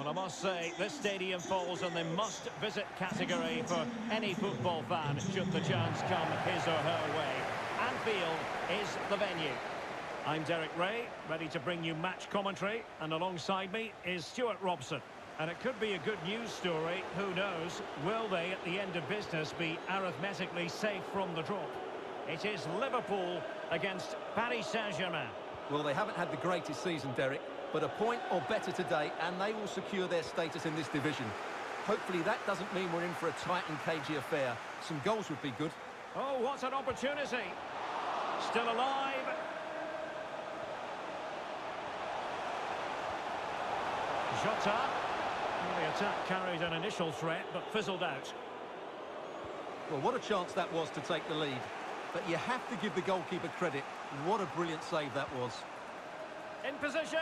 Well, I must say, this stadium falls in the must-visit category for any football fan should the chance come his or her way. Anfield is the venue. I'm Derek Ray, ready to bring you match commentary, and alongside me is Stuart Robson. And it could be a good news story, who knows? Will they, at the end of business, be arithmetically safe from the drop? It is Liverpool against Paris Saint-Germain. Well, they haven't had the greatest season, Derek, but a point or better today, and they will secure their status in this division. Hopefully that doesn't mean we're in for a tight and cagey affair. Some goals would be good. Oh, what an opportunity! Still alive. Jota. The attack carried an initial threat, but fizzled out. Well, what a chance that was to take the lead. But you have to give the goalkeeper credit. What a brilliant save that was. In position.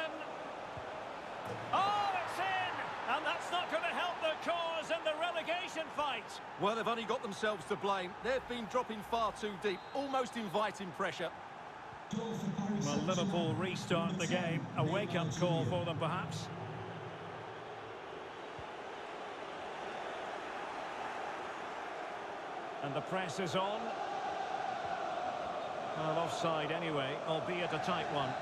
Oh, it's in! And that's not going to help their cause in the relegation fight. Well, they've only got themselves to blame. They've been dropping far too deep, almost inviting pressure. Well, Liverpool restart the game. A wake-up call for them, perhaps. And the press is on. Well, offside anyway, albeit a tight one.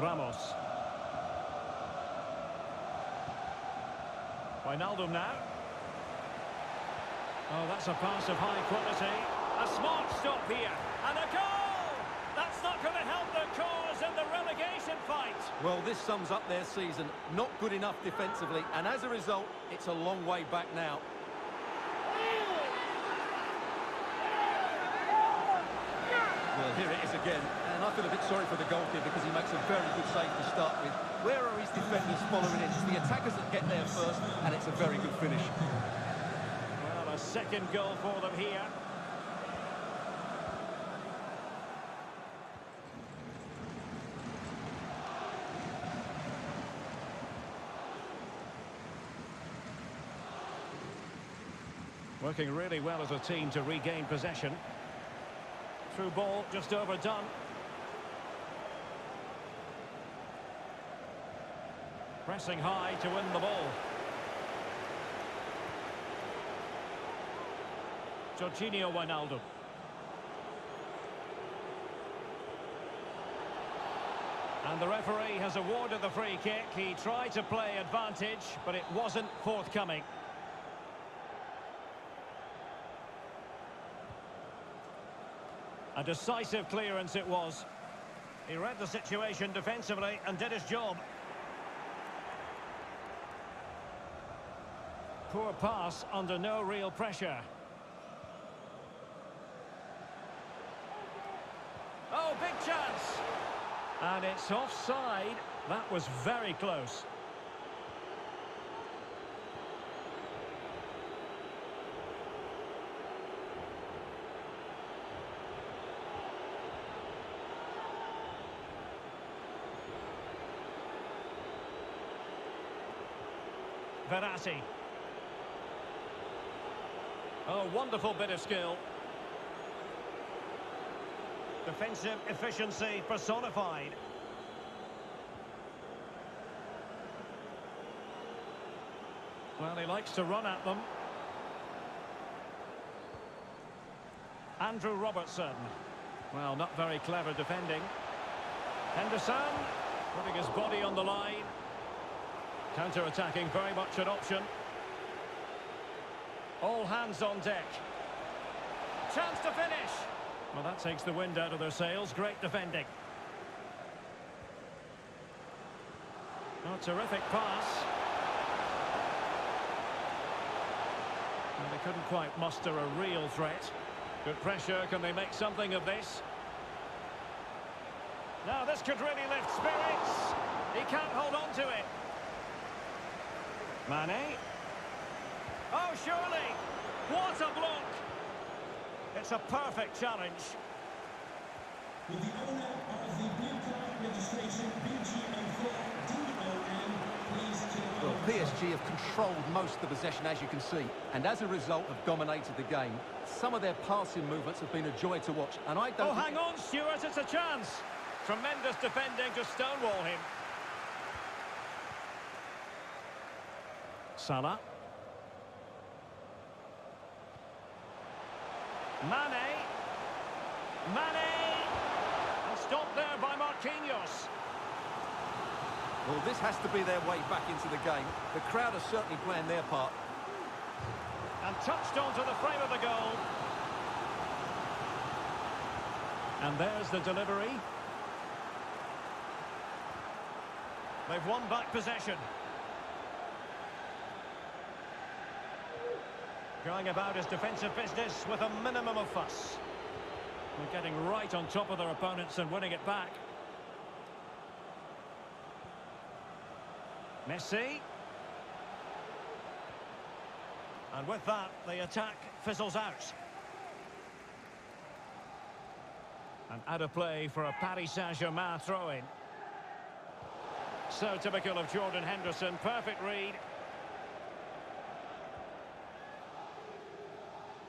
Ramos. Wijnaldum now. Oh, that's a pass of high quality. A smart stop here. And a goal! That's not going to help their cause in the relegation fight. Well, this sums up their season. Not good enough defensively, and as a result, it's a long way back now. Well, here it is again, and I feel a bit sorry for the goalkeeper because he makes a very good save to start with. Where are his defenders following it? It's the attackers that get there first, and it's a very good finish. Well, a second goal for them here. Working really well as a team to regain possession. Through ball, just overdone. Pressing high to win the ball. Jorginho Wijnaldum. And the referee has awarded the free kick. He tried to play advantage, but it wasn't forthcoming. A decisive clearance it was. He read the situation defensively and did his job. Poor pass under no real pressure. Oh, big chance! And it's offside. That was very close. Verratti. Oh, wonderful bit of skill. Defensive efficiency personified. Well, he likes to run at them. Andrew Robertson. Well, not very clever defending. Henderson putting his body on the line. Counter-attacking, very much an option. All hands on deck. Chance to finish. Well, that takes the wind out of their sails. Great defending. Oh, terrific pass. Well, they couldn't quite muster a real threat. Good pressure. Can they make something of this? Now, this could really lift spirits. He can't hold on to it. Mane. Oh, surely. What a block. It's a perfect challenge. With the owner of the blue card registration, BGMI, please to the Well, PSG have controlled most of the possession, as you can see, and as a result have dominated the game. Some of their passing movements have been a joy to watch, and I don't... Oh, hang on, Stuart, it's a chance. Tremendous defending to stonewall him. Salah. Mane. And stopped there by Marquinhos. Well, this has to be their way back into the game. The crowd are certainly playing their part. And touched onto the frame of the goal. And there's the delivery. They've won back possession. Going about his defensive business with a minimum of fuss. They're getting right on top of their opponents and winning it back. Messi. And with that, the attack fizzles out. And out of play for a Paris Saint-Germain throw-in. So typical of Jordan Henderson, perfect read.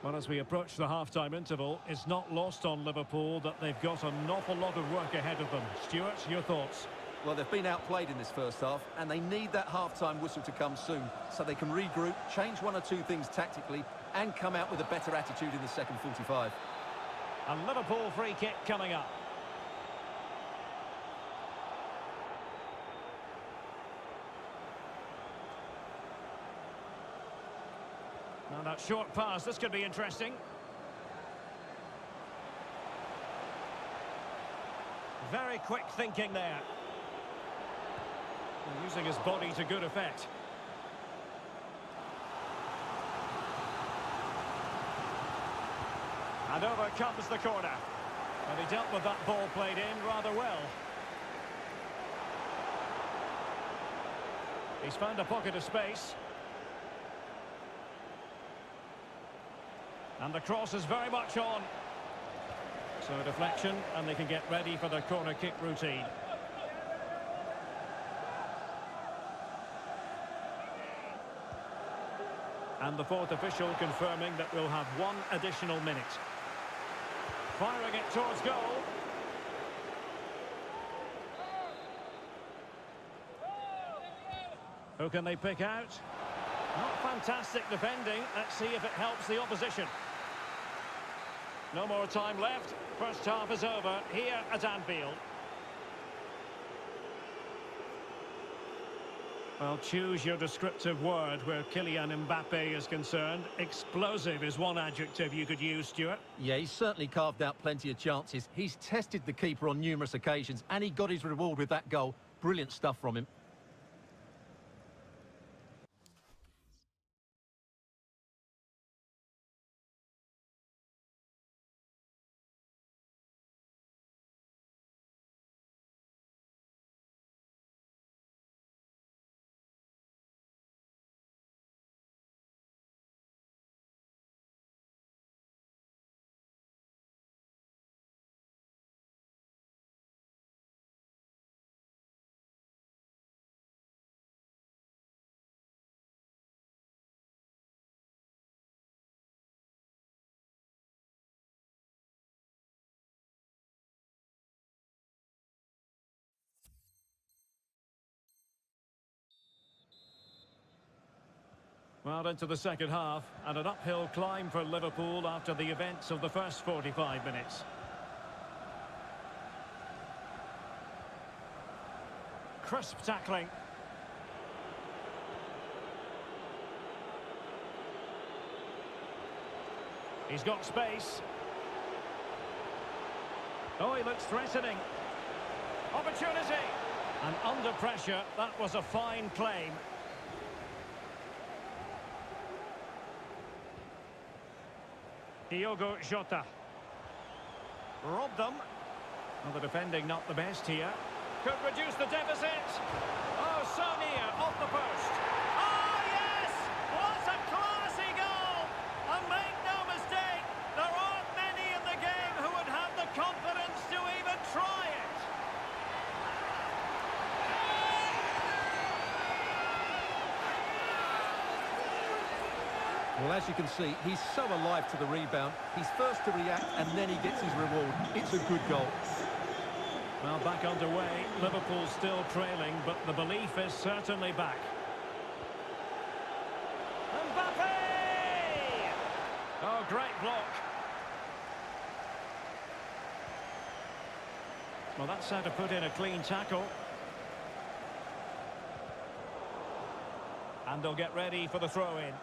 Well, as we approach the half-time interval, it's not lost on Liverpool that they've got an awful lot of work ahead of them. Stuart, your thoughts? Well, they've been outplayed in this first half, and they need that half-time whistle to come soon, so they can regroup, change one or two things tactically, and come out with a better attitude in the second 45. A Liverpool free kick coming up. Now that short pass, this could be interesting. Very quick thinking there. And using his body to good effect. And over comes the corner. And he dealt with that ball played in rather well. He's found a pocket of space. And the cross is very much on. So a deflection, and they can get ready for their corner kick routine. And the fourth official confirming that we'll have one additional minute. Firing it towards goal. Who can they pick out? Not fantastic defending. Let's see if it helps the opposition. No more time left. First half is over here at Anfield. Well, choose your descriptive word where Kylian Mbappe is concerned. Explosive is one adjective you could use, Stuart. Yeah, he's certainly carved out plenty of chances. He's tested the keeper on numerous occasions, and he got his reward with that goal. Brilliant stuff from him. Well, into the second half, and an uphill climb for Liverpool after the events of the first 45 minutes. Crisp tackling. He's got space. Oh, he looks threatening. Opportunity. And under pressure, that was a fine claim. Diogo Jota. Robbed them. Well, the defending not the best here. Could reduce the deficit. Oh, so near, off the post. Oh, yes! What a classy goal! And make no mistake, there aren't many in the game who would have the confidence to even try it. Well, as you can see, he's so alive to the rebound. He's first to react and then he gets his reward. It's a good goal. Well, back underway. Liverpool still trailing, but the belief is certainly back. Mbappe! Oh, great block. Well, that's how to put in a clean tackle. And they'll get ready for the throw-in.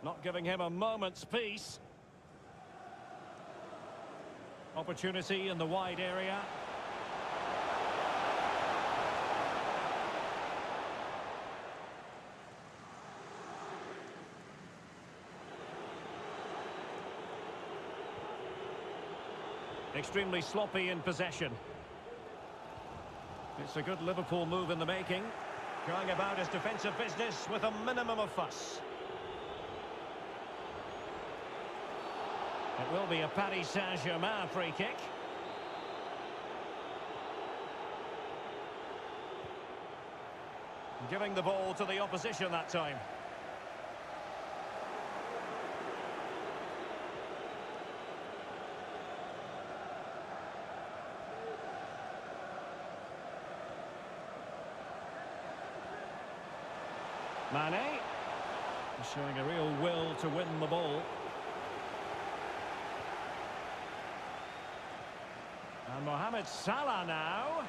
Not giving him a moment's peace. Opportunity in the wide area. Extremely sloppy in possession. It's a good Liverpool move in the making. Going about his defensive business with a minimum of fuss. It will be a Paris Saint-Germain free kick. Giving the ball to the opposition that time. Mane showing a real will to win the ball. And Mohamed Salah now.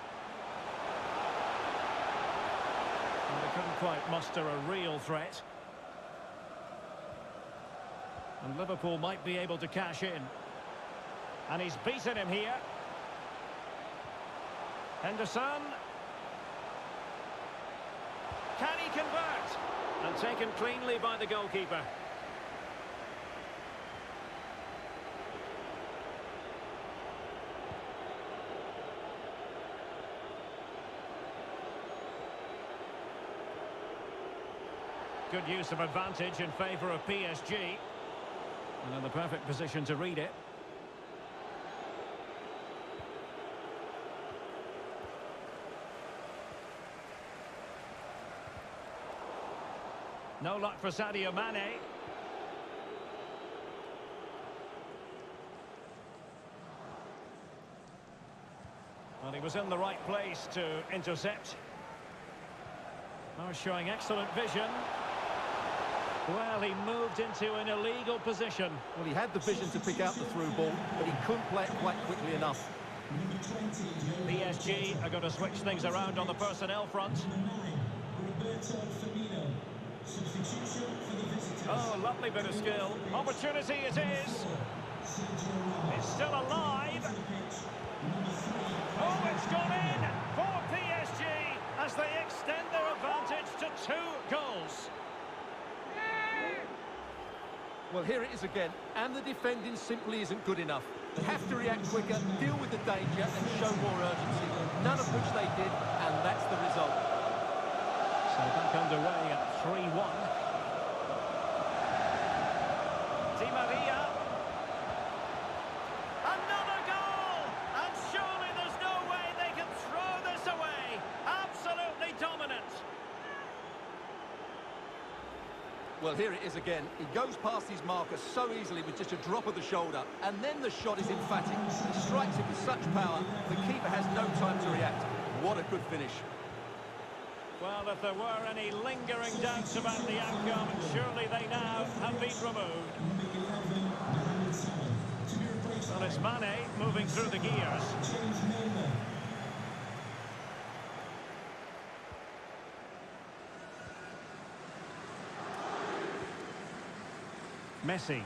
And they couldn't quite muster a real threat. And Liverpool might be able to cash in. And he's beaten him here. Henderson. Can he convert? And taken cleanly by the goalkeeper. Good use of advantage in favour of PSG. And in the perfect position to read it. No luck for Sadio Mane. Well, he was in the right place to intercept. Oh, showing excellent vision. Well, he moved into an illegal position. Well, he had the vision to pick out the through ball, but he couldn't play it quite quickly enough. PSG are going to switch things around on the personnel front. Oh, lovely bit of skill. Opportunity it is. It's still alive. Oh, it's gone in for PSG as they extend their advantage to 2 goals. Well, here it is again, and the defending simply isn't good enough. They have to react quicker, deal with the danger, and show more urgency. None of which they did, and that's the result. So back underway at 3-1. Di Maria. Another goal! And surely there's no way they can throw this away. Absolutely dominant. Well, here it is again. He goes past his marker so easily with just a drop of the shoulder, and then the shot is emphatic. He strikes it with such power, the keeper has no time to react. What a good finish. Well, if there were any lingering doubts about the outcome, surely they now have been removed. Well, it's Mane moving through the gears. Messi.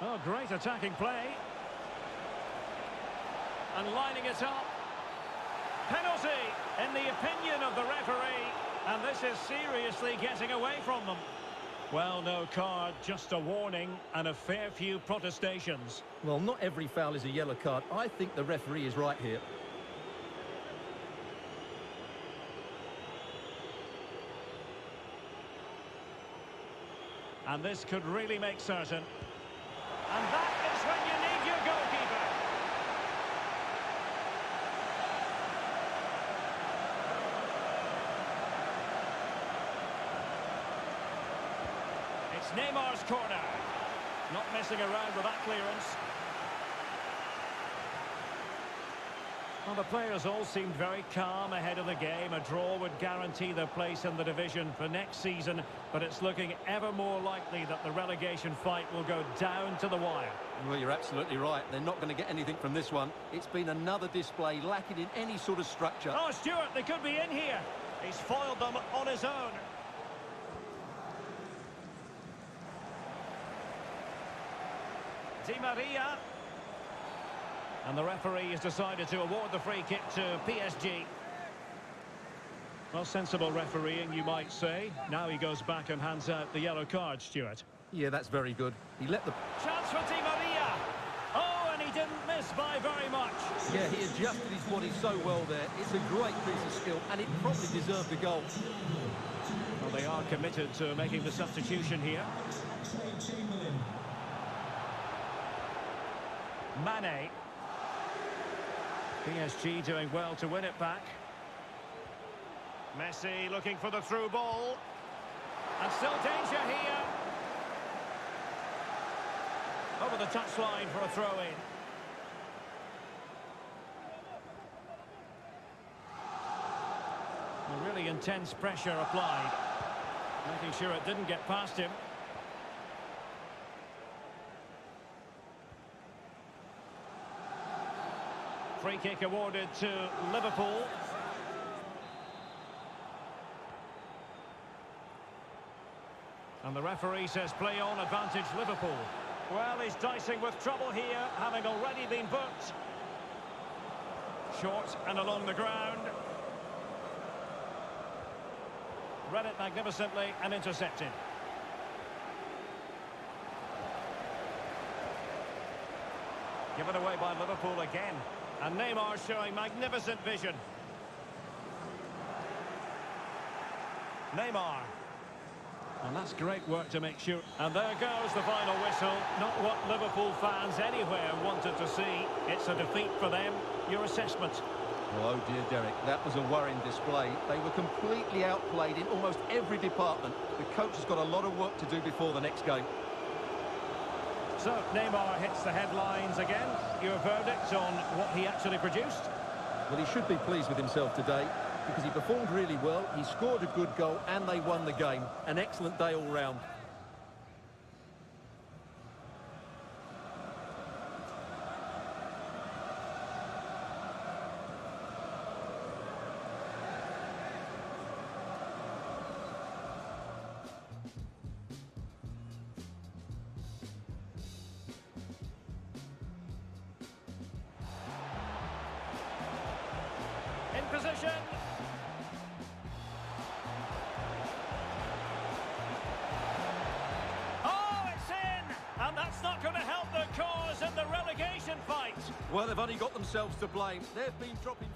Oh, great attacking play. And lining it up. Penalty, in the opinion of the referee. And this is seriously getting away from them. Well, no card, just a warning and a fair few protestations. Well, not every foul is a yellow card. I think the referee is right here. And this could really make certain. And that is when you need your goalkeeper. Neymar's corner. Not messing around with that clearance. Well, the players all seemed very calm ahead of the game. A draw would guarantee their place in the division for next season, but it's looking ever more likely that the relegation fight will go down to the wire. Well, you're absolutely right. They're not going to get anything from this one. It's been another display lacking in any sort of structure. Oh, Stuart, they could be in here. He's foiled them on his own. Di Maria. And the referee has decided to award the free kick to PSG. Well, sensible refereeing, you might say. Now he goes back and hands out the yellow card, Stuart. Yeah, that's very good. He let the... Chance for Di Maria. Oh, and he didn't miss by very much. Yeah, he adjusted his body so well there. It's a great piece of skill, and it probably deserved a goal. Well, they are committed to making the substitution here. Mane. PSG doing well to win it back. Messi looking for the through ball. And still danger here. Over the touchline for a throw-in. Really intense pressure applied. Making sure it didn't get past him. Free kick awarded to Liverpool. And the referee says play on, advantage Liverpool. Well, he's dicing with trouble here, having already been booked. Short and along the ground. Read it magnificently and intercepted. Given away by Liverpool again. And Neymar showing magnificent vision. Neymar. And that's great work to make sure. And there goes the final whistle. Not what Liverpool fans anywhere wanted to see. It's a defeat for them. Your assessment? Oh dear, Derek, that was a worrying display. They were completely outplayed in almost every department. The coach has got a lot of work to do before the next game. So, Neymar hits the headlines again. Your verdict on what he actually produced? Well, he should be pleased with himself today because he performed really well, he scored a good goal and they won the game. An excellent day all round. In position. Oh, it's in! And that's not going to help the cause in the relegation fight. Well, they've only got themselves to blame. They've been dropping...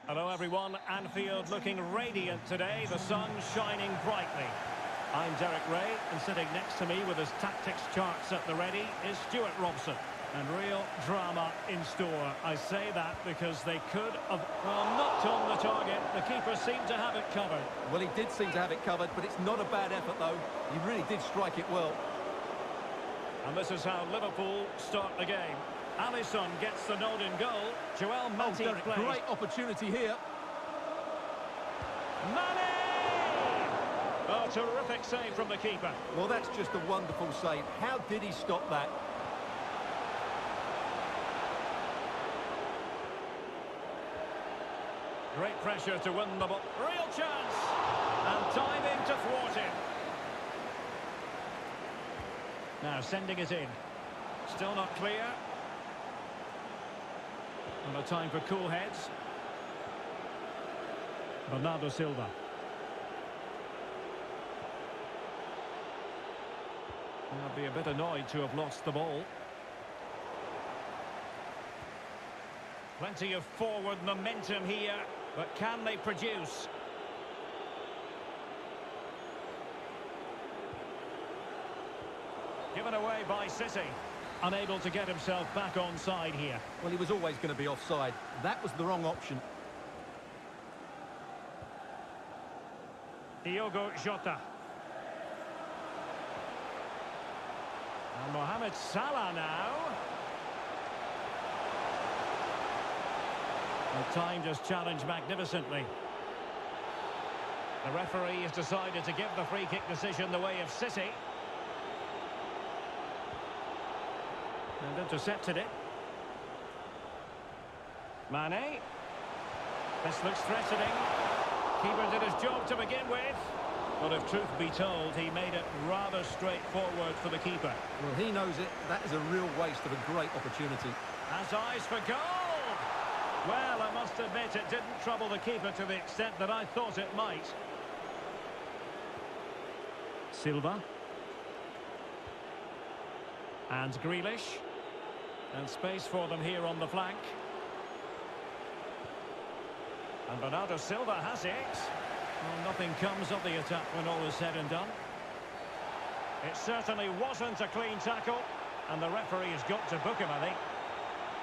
Hello everyone, Anfield looking radiant today, the sun shining brightly. I'm Derek Ray, and sitting next to me with his tactics charts at the ready is Stuart Robson. And real drama in store. I say that because they could have, well, knocked on the target. The keeper seemed to have it covered. Well, he did seem to have it covered, but it's not a bad effort, though. He really did strike it well. And this is how Liverpool start the game. Alisson gets the nod in goal. Joel Matip plays. Great opportunity here. Mane! Oh, terrific save from the keeper. Well, that's just a wonderful save. How did he stop that? Great pressure to win the ball. Real chance! And timing to thwart it. Now sending it in. Still not clear. And a time for cool heads. Bernardo Silva. I'd be a bit annoyed to have lost the ball. Plenty of forward momentum here, but can they produce? Given away by City. Unable to get himself back on side here. Well, he was always going to be offside. That was the wrong option. Diogo Jota. And Mohamed Salah now. The time just challenged magnificently. The referee has decided to give the free kick decision the way of City. And intercepted it. Mane. This looks threatening. Keeper did his job to begin with. But if truth be told, he made it rather straightforward for the keeper. Well, he knows it. That is a real waste of a great opportunity. Has eyes for goal. Well, I must admit it didn't trouble the keeper to the extent that I thought it might. Silva. And Grealish. And space for them here on the flank. And Bernardo Silva has it. Well, nothing comes of the attack when all is said and done. It certainly wasn't a clean tackle. And the referee has got to book him, I think.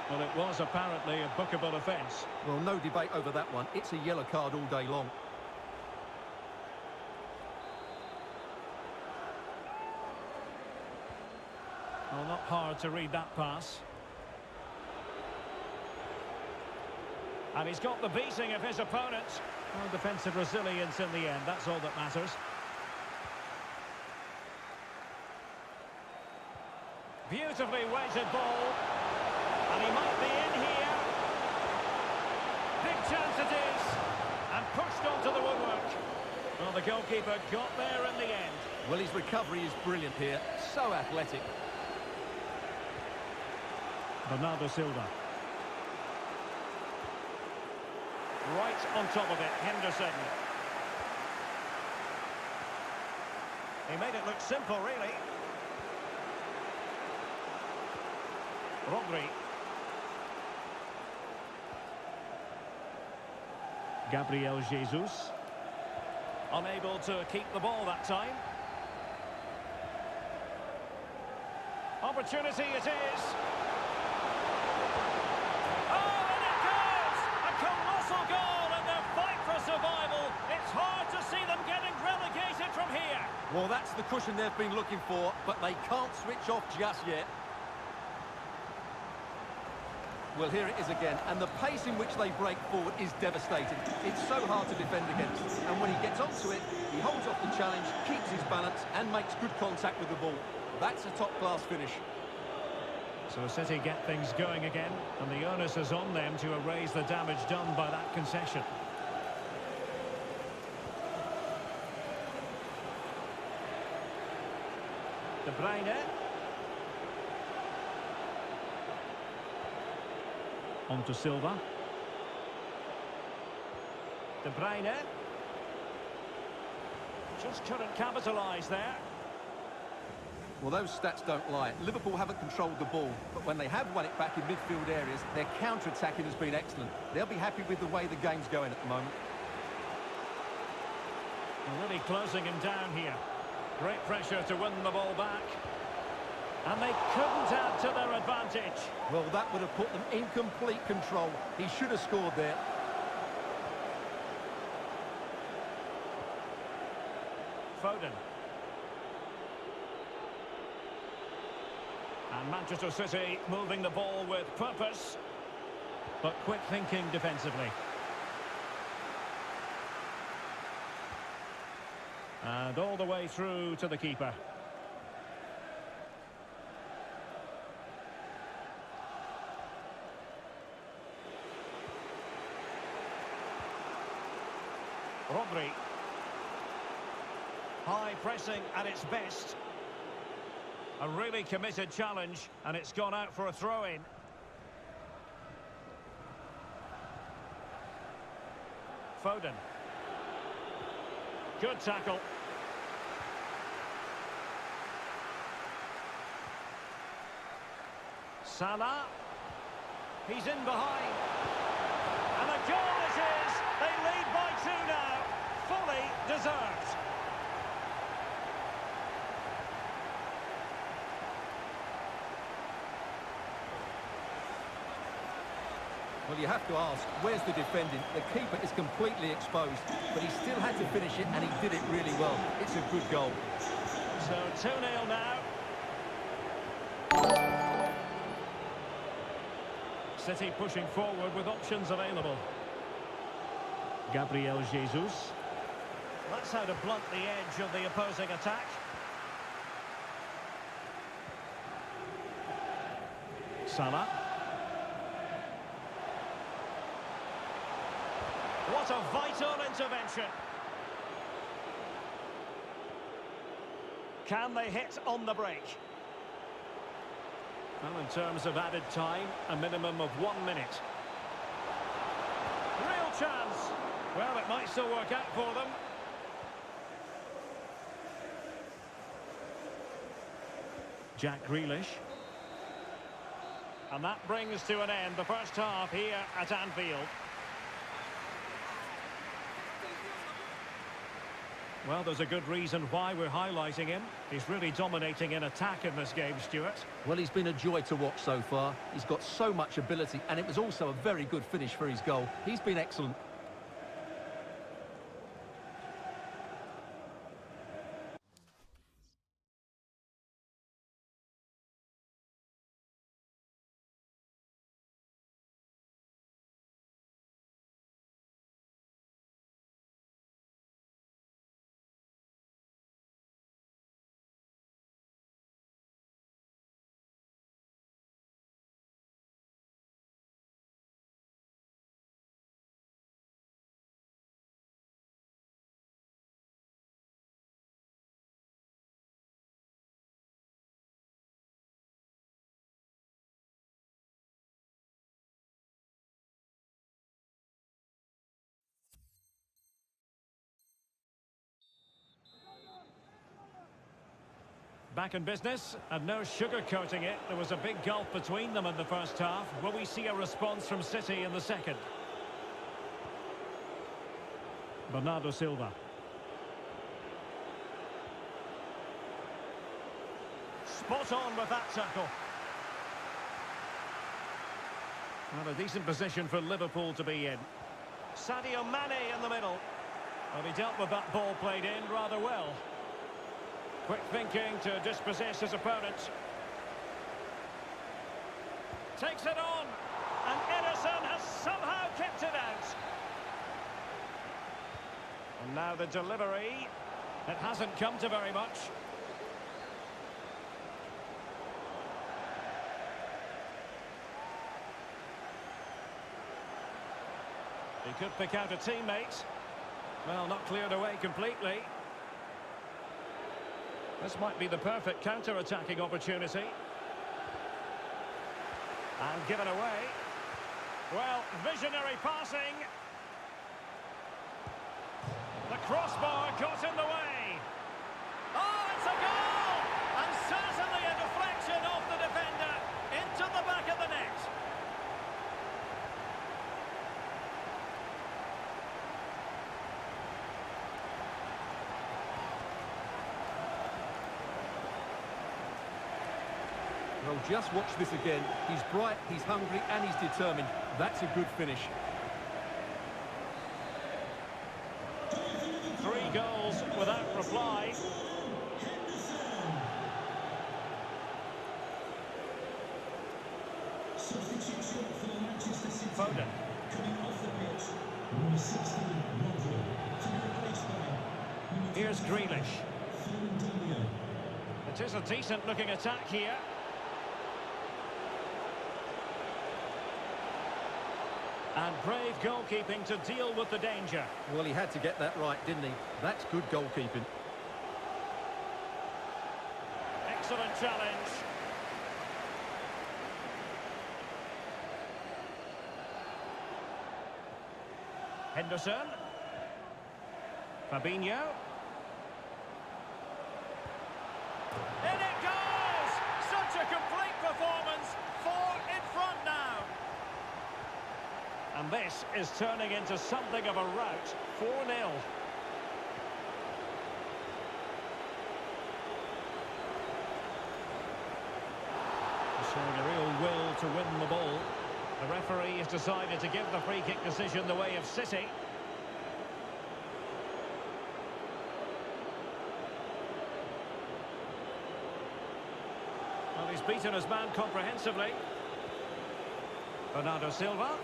Well, it was apparently a bookable offence. Well, no debate over that one. It's a yellow card all day long. Well, not hard to read that pass. And he's got the beating of his opponent. Well, defensive resilience in the end, that's all that matters. Beautifully weighted ball. And he might be in here. Big chance it is. And pushed onto the woodwork. Well, the goalkeeper got there in the end. Well, his recovery is brilliant here. So athletic. Bernardo Silva. Right on top of it, Henderson. He made it look simple, really. Rodri. Gabriel Jesus. Unable to keep the ball that time. Opportunity it is. Goal in their fight for survival. It's hard to see them getting relegated from here. Well, that's the cushion they've been looking for, but they can't switch off just yet. Well, here it is again, and the pace in which they break forward is devastating. It's so hard to defend against, and when he gets onto it, he holds off the challenge, keeps his balance, and makes good contact with the ball. That's a top-class finish. So City get things going again, and the onus is on them to erase the damage done by that concession. De Bruyne. On to Silva. De Bruyne. Just couldn't capitalise there. Well, those stats don't lie. Liverpool haven't controlled the ball, but when they have won it back in midfield areas, their counter-attacking has been excellent. They'll be happy with the way the game's going at the moment. Really closing him down here. Great pressure to win the ball back. And they couldn't add to their advantage. Well, that would have put them in complete control. He should have scored there. Foden. And Manchester City moving the ball with purpose, but quick thinking defensively. And all the way through to the keeper. Rodri. High pressing at its best. A really committed challenge, and it's gone out for a throw-in. Foden. Good tackle. Salah. He's in behind. And a goal it is! They lead by 2 now. Fully deserved. Well, you have to ask, where's the defending? The keeper is completely exposed, but he still had to finish it, and he did it really well. It's a good goal. So 2-0 now. City pushing forward with options available. Gabriel Jesus. That's how to blunt the edge of the opposing attack. Salah. What a vital intervention. Can they hit on the break? Well, in terms of added time, a minimum of 1 minute. Real chance. Well, it might still work out for them. Jack Grealish. And that brings to an end the first half here at Anfield. Well, there's a good reason why we're highlighting him. He's really dominating in attack in this game, Stuart. Well, he's been a joy to watch so far. He's got so much ability, and it was also a very good finish for his goal. He's been excellent. Back in business, and no sugarcoating it. There was a big gulf between them in the first half. Will we see a response from City in the second? Bernardo Silva. Spot on with that tackle. Well, a decent position for Liverpool to be in. Sadio Mane in the middle. Well, he dealt with that ball played in rather well. Quick thinking to dispossess his opponent. Takes it on. And Ederson has somehow kept it out. And now the delivery. It hasn't come to very much. He could pick out a teammate. Well, not cleared away completely. This might be the perfect counter-attacking opportunity. And given away. Well, visionary passing. The crossbar got in the way. Oh, it's a goal! And Certainly a deflection off the defender into the back of the net. Well, just watch this again. He's bright, he's hungry, and he's determined. That's a good finish. 3 goals without reply. Substitution for Manchester City. Foden. Coming off the pitch, number 16, Rodri. To be replaced by number Here's 25, Grealish. Fernandinho. It is a decent-looking attack here. And brave goalkeeping to deal with the danger. Well, he had to get that right, didn't he? That's good goalkeeping. Excellent challenge. Henderson. Fabinho. In it goes! Such a complete performance. 4 in front now. And this is turning into something of a rout. 4-0. Showing a real will to win the ball. The referee has decided to give the free kick decision the way of City. Well, he's beaten his man comprehensively. Bernardo Silva.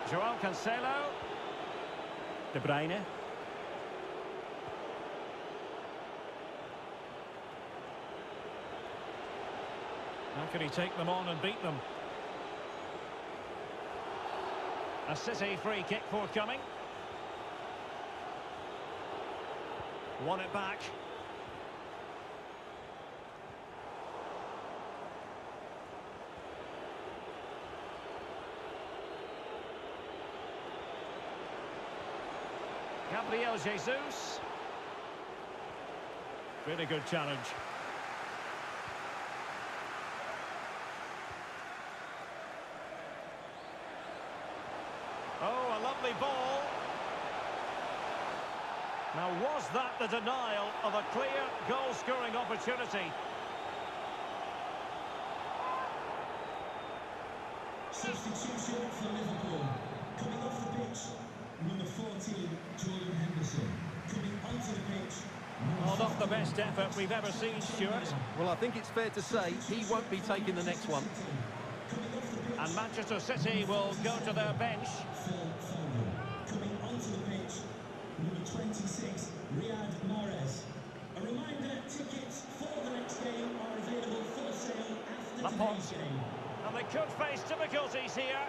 Joao Cancelo. De Bruyne. How can he take them on and beat them? A City free kick forthcoming. Won it back. Gabriel Jesus. Really good challenge. Oh, a lovely ball. Now, was that the denial of a clear goal-scoring opportunity? Substitution for Liverpool. Coming off the pitch, number 14, Jordan Henderson. Coming onto the pitch, Oh, not the best effort we've ever seen, Stuart. Well, I think it's fair to say he won't be taking the next one. And Manchester City will go to their bench. Coming onto the pitch, number 26, Riyad Mahrez. A reminder, tickets for the next game are available for sale after Laporte. today's game. And they could face difficulties here.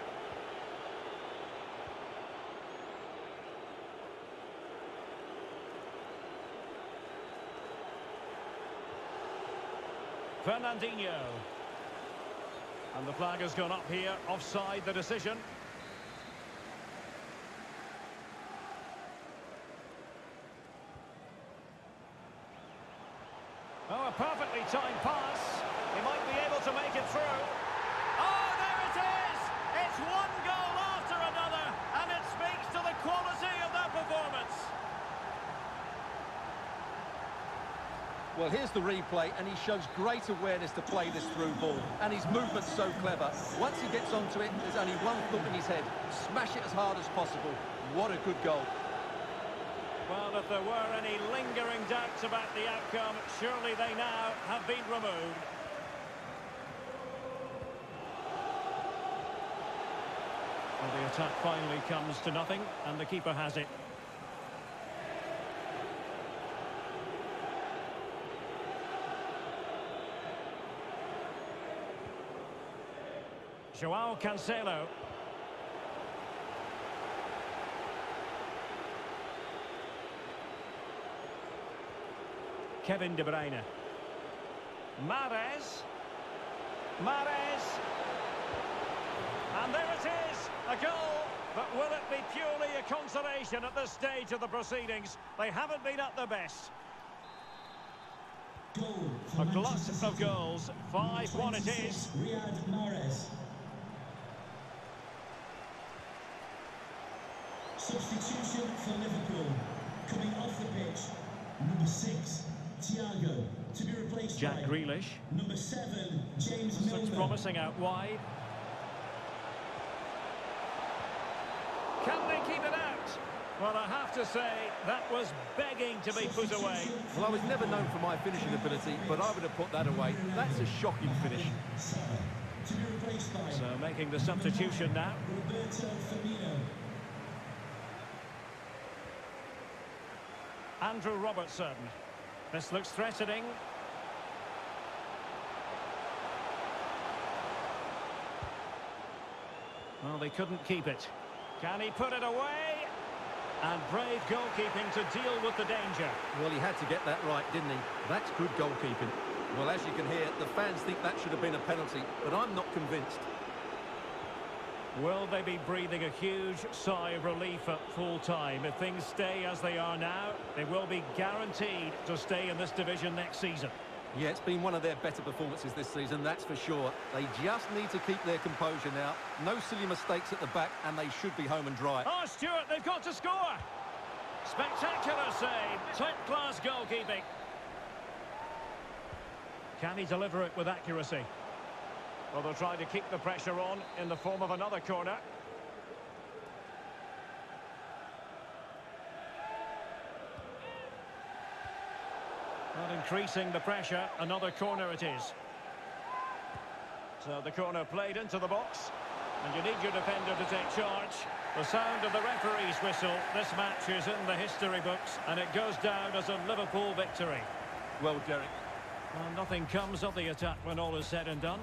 Fernandinho. And the flag has gone up here, offside the decision. Oh, a perfectly timed pass. He might be able to make it through. Oh, there it is! It's one goal after another, and it speaks to the quality of their performance. Well, here's the replay, and he shows great awareness to play this through ball. And his movement's so clever. Once he gets onto it, there's only one thought in his head. Smash it as hard as possible. What a good goal. Well, if there were any lingering doubts about the outcome, surely they now have been removed. Well, the attack finally comes to nothing, and the keeper has it. Joao Cancelo. Kevin De Bruyne. Mahrez. Mahrez. And there it is, a goal But will it be purely a consolation at this stage of the proceedings? They haven't been at their best. Goal A glut of goals. 5-1 it is. Riyad Mahrez. Substitution for Liverpool. Coming off the pitch, number 6, Thiago, to be replaced Jack by Grealish. number 7, James This looks Milner. promising out wide. Can they keep it out? Well, I have to say, that was begging to be put away. Well, I was never known for my finishing ability, but I would have put that away. That's a shocking finish. To be replaced by So making the substitution now. Roberto Firmino. Andrew Robertson. This looks threatening. Well, they couldn't keep it. Can he put it away? And brave goalkeeping to deal with the danger. Well, he had to get that right, didn't he? That's good goalkeeping. Well, as you can hear, the fans think that should have been a penalty, but I'm not convinced. Will they be breathing a huge sigh of relief at full time? If things stay as they are now, they will be guaranteed to stay in this division next season. Yeah, it's been one of their better performances this season, that's for sure. They just need to keep their composure now. No silly mistakes at the back, and they should be home and dry. Oh, Stuart, they've got to score! Spectacular save, top-class goalkeeping. Can he deliver it with accuracy? Well, they'll try to keep the pressure on in the form of another corner. Not increasing the pressure, another corner it is. So the corner played into the box, and you need your defender to take charge. The sound of the referee's whistle, this match is in the history books, and it goes down as a Liverpool victory. Well, Derek. Well, nothing comes of the attack when all is said and done.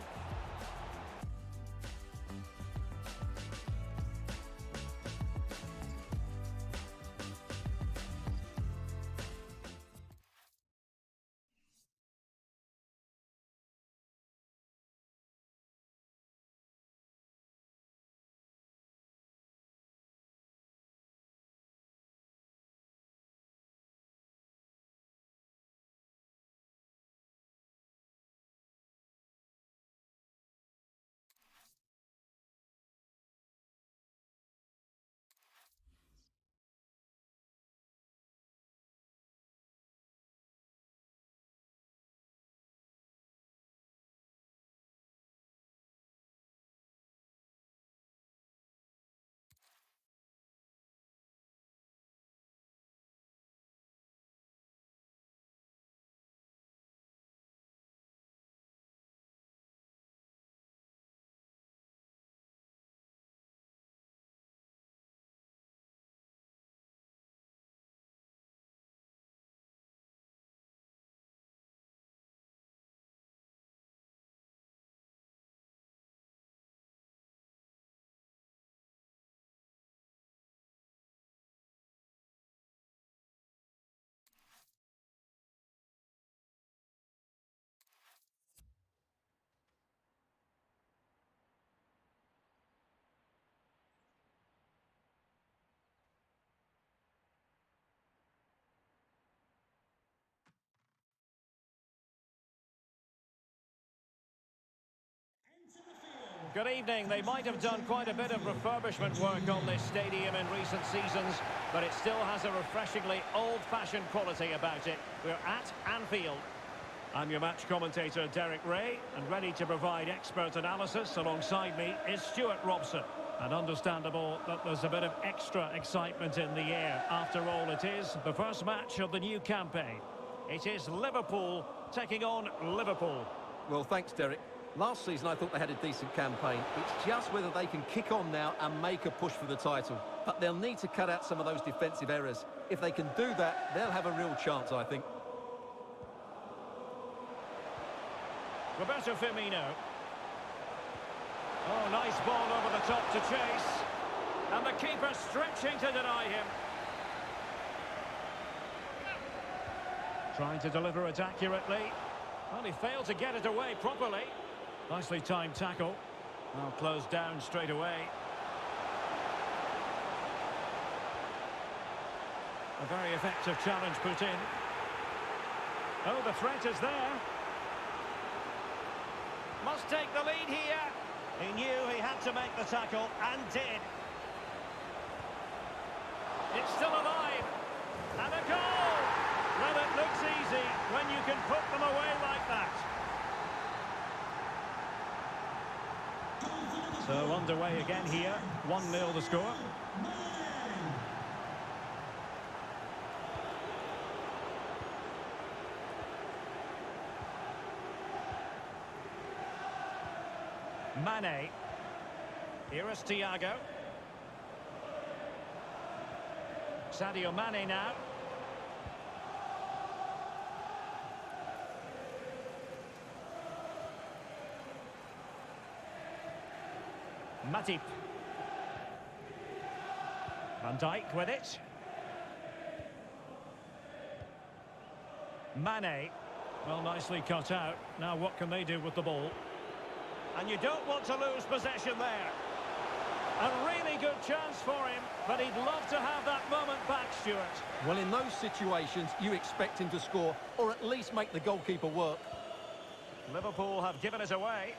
Good evening. They might have done quite a bit of refurbishment work on this stadium in recent seasons, but it still has a refreshingly old-fashioned quality about it. We're at Anfield. I'm your match commentator, Derek Ray, and ready to provide expert analysis alongside me is Stuart Robson. And understandable that there's a bit of extra excitement in the air. After all, it is the first match of the new campaign. It is Liverpool taking on Liverpool. Well, thanks, Derek. Last season, I thought they had a decent campaign. It's just whether they can kick on now and make a push for the title. But they'll need to cut out some of those defensive errors. If they can do that, they'll have a real chance, I think. Roberto Firmino. Oh, nice ball over the top to chase. And the keeper stretching to deny him. Trying to deliver it accurately. Well, he failed to get it away properly. Nicely timed tackle. Well, closed down straight away. A very effective challenge put in. Oh, the threat is there. Must take the lead here. He knew he had to make the tackle, and did. It's still alive. And a goal! Well, it looks easy when you can put them away like that. So underway again here. 1-0 the score. Mane. Here is Thiago. Sadio Mane now. Matip. Van Dijk with it. Mane. Well, nicely cut out. Now what can they do with the ball? And you don't want to lose possession there. A really good chance for him, but he'd love to have that moment back, Stuart. Well, in those situations, you expect him to score, or at least make the goalkeeper work. Liverpool have given it away.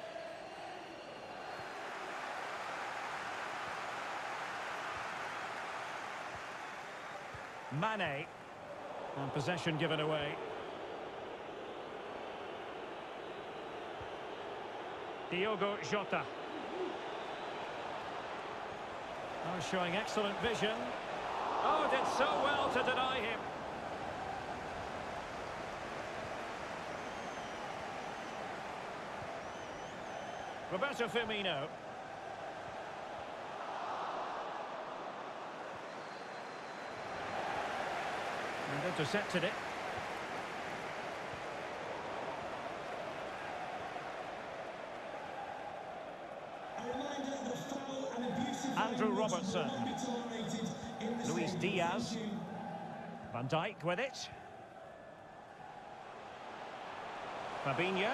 Mane. And possession given away. Diogo Jota. Oh, showing excellent vision. Oh, did so well to deny him. Roberto Firmino. And intercepted it. Andrew Robertson. Luis Diaz. Van Dijk with it. Fabinho.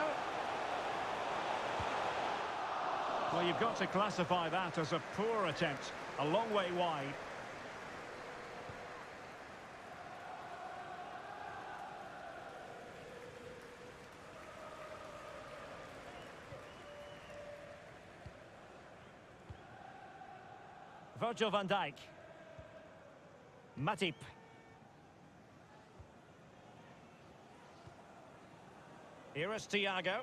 Well, you've got to classify that as a poor attempt. A long way wide. Virgil van Dijk. Matip. Here is Thiago.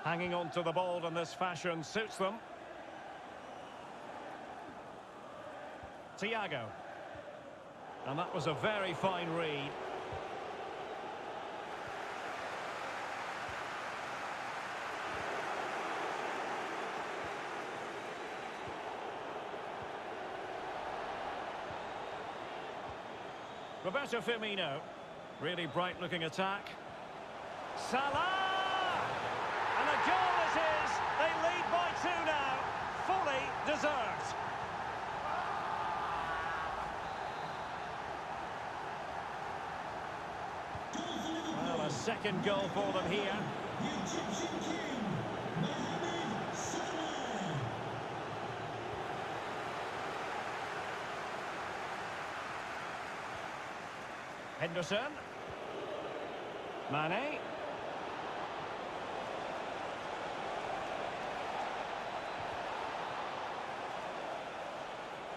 Hanging on to the ball in this fashion suits them. Thiago. And that was a very fine read. Roberto Firmino. Really bright-looking attack. Salah! And a goal it is! They lead by 2 now. Fully deserved. Well, a second goal for them here. Henderson. Mane.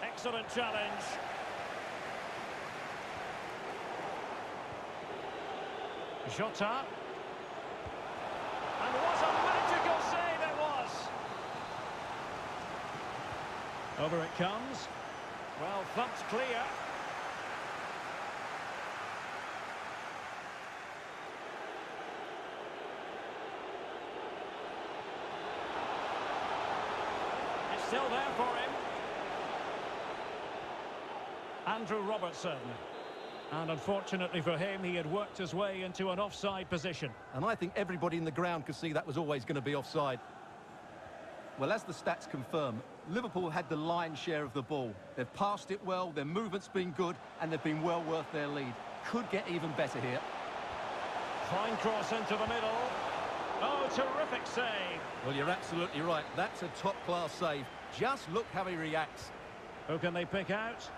Excellent challenge. Jota. And what a magical save it was. Over it comes. Well, thumped clear. Still there for him. Andrew Robertson. And unfortunately for him, he had worked his way into an offside position. And I think everybody in the ground could see that was always going to be offside. Well, as the stats confirm, Liverpool had the lion's share of the ball. They've passed it well, their movement's been good, and they've been well worth their lead. Could get even better here. Fine cross into the middle. Oh, terrific save. Well, you're absolutely right. That's a top-class save. Just look how he reacts. Who can they pick out?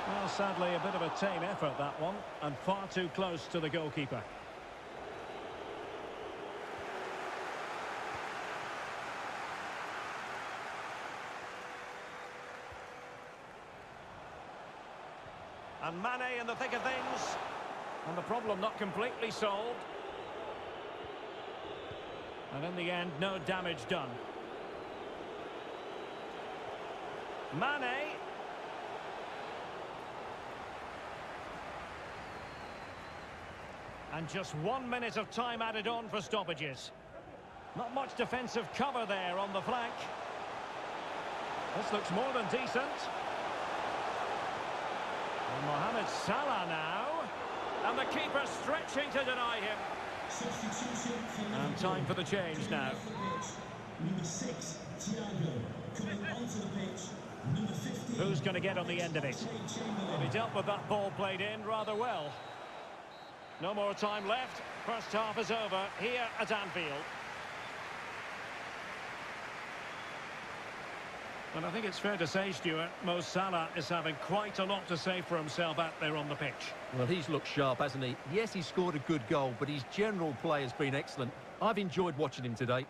Well, sadly, a bit of a tame effort, that one, and far too close to the goalkeeper. And Mane in the thick of things. And the problem not completely solved. And in the end, no damage done. Mane. And just 1 minute of time added on for stoppages. Not much defensive cover there on the flank. This looks more than decent. And Mohamed Salah now. And the keeper stretching to deny him. And time for the change now. Number 6, Thiago, coming onto the pitch. Number 15. Who's going to get on the end of it? Well, he dealt with that ball played in rather well. No more time left. First half is over here at Anfield. And I think it's fair to say, Stuart, Mo Salah is having quite a lot to say for himself out there on the pitch. Well, he's looked sharp, hasn't he? Yes, he scored a good goal, but his general play has been excellent. I've enjoyed watching him today.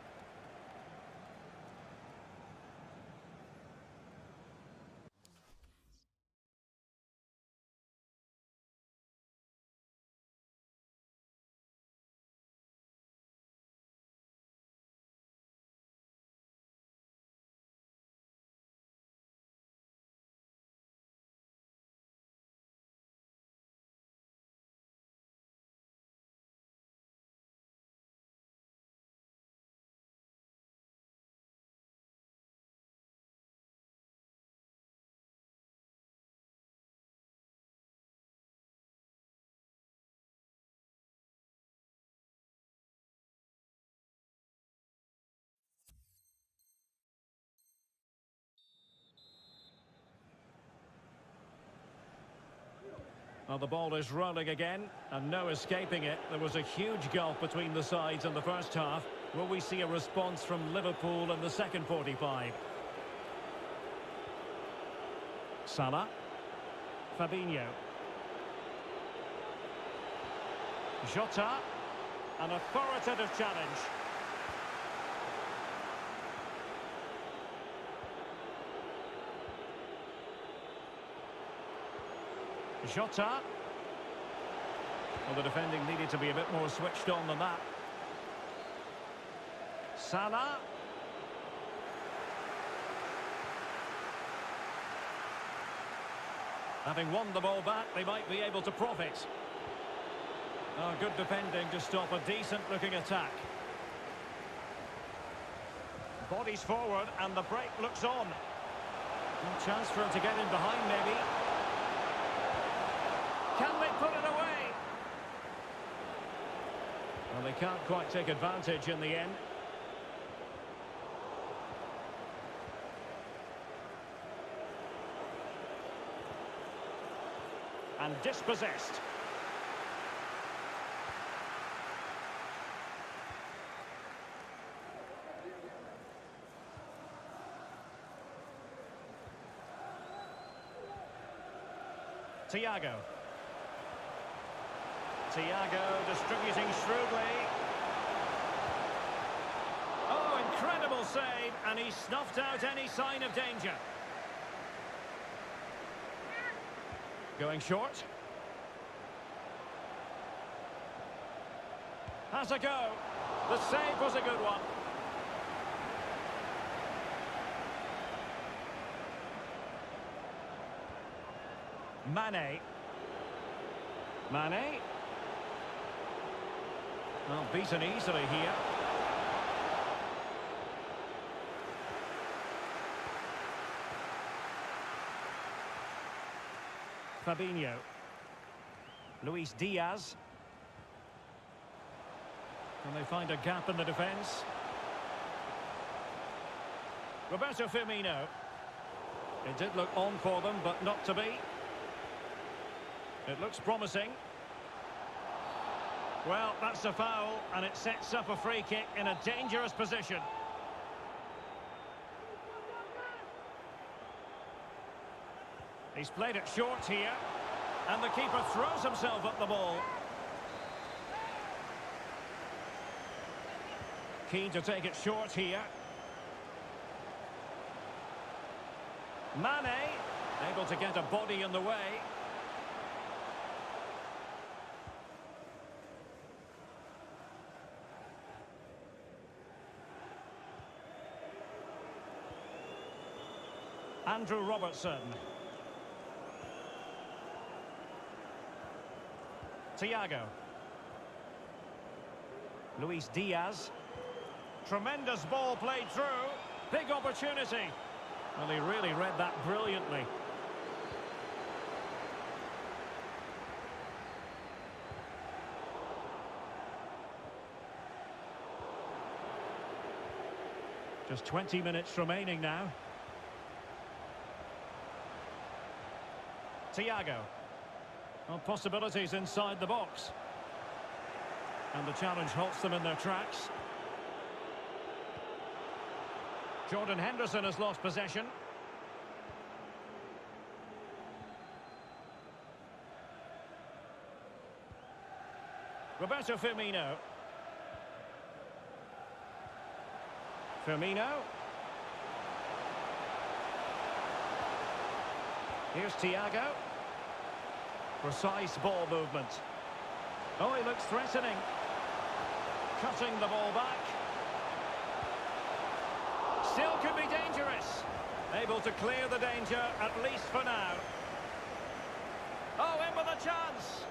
Well, the ball is rolling again, and no escaping it. There was a huge gulf between the sides in the first half. Will we see a response from Liverpool in the second 45? Salah. Fabinho. Jota. An authoritative challenge. Jota. Well, the defending needed to be a bit more switched on than that. Salah. Having won the ball back, they might be able to profit. Oh, good defending to stop a decent-looking attack. Bodies forward, and the break looks on. A chance for him to get in behind, maybe. Can they put it away? Well, they can't quite take advantage in the end. And dispossessed. Thiago. Thiago distributing shrewdly. Oh, incredible save, and he snuffed out any sign of danger. Going short. Has a go. The save was a good one. Mane. Mane. Well, beaten easily here. Fabinho. Luis Diaz. Can they find a gap in the defence? Roberto Firmino. It did look on for them, but not to be. It looks promising. Well, that's a foul, and it sets up a free kick in a dangerous position. He's played it short here. And the keeper throws himself at the ball. Keen to take it short here. Mane, able to get a body in the way. Andrew Robertson. Thiago. Luis Diaz. Tremendous ball played through. Big opportunity. Well, he really read that brilliantly. Just 20 minutes remaining now. Thiago. Well, possibilities inside the box. And the challenge halts them in their tracks. Jordan Henderson has lost possession. Roberto Firmino. Firmino. Here's Thiago. Precise ball movement. Oh, he looks threatening. Cutting the ball back. Still could be dangerous. Able to clear the danger, at least for now. Oh, in with a chance.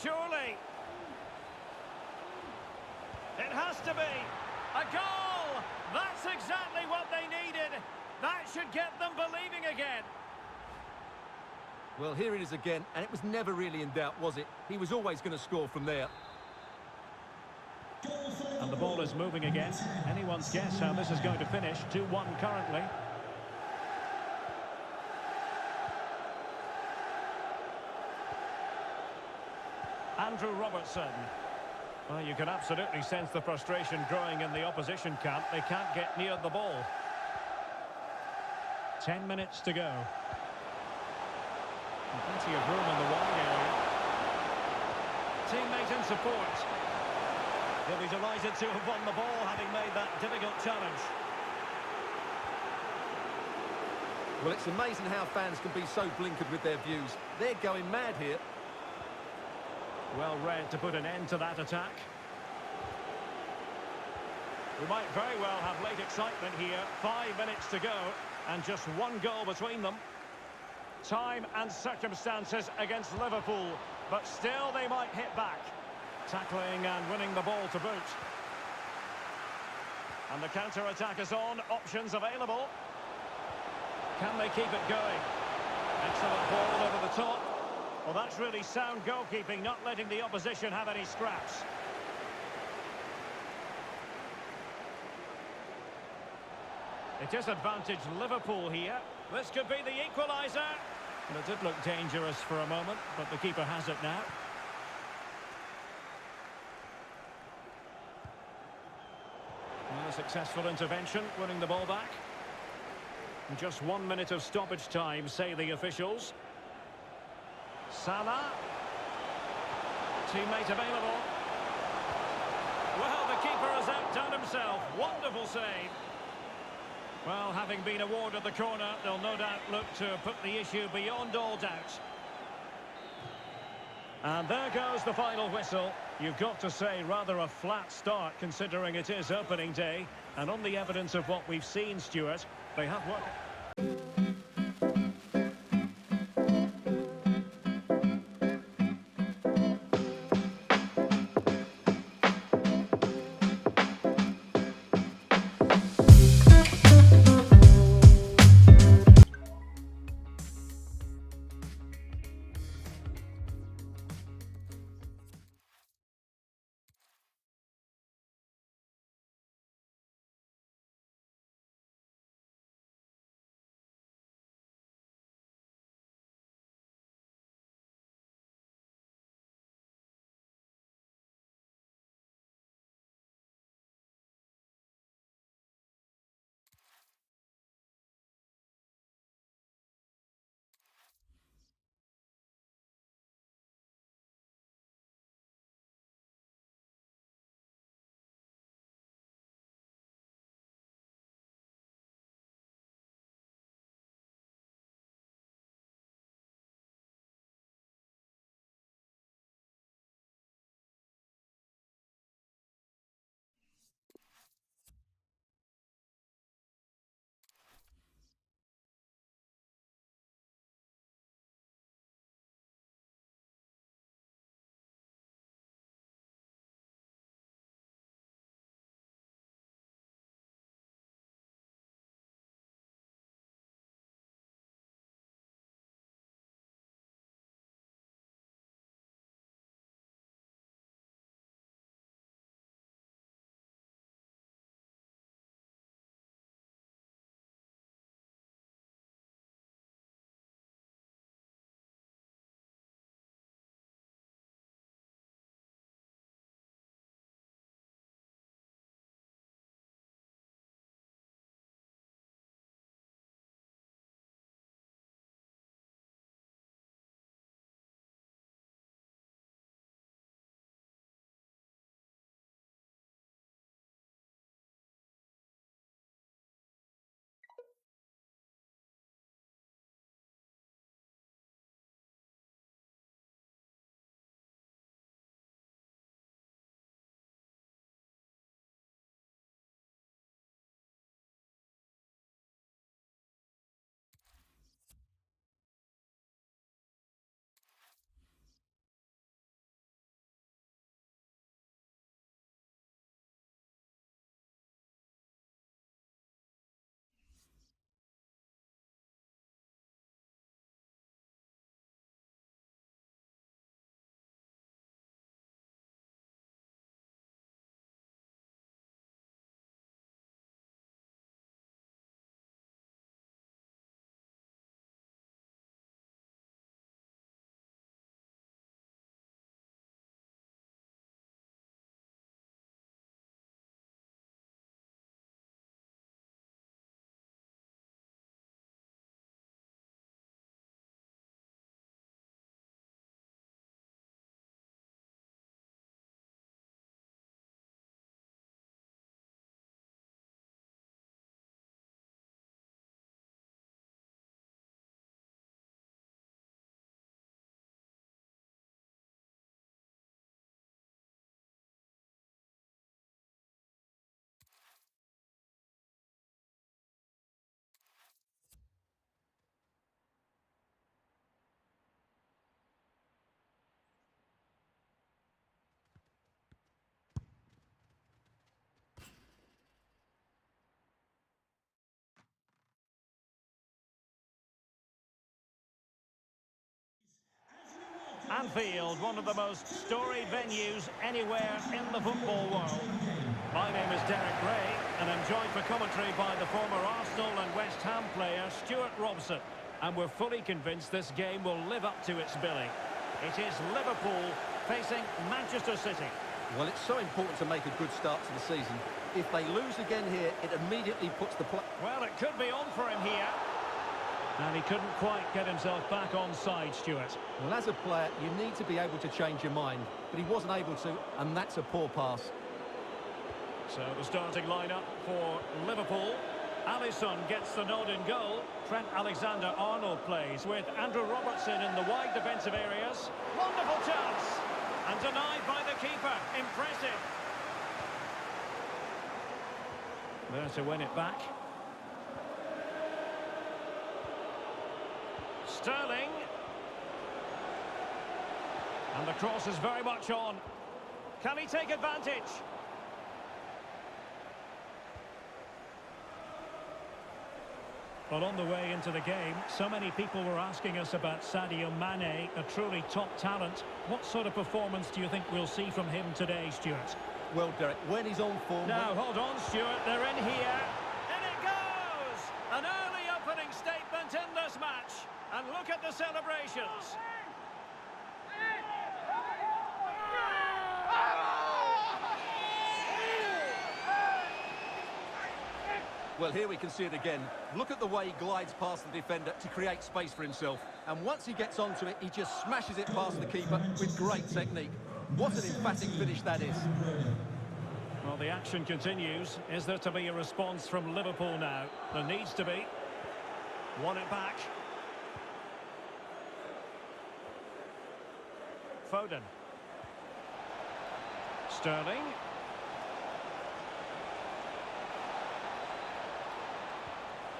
Surely. It has to be. A goal! That's exactly what they needed. That should get them believing again. Well, here it is again, and it was never really in doubt, was it? He was always going to score from there. And the ball is moving again. Anyone's guess how this is going to finish. 2-1 currently. Andrew Robertson. Well, you can absolutely sense the frustration growing in the opposition camp. They can't get near the ball. 10 minutes to go. And plenty of room in the wide area. Teammate in support. He'll be delighted to have won the ball, having made that difficult challenge. Well, it's amazing how fans can be so blinkered with their views. They're going mad here. Well read to put an end to that attack. We might very well have late excitement here. 5 minutes to go, and just one goal between them. Time and circumstances against Liverpool, but still they might hit back. Tackling and winning the ball to boot. And the counter-attack is on. Options available. Can they keep it going? Excellent ball over the top. Well, that's really sound goalkeeping, not letting the opposition have any scraps. It is advantage Liverpool here. This could be the equaliser. And it did look dangerous for a moment, but the keeper has it now. A successful intervention, winning the ball back. And just 1 minute of stoppage time, say the officials. Salah. Teammate available. Well, the keeper has outdone himself. Wonderful save. Well, having been awarded the corner, they'll no doubt look to put the issue beyond all doubt. And there goes the final whistle. You've got to say rather a flat start considering it is opening day. And on the evidence of what we've seen, Stuart, they have worked. Anfield, one of the most storied venues anywhere in the football world. My name is Derek Ray, and I'm joined for commentary by the former Arsenal and West Ham player Stuart Robson. And we're fully convinced this game will live up to its billing. It is Liverpool facing Manchester City. Well, it's so important to make a good start to the season. If they lose again here, it immediately puts the... Well, it could be on for him here. And he couldn't quite get himself back on side, Stuart. Well, as a player, you need to be able to change your mind. But he wasn't able to, and that's a poor pass. So the starting lineup for Liverpool. Alisson gets the nod in goal. Trent Alexander-Arnold plays with Andrew Robertson in the wide defensive areas. Wonderful chance! And denied by the keeper. Impressive. There to win it back. Sterling. And the cross is very much on. Can he take advantage? Well, on the way into the game, so many people were asking us about Sadio Mane, a truly top talent. What sort of performance do you think we'll see from him today, Stuart? Well, Derek, when he's on form... Now, hold on, Stuart, they're in here. In it goes! An early opening statement in this match. And look at the celebrations. Well, here we can see it again. Look at the way he glides past the defender to create space for himself. And once he gets onto it, he just smashes it past the keeper with great technique. What an emphatic finish that is. Well, the action continues. Is there to be a response from Liverpool now? There needs to be. Won it back. Foden. Sterling.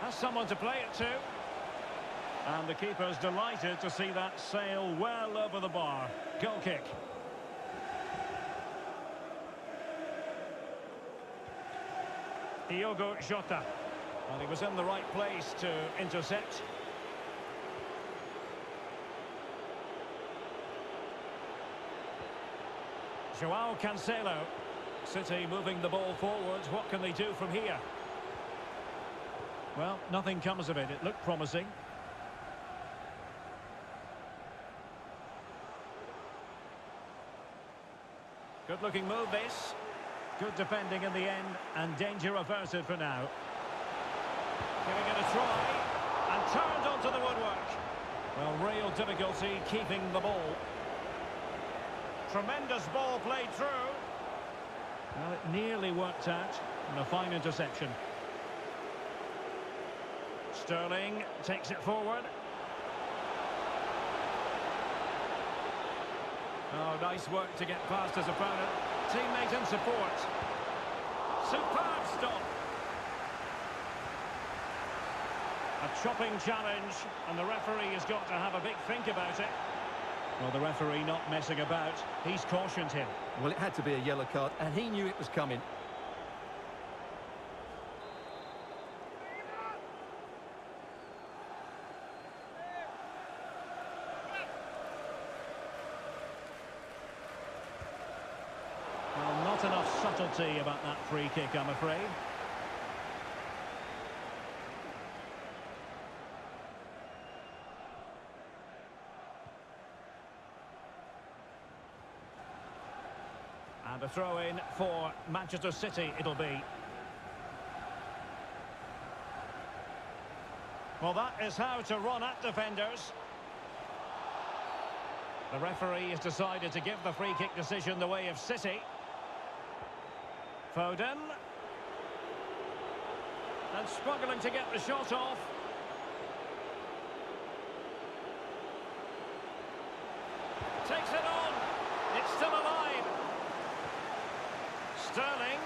Has someone to play it to. And the keeper's delighted to see that sail well over the bar. Goal kick. Diogo Jota. Well, he was in the right place to intercept. Joao Cancelo. City moving the ball forwards. What can they do from here? Well, nothing comes of it. It looked promising. Good-looking move, this. Good defending in the end, and danger averted for now. Giving it a try, and turned onto the woodwork. Well, real difficulty keeping the ball. Tremendous ball played through. Well, it nearly worked out, and a fine interception. Sterling takes it forward. Oh, nice work to get past his opponent. Teammate in support. Superb stop. A chopping challenge, and the referee has got to have a big think about it. Well, the referee not messing about. He's cautioned him. Well, it had to be a yellow card, and he knew it was coming. Well, not enough subtlety about that free kick, I'm afraid. And a throw-in for Manchester City it'll be. Well, that is how to run at defenders. The referee has decided to give the free kick decision the way of City. Foden. And struggling to get the shot off. Takes it on. It's still alive. Sterling.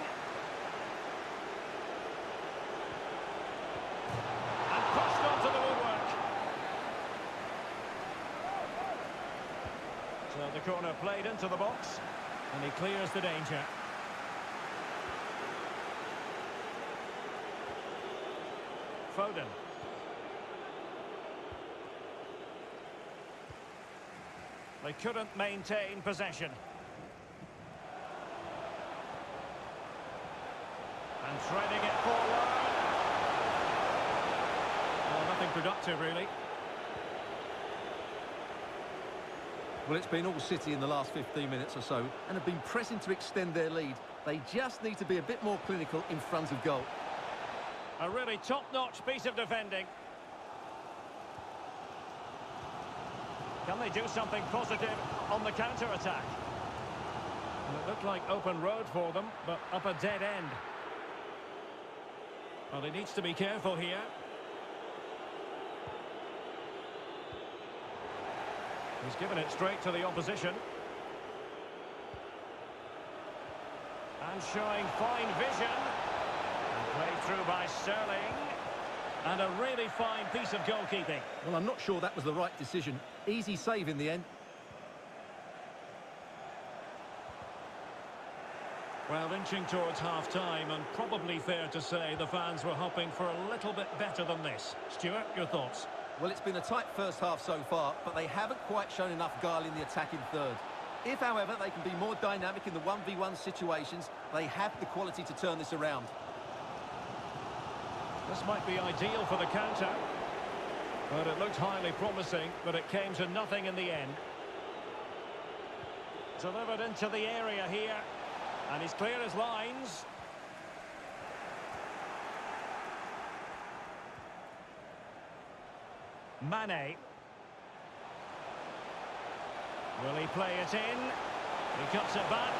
And pushed onto the woodwork. So the corner played into the box. And he clears the danger. Foden. They couldn't maintain possession. And threading it forward. Well, nothing productive, really. Well, it's been all City in the last 15 minutes or so, and have been pressing to extend their lead. They just need to be a bit more clinical in front of goal. A really top-notch piece of defending. Can they do something positive on the counter-attack? Well, it looked like open road for them, but up a dead end. Well, he needs to be careful here. He's given it straight to the opposition. And showing fine vision. And played through by Sterling. And a really fine piece of goalkeeping. Well, I'm not sure that was the right decision. Easy save in the end. Well, inching towards half-time, and probably fair to say the fans were hoping for a little bit better than this. Stuart, your thoughts? Well, it's been a tight first half so far, but they haven't quite shown enough guile in the attacking third. If, however, they can be more dynamic in the 1v1 situations, they have the quality to turn this around. This might be ideal for the counter. But it looked highly promising, but it came to nothing in the end. Delivered into the area here. And he's clear as lines. Mane. Will he play it in? He cuts it back.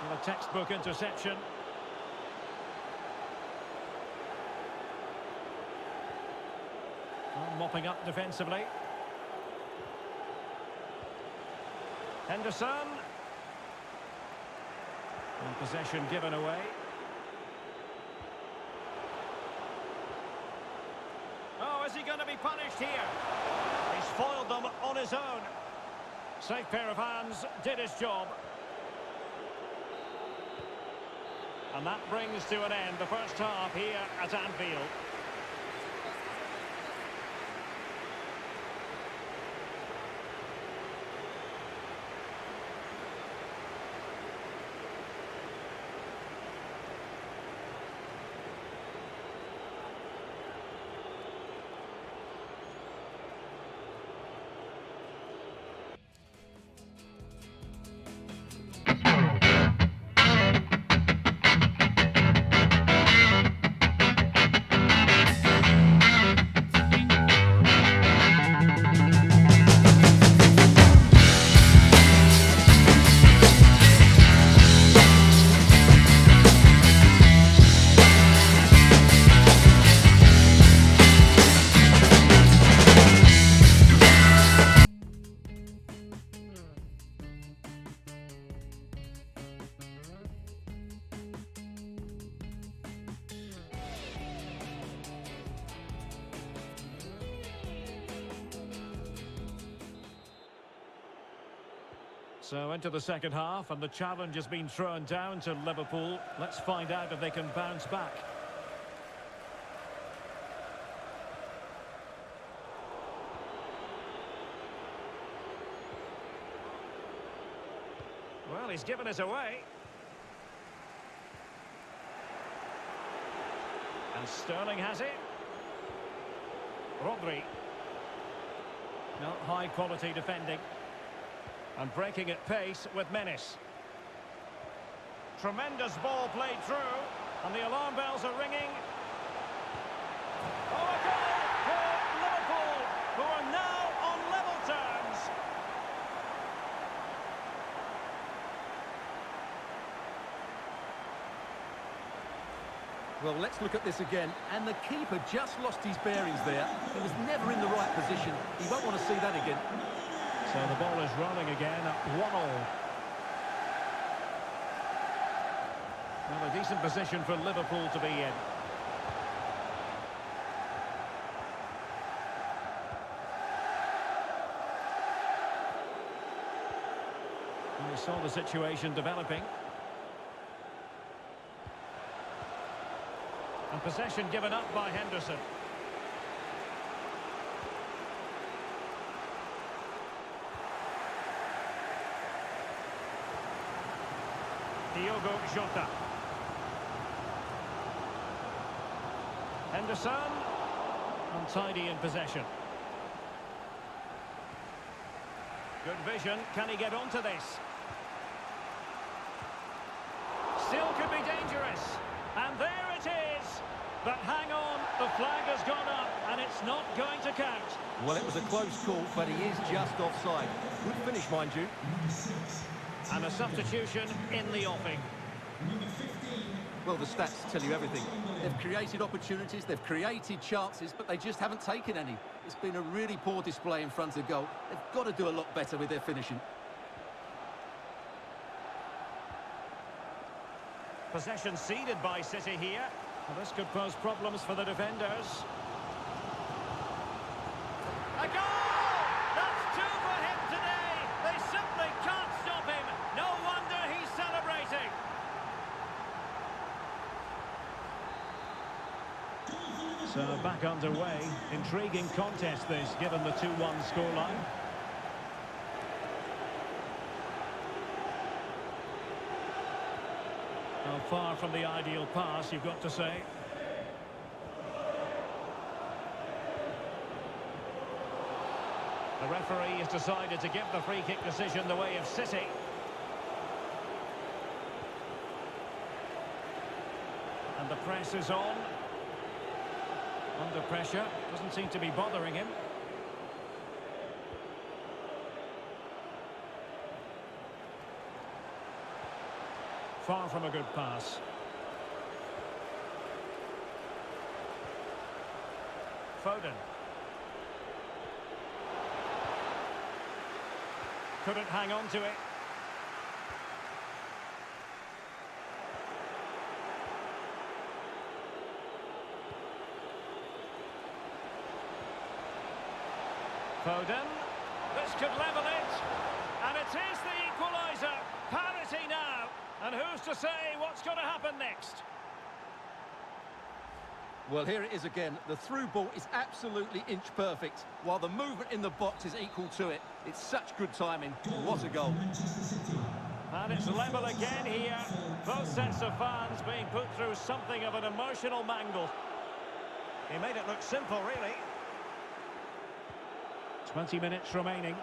And a textbook interception. Well, mopping up defensively. Henderson. And possession given away. Oh, is he going to be punished here? He's foiled them on his own. Safe pair of hands, did his job. And that brings to an end the first half here at Anfield. So into the second half, and the challenge has been thrown down to Liverpool. Let's find out if they can bounce back. Well, he's given us away. And Sterling has it. Rodri. No, high quality defending. And breaking at pace with menace. Tremendous ball played through. And the alarm bells are ringing. Oh, a goal for Liverpool, who are now on level terms. Well, let's look at this again. And the keeper just lost his bearings there. He was never in the right position. He won't want to see that again. So the ball is rolling again at 1-1. Well, a decent position for Liverpool to be in. And we saw the situation developing. And possession given up by Henderson. Diogo Jota. Henderson. Untidy in possession. Good vision. Can he get onto this? Still could be dangerous. And there it is. But hang on, the flag has gone up and it's not going to count. Well, it was a close call, but he is just offside. Good finish, mind you. And a substitution in the offing. Well, the stats tell you everything. They've created opportunities, they've created chances, but they just haven't taken any. It's been a really poor display in front of goal. They've got to do a lot better with their finishing. Possession ceded by City here. Well, this could pose problems for the defenders. A goal! That's two for him today! They simply can't stop him. No wonder he's celebrating. So back underway. Intriguing contest this, given the 2-1 scoreline. Well, far from the ideal pass, you've got to say. The referee has decided to give the free kick decision the way of City. And the press is on. Under pressure, doesn't seem to be bothering him. Far from a good pass. Foden. Couldn't hang on to it. Foden. This could level it. And it is the equaliser. Parity now. And who's to say what's going to happen next? Well, here it is again. The through ball is absolutely inch perfect, while the movement in the box is equal to it. It's such good timing. What a goal. And it's level again here. Both sets of fans being put through something of an emotional mangle. He made it look simple, really. 20 minutes remaining.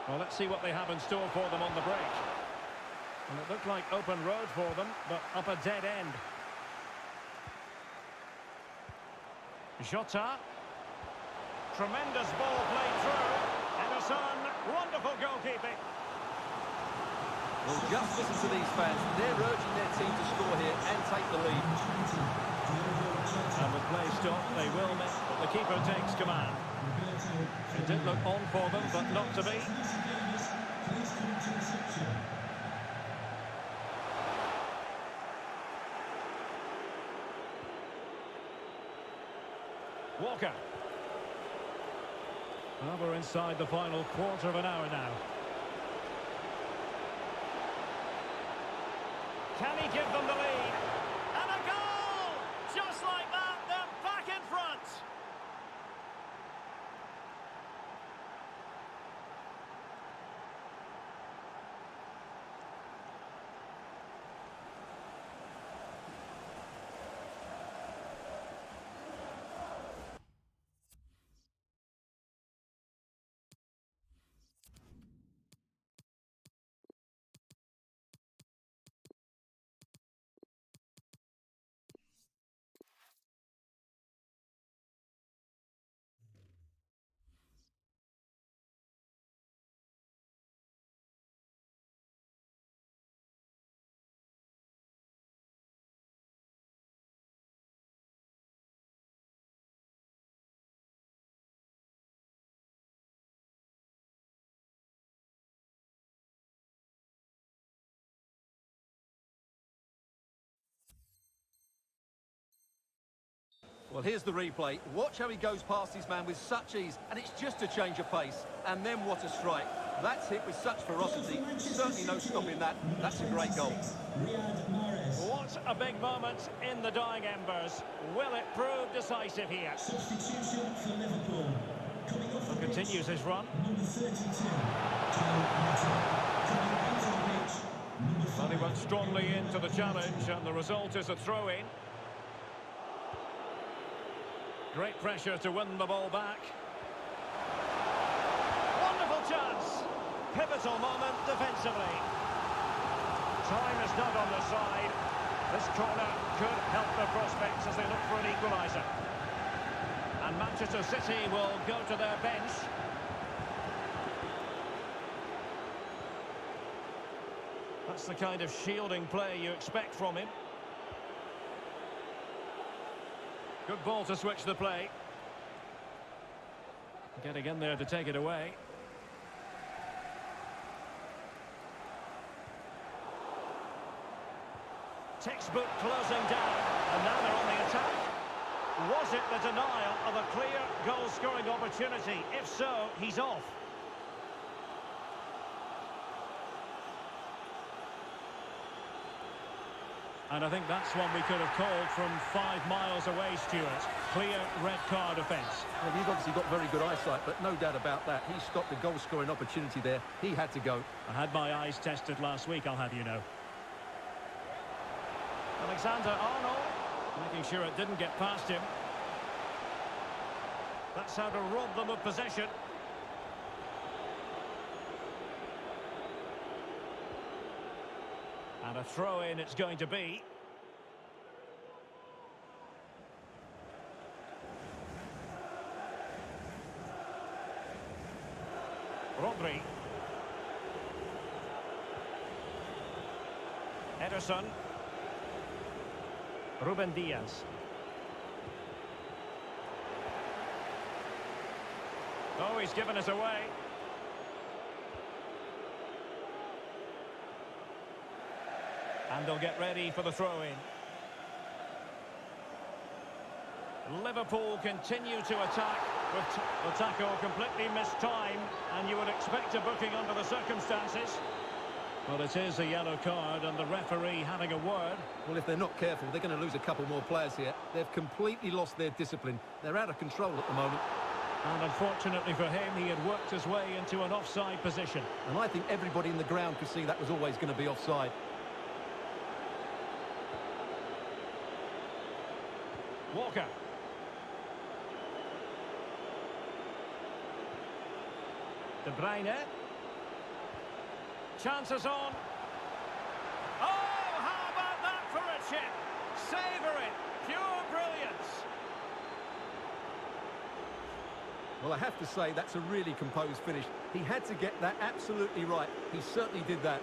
Well, let's see what they have in store for them on the break. And it looked like open road for them, but up a dead end. Jota. Tremendous ball played through. Henderson, wonderful goalkeeping. Well, just listen to these fans. They're urging their team to score here and take the lead. And with play stopped, they will miss, but the keeper takes command. It did look on for them, but not to be. Walker. Well, we're inside the final quarter of an hour now. Can he give them the lead? And a goal! Just like that, they're back in front. Well, here's the replay. Watch how he goes past his man with such ease, and it's just a change of pace. And then what a strike. That's hit with such ferocity. Certainly no stopping that. That's a great goal. What a big moment in the dying embers. Will it prove decisive here? Substitution for Liverpool. Coming off the Continues his run. number 32. Coming onto the pitch, number 5. Well, he strongly into the challenge, and the result is a throw-in. Great pressure to win the ball back. Wonderful chance. Pivotal moment defensively. Time is not on the side. This corner could help the prospects as they look for an equaliser. And Manchester City will go to their bench. That's the kind of shielding play you expect from him. Good ball to switch the play. Getting in there to take it away. Textbook closing down, and now they're on the attack. Was it the denial of a clear goal-scoring opportunity? If so, he's off. And I think that's one we could have called from 5 miles away, Stuart. Clear red card offence. Well, he's obviously got very good eyesight, but no doubt about that. He stopped the goal-scoring opportunity there. He had to go. I had my eyes tested last week, I'll have you know. Alexander-Arnold, making sure it didn't get past him. That's how to rob them of possession. And a throw-in it's going to be. Rodri. Ederson. Ruben Diaz. Oh, he's given us away. And they'll get ready for the throw-in. Liverpool continue to attack, but the tackle completely missed time, and you would expect a booking under the circumstances. Well, it is a yellow card, and the referee having a word. Well, if they're not careful, they're going to lose a couple more players here. They've completely lost their discipline. They're out of control at the moment. And unfortunately for him, he had worked his way into an offside position. And I think everybody in the ground could see that was always going to be offside. Walker. De Bruyne. Chances on. Oh, how about that for a chip? Savour it. Pure brilliance. Well, I have to say, that's a really composed finish. He had to get that absolutely right. He certainly did that.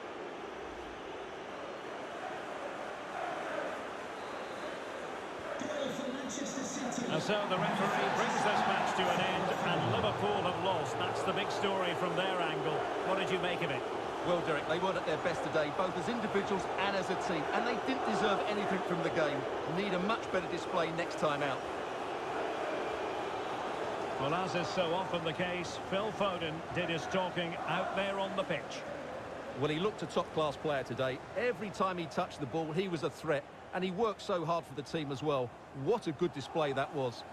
And so the referee brings this match to an end, and Liverpool have lost. That's the big story from their angle. What did you make of it? Well, Derek, they weren't at their best today, both as individuals and as a team, and they didn't deserve anything from the game. Need a much better display next time out. Well, as is so often the case, Phil Foden did his talking out there on the pitch. Well, he looked a top-class player today. Every time he touched the ball, he was a threat, and he worked so hard for the team as well. What a good display that was.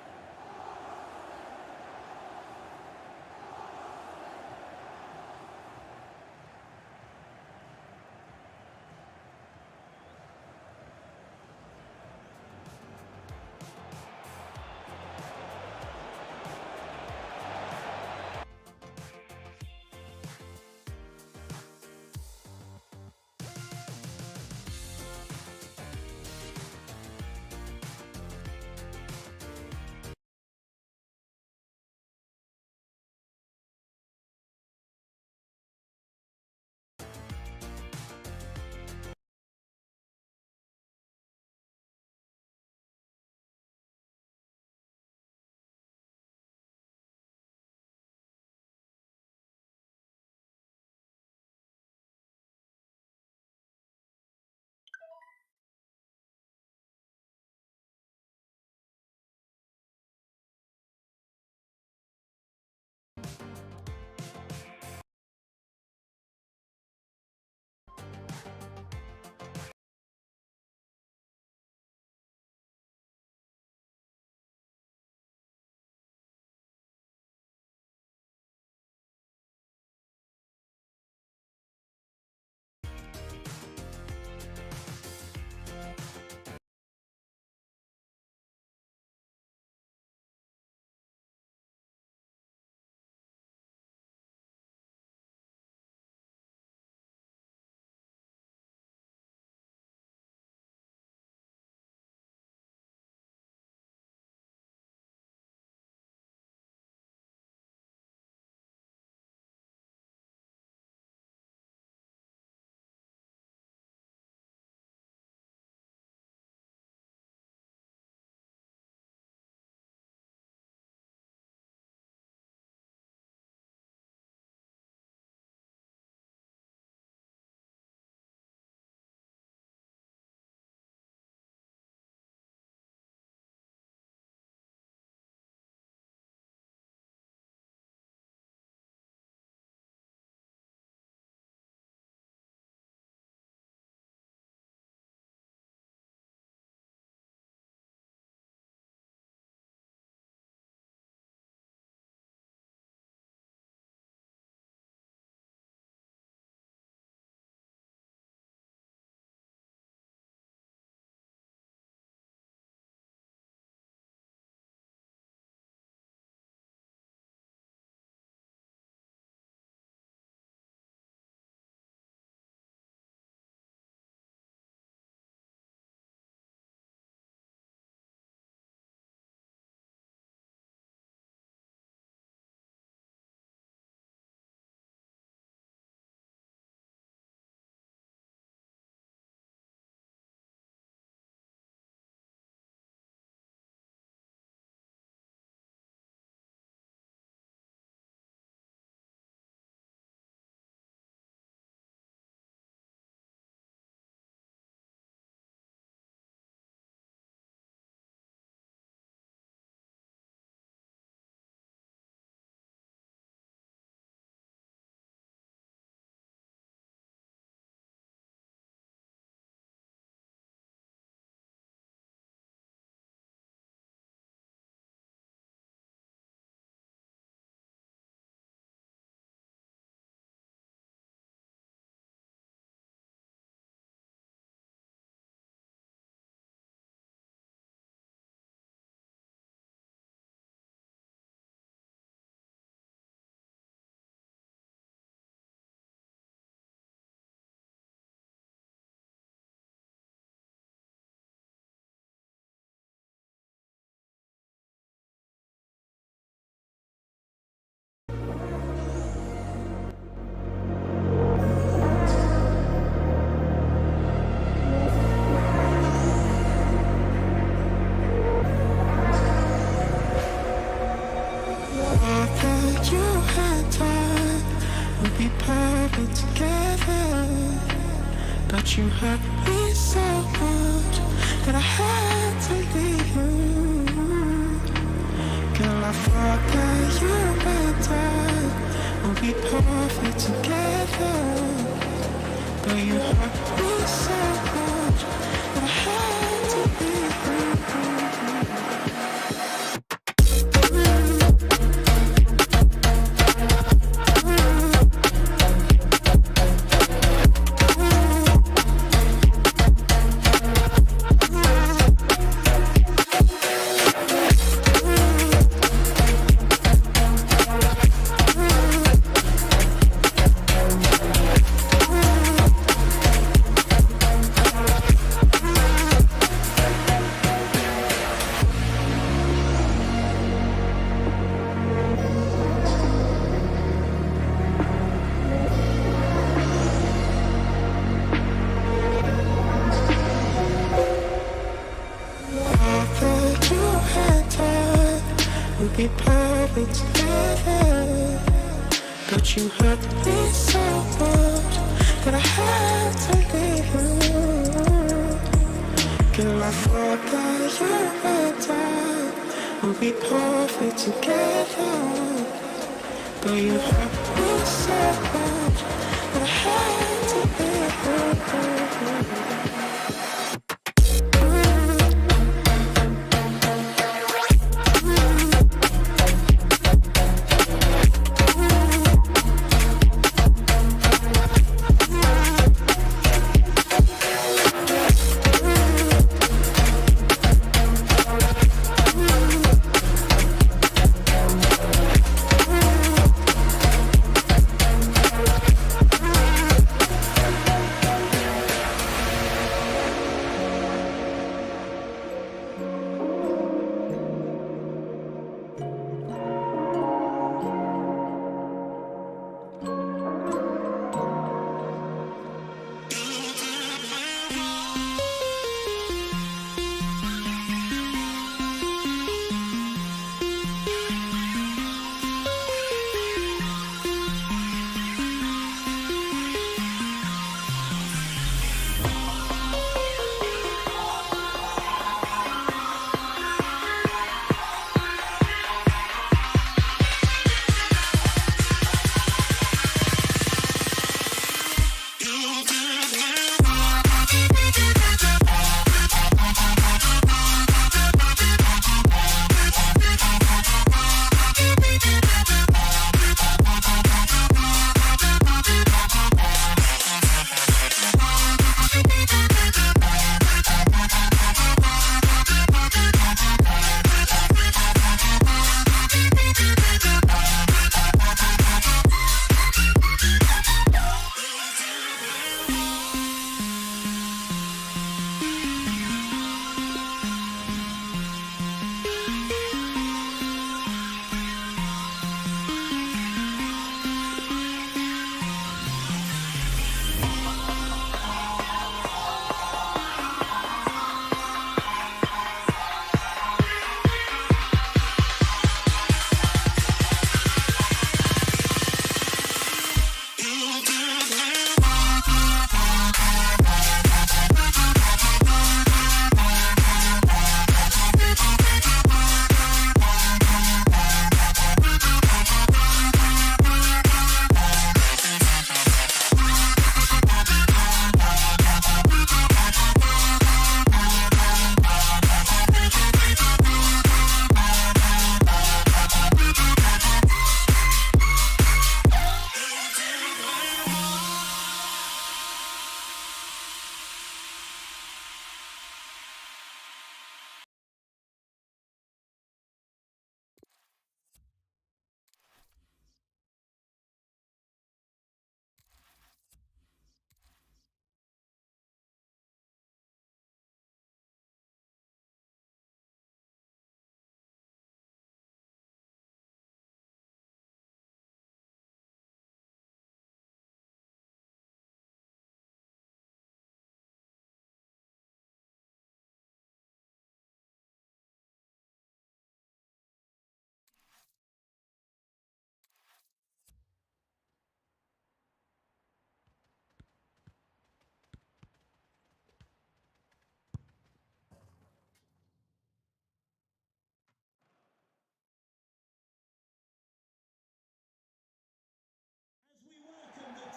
But you hurt me so much that I had to leave you. Girl, I thought that you and I would be perfect together. But you hurt me so much that I had to leave you. Be perfect together, but you hurt me so much that I had to leave you. Girl, I thought that you and I would be perfect together, but you hurt me so much that I had to leave you.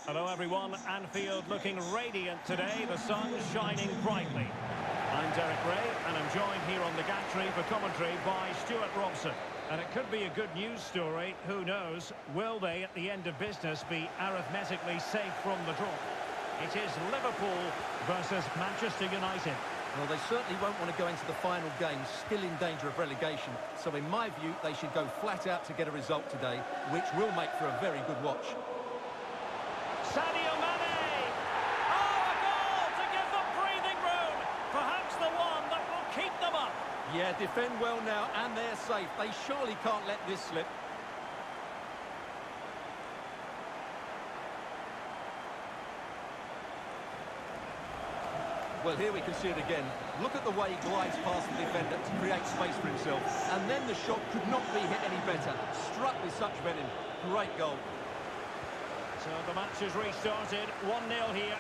Hello everyone, Anfield looking radiant today, the sun shining brightly. I'm Derek Ray and I'm joined here on the gantry for commentary by Stuart Robson. And it could be a good news story, who knows? Will they at the end of business be arithmetically safe from the draw? It is Liverpool versus Manchester United. Well, they certainly won't want to go into the final game still in danger of relegation. So in my view, they should go flat out to get a result today, which will make for a very good watch. Sadio Mane! Oh, a goal to give them breathing room! Perhaps the one that will keep them up. Yeah, defend well now, and they're safe. They surely can't let this slip. Well, here we can see it again. Look at the way he glides past the defender to create space for himself. And then the shot could not be hit any better. Struck with such venom. Great goal. So the match has restarted, 1-0 here.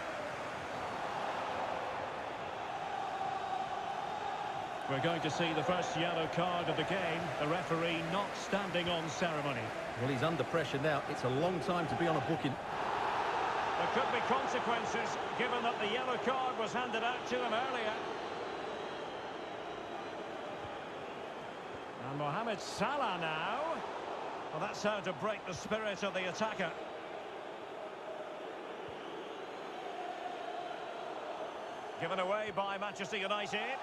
We're going to see the first yellow card of the game. The referee not standing on ceremony. Well, he's under pressure now. It's a long time to be on a booking. There could be consequences, given that the yellow card was handed out to him earlier. And Mohamed Salah now. Well, that's how to break the spirit of the attacker. Given away by Manchester United.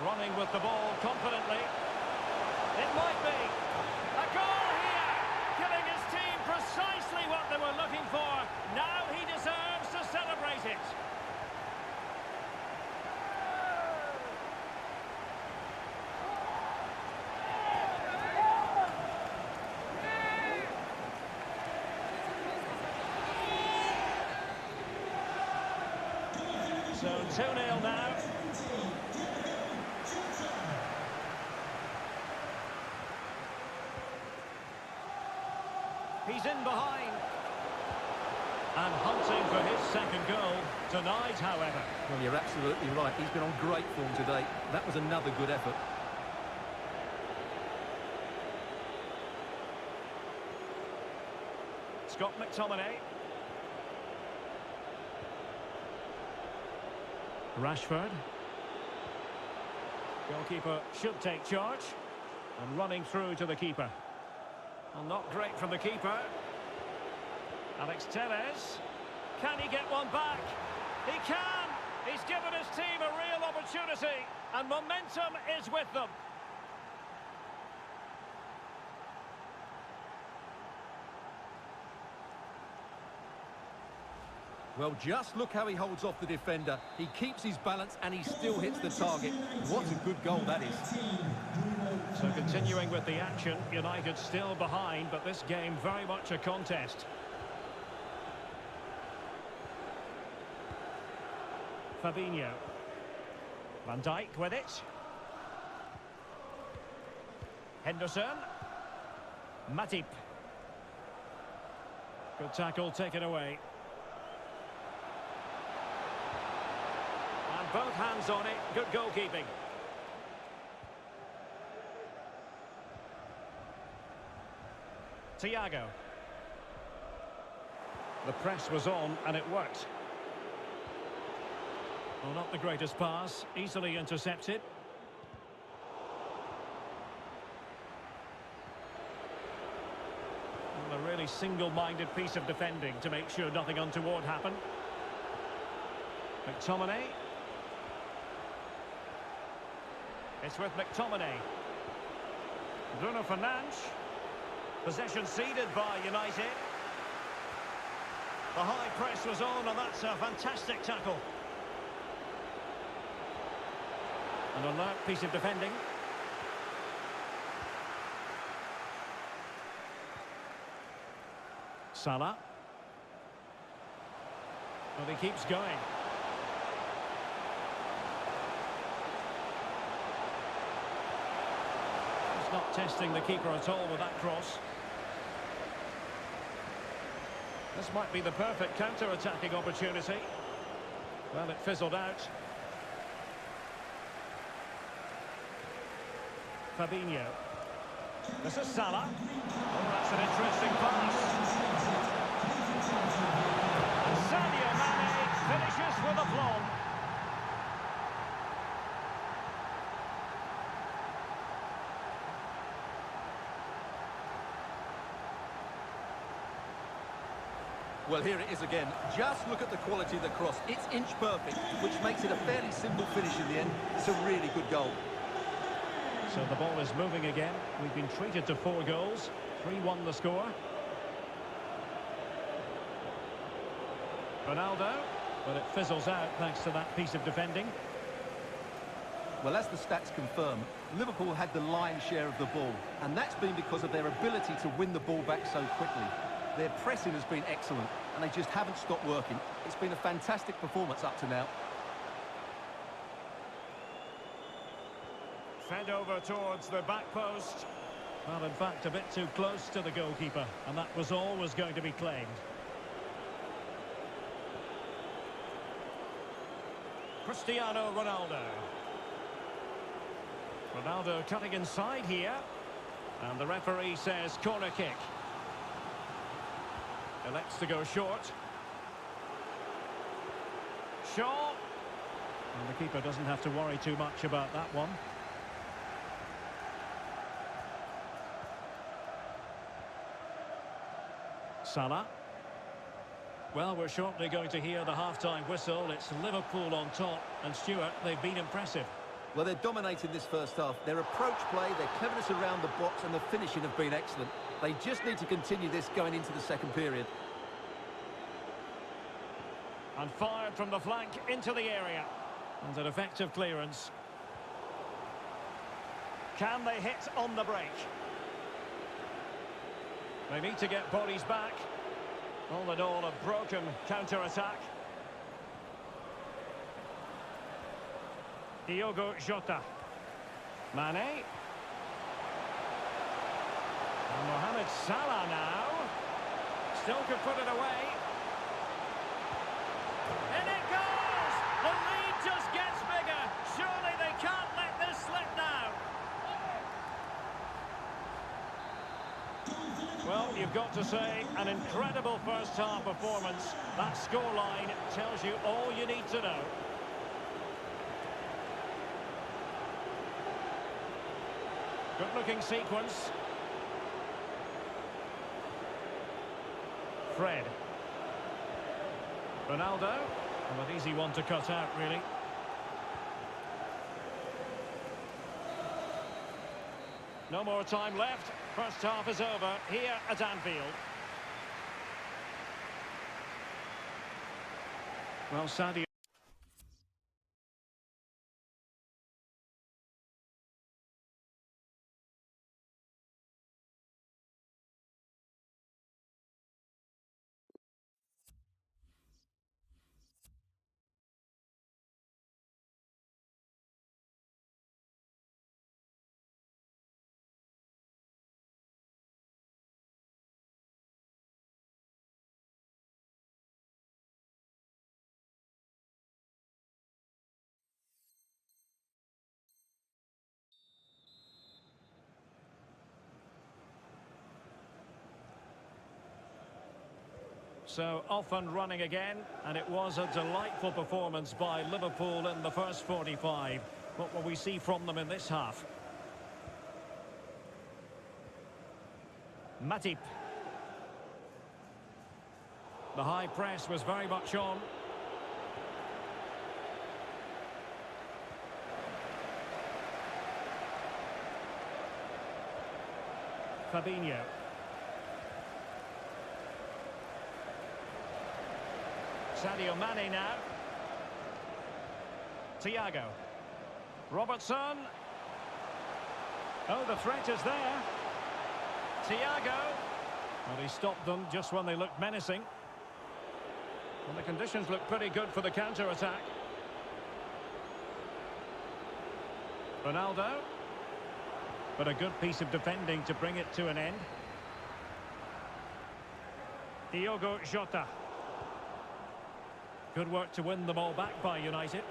Running with the ball confidently. It might be. A goal here! Giving his team precisely what they were looking for. Now he deserves to celebrate it. So 2-0 now. He's in behind. And hunting for his second goal. Denied, however. Well, you're absolutely right. He's been on great form today. That was another good effort. Scott McTominay. Rashford. Goalkeeper should take charge. And running through to the keeper. Well, not great from the keeper. Alex Telles. Can he get one back? He can! He's given his team a real opportunity. And momentum is with them. Well, just look how he holds off the defender. He keeps his balance and he still hits the target. What a good goal that is. So continuing with the action, United still behind, but this game very much a contest. Fabinho. Van Dijk with it. Henderson. Matip. Good tackle taken away. And both hands on it. Good goalkeeping. Thiago. The press was on and it worked. Well, not the greatest pass, easily intercepted. Well, a really single-minded piece of defending to make sure nothing untoward happened. McTominay. It's with McTominay. Bruno Fernandes. Possession ceded by United. The high press was on, and that's a fantastic tackle. An alert piece of defending. Salah. Well, he keeps going. He's not testing the keeper at all with that cross. This might be the perfect counter-attacking opportunity. Well, it fizzled out. Fabinho. This is Salah. Oh, that's an interesting pass. And Sadio Mane finishes with aplomb. Well, here it is again. Just look at the quality of the cross. It's inch perfect, which makes it a fairly simple finish in the end. It's a really good goal. So the ball is moving again. We've been treated to 4 goals. 3-1 the score. Ronaldo, but it fizzles out thanks to that piece of defending. Well, as the stats confirm, Liverpool had the lion's share of the ball, and that's been because of their ability to win the ball back so quickly. Their pressing has been excellent, and they just haven't stopped working. It's been a fantastic performance up to now. Fed over towards the back post. Well, in fact, a bit too close to the goalkeeper, and that was always going to be claimed. Cristiano Ronaldo. Ronaldo cutting inside here. And the referee says corner kick. Elects to go short. Shaw. And the keeper doesn't have to worry too much about that one. Salah. Well, we're shortly going to hear the half-time whistle. It's Liverpool on top. And Stuart, they've been impressive. Well, they're dominating this first half. Their approach play, their cleverness around the box and the finishing have been excellent. They just need to continue this going into the second period. And fired from the flank into the area. And an effective clearance. Can they hit on the break? They need to get bodies back. All in all, a broken counter-attack. Diogo Jota. Mane. And Mohamed Salah now. Still could put it away. And it goes! The lead just gets bigger. Surely they can't let this slip now. Well, you've got to say, an incredible first-half performance. That scoreline tells you all you need to know. Good-looking sequence. Fred. Ronaldo. Well, an easy one to cut out, really. No more time left. First half is over here at Anfield. Well, Sadio. So off and running again, and it was a delightful performance by Liverpool in the first 45. What will we see from them in this half? Matip. The high press was very much on. Fabinho. Sadio Mane now. Thiago. Robertson. Oh, the threat is there. Thiago. Well, he stopped them just when they looked menacing. And the conditions look pretty good for the counter-attack. Ronaldo. But a good piece of defending to bring it to an end. Diogo Jota. Good work to win the ball back by United.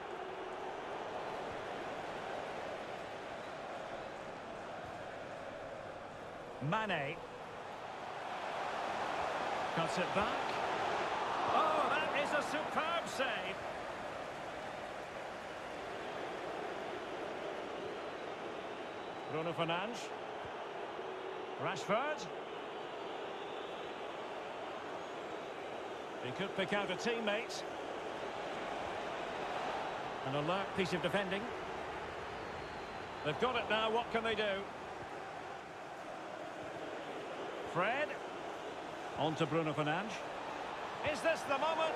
Mane. Cuts it back. Oh, that is a superb save. Bruno Fernandes. Rashford. He could pick out a teammate. An alert piece of defending. They've got it now, what can they do? Fred. On to Bruno Fernandes. Is this the moment?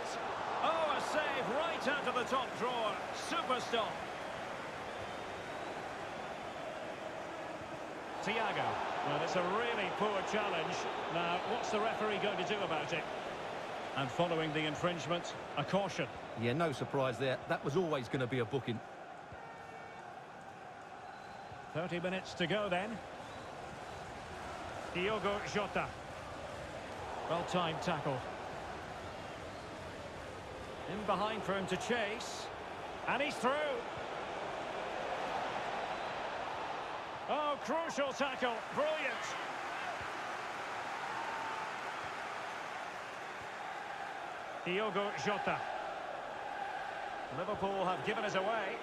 Oh, a save right out of the top drawer. Super stop. Thiago. Well, it's a really poor challenge. Now, what's the referee going to do about it? And following the infringement, a caution. Yeah, no surprise there. That was always going to be a booking. 30 minutes to go then. Diogo Jota. Well-timed tackle. In behind for him to chase. And he's through. Oh, crucial tackle. Brilliant. Diogo Jota. Liverpool have given us away.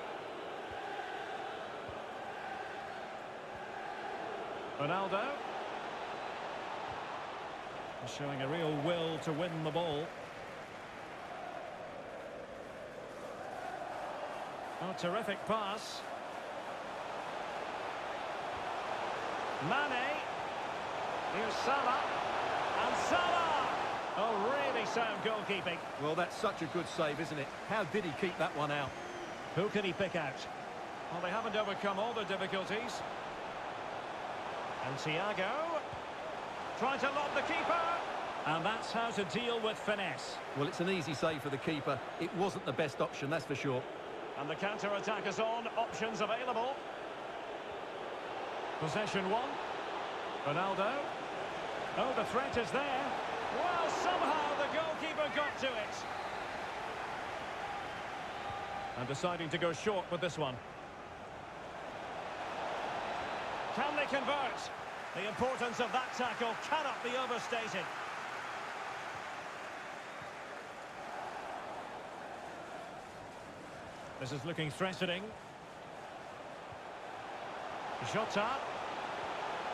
Ronaldo. Showing a real will to win the ball. Oh, terrific pass. Mane. Here's Salah. And Salah! Oh, really sound goalkeeping. Well, that's such a good save, isn't it? How did he keep that one out? Who can he pick out? Well, they haven't overcome all the difficulties. And Thiago. Trying to lob the keeper. And that's how to deal with finesse. Well, it's an easy save for the keeper. It wasn't the best option, that's for sure. And the counter-attack is on. Options available. Possession one. Ronaldo. Oh, the threat is there. Well, somehow the goalkeeper got to it. And deciding to go short with this one. Can they convert? The importance of that tackle cannot be overstated. This is looking threatening. Jota.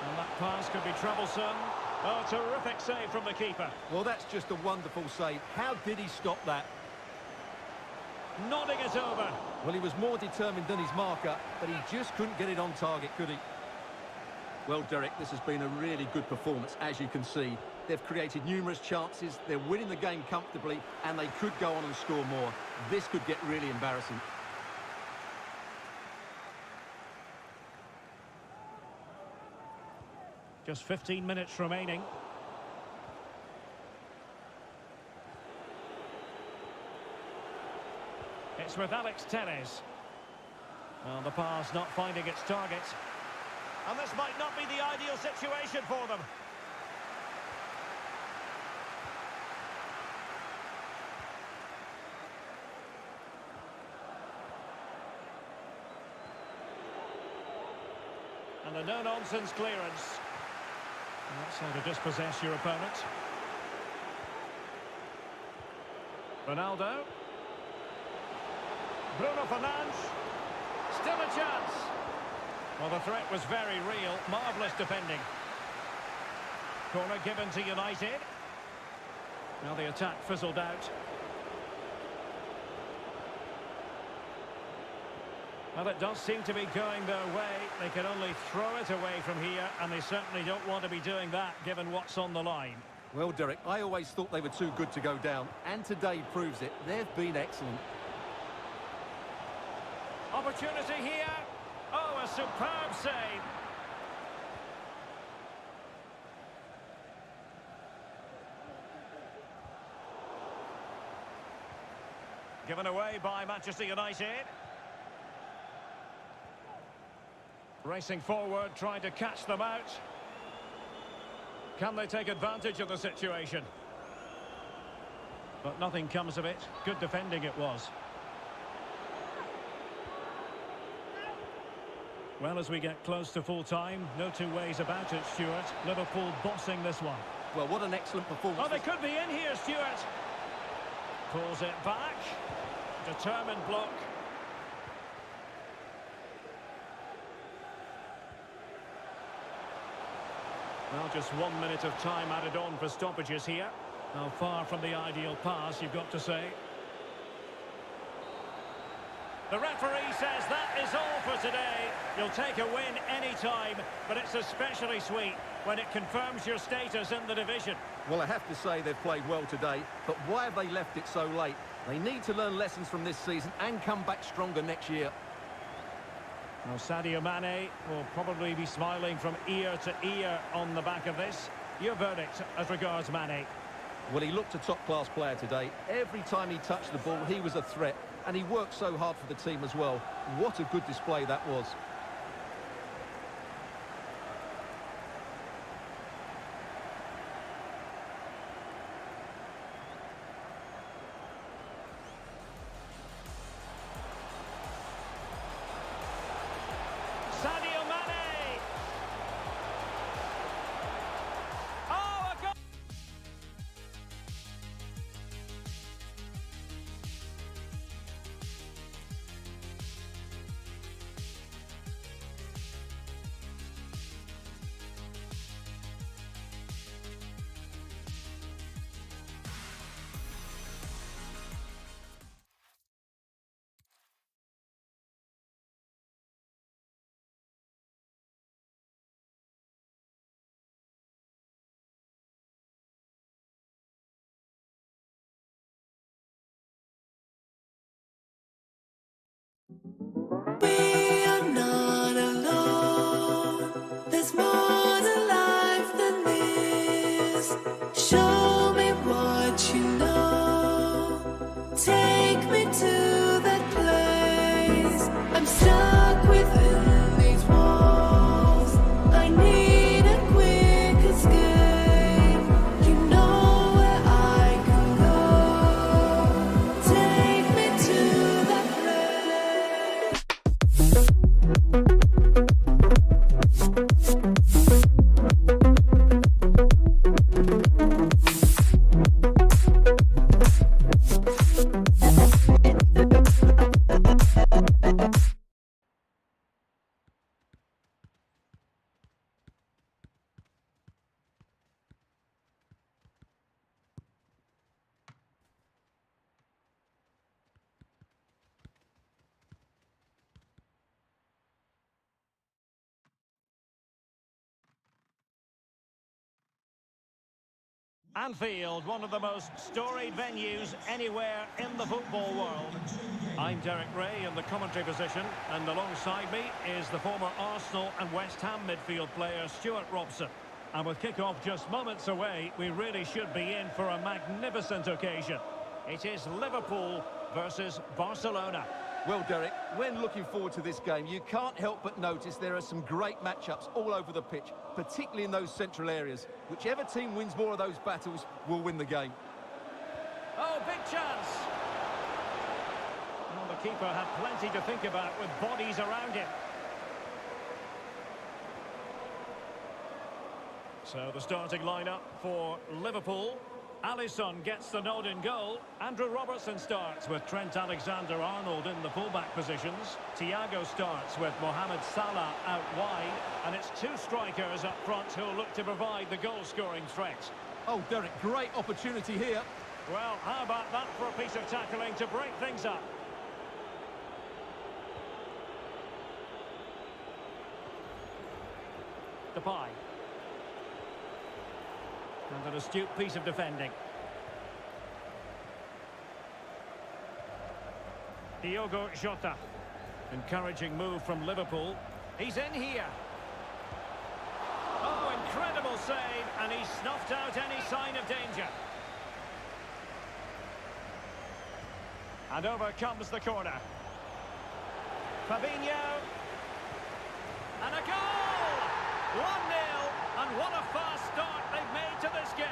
And that pass could be troublesome. Oh, terrific save from the keeper. Well, that's just a wonderful save. How did he stop that? Nodding it over. Well, he was more determined than his marker, but he just couldn't get it on target, could he? Well, Derek, this has been a really good performance, as you can see. They've created numerous chances, they're winning the game comfortably, and they could go on and score more. This could get really embarrassing. Just 15 minutes remaining. It's with Alex Telles. Well, the pass not finding its target. And this might not be the ideal situation for them. And a no-nonsense clearance. And that's how to dispossess your opponent. Ronaldo. Bruno Fernandes. Still a chance. Well, the threat was very real. Marvellous defending. Corner given to United. Now the attack fizzled out. Well, it does seem to be going their way. They can only throw it away from here, and they certainly don't want to be doing that, given what's on the line. Well, Derek, I always thought they were too good to go down, and today proves it. They've been excellent. Opportunity here. Oh, a superb save. Given away by Manchester United. Racing forward, trying to catch them out. Can they take advantage of the situation? But nothing comes of it. Good defending it was. Well, as we get close to full-time, no two ways about it, Stuart. Liverpool bossing this one. Well, what an excellent performance. Oh, they could be in here, Stuart. Pulls it back. Determined block. Well, just 1 minute of time added on for stoppages here. Now, far from the ideal pass, you've got to say. The referee says that is all for today. You'll take a win any time, but it's especially sweet when it confirms your status in the division. Well, I have to say they've played well today, but why have they left it so late? They need to learn lessons from this season and come back stronger next year. Now, Sadio Mane will probably be smiling from ear to ear on the back of this. Your verdict as regards Mane? Well, he looked a top-class player today. Every time he touched the ball, he was a threat, and he worked so hard for the team as well. What a good display that was. Sadio Mane! Oh, a goal! We are not alone. There's more to life than this. Show me what you know. Take me to that place. I'm stuck within these walls. I need a quick escape. You know where I can go. Take me to that Anfield, one of the most storied venues anywhere in the football world. I'm Derek Ray in the commentary position, and alongside me is the former Arsenal and West Ham midfield player Stuart Robson. And with kick-off just moments away, we really should be in for a magnificent occasion. It is Liverpool versus Barcelona. Well, Derek, when looking forward to this game, you can't help but notice there are some great matchups all over the pitch, particularly in those central areas. Whichever team wins more of those battles will win the game. Oh, big chance! Well, the keeper had plenty to think about with bodies around him. So the starting lineup for Liverpool. Alisson gets the nod in goal. Andrew Robertson starts with Trent Alexander-Arnold in the fullback positions. Thiago starts with Mohamed Salah out wide. And it's two strikers up front who'll look to provide the goal-scoring threat. Oh, Derek, great opportunity here. Well, how about that for a piece of tackling to break things up? Depay. And an astute piece of defending. Diogo Jota. Encouraging move from Liverpool. He's in here. Oh, incredible save, and he snuffed out any sign of danger. And over comes the corner. Fabinho. And a goal! 1-0. And what a fast start they've made to this game.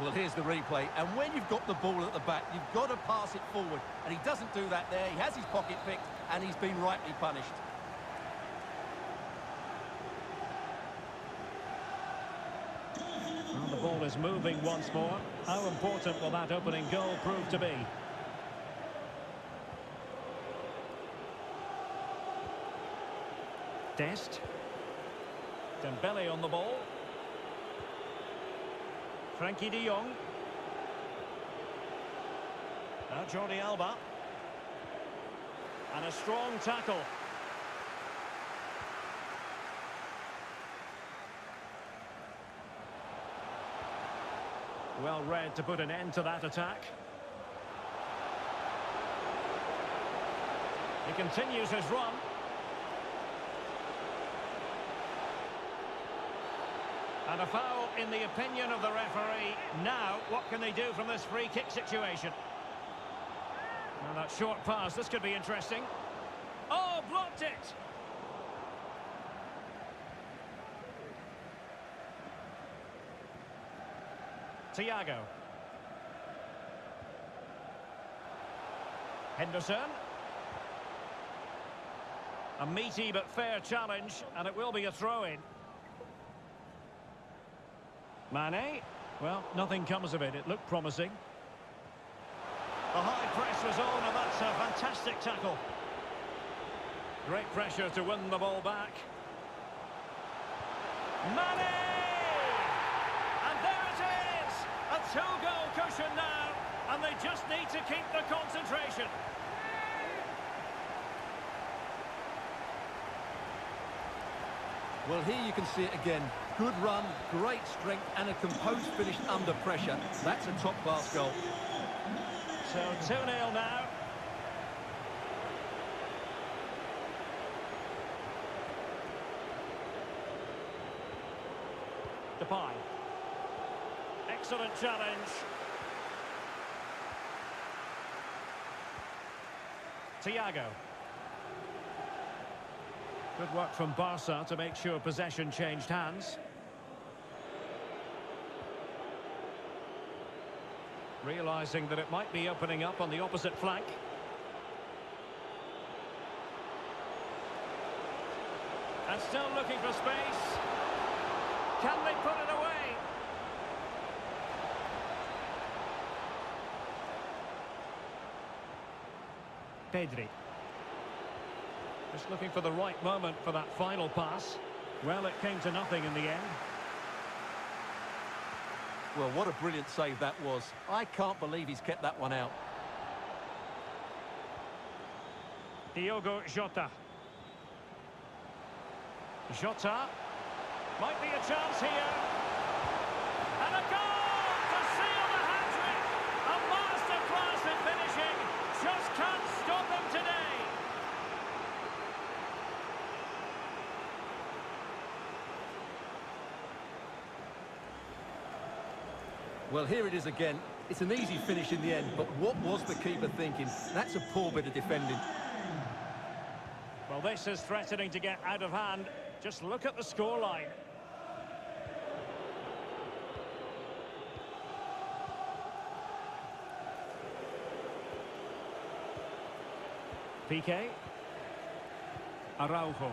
Well, here's the replay, and when you've got the ball at the back, you've got to pass it forward, and he doesn't do that there. He has his pocket picked, and he's been rightly punished. Well, the ball is moving once more. How important will that opening goal prove to be? Dest. Dembele on the ball. Frankie de Jong. Now Jordi Alba. And a strong tackle. Well read to put an end to that attack. He continues his run. And a foul in the opinion of the referee. Now, what can they do from this free kick situation? Now that short pass, this could be interesting. Oh, blocked it! Thiago. Henderson. A meaty but fair challenge, and it will be a throw-in. Mane. Well, nothing comes of it. It looked promising. The high press was on, and that's a fantastic tackle. Great pressure to win the ball back. Mane! And there it is! A two-goal cushion now, and they just need to keep the concentration. Well, here you can see it again. Good run, great strength, and a composed finish under pressure. That's a top-class goal. So 2-0 now. Depay. Excellent challenge. Thiago. Good work from Barca to make sure possession changed hands. Realising that it might be opening up on the opposite flank. And still looking for space. Can they put it away? Pedri. Just looking for the right moment for that final pass. Well, it came to nothing in the end. Well, what a brilliant save that was. I can't believe he's kept that one out. Diogo Jota. Jota. Might be a chance here. And a goal to seal the hat-trick. A masterclass in finishing. Just can't stop him today. Well, here it is again. It's an easy finish in the end, but what was the keeper thinking? That's a poor bit of defending. Well, this is threatening to get out of hand. Just look at the scoreline. Piqué. Araujo.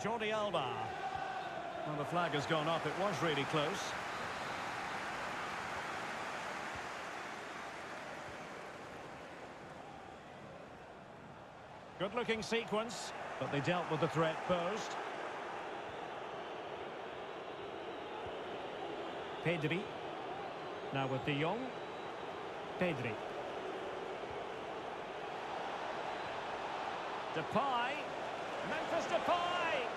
Jordi Alba. Well, the flag has gone up. It was really close. Good-looking sequence, but they dealt with the threat posed. Pedri. Now with de Jong. Pedri. Depay. Memphis Depay.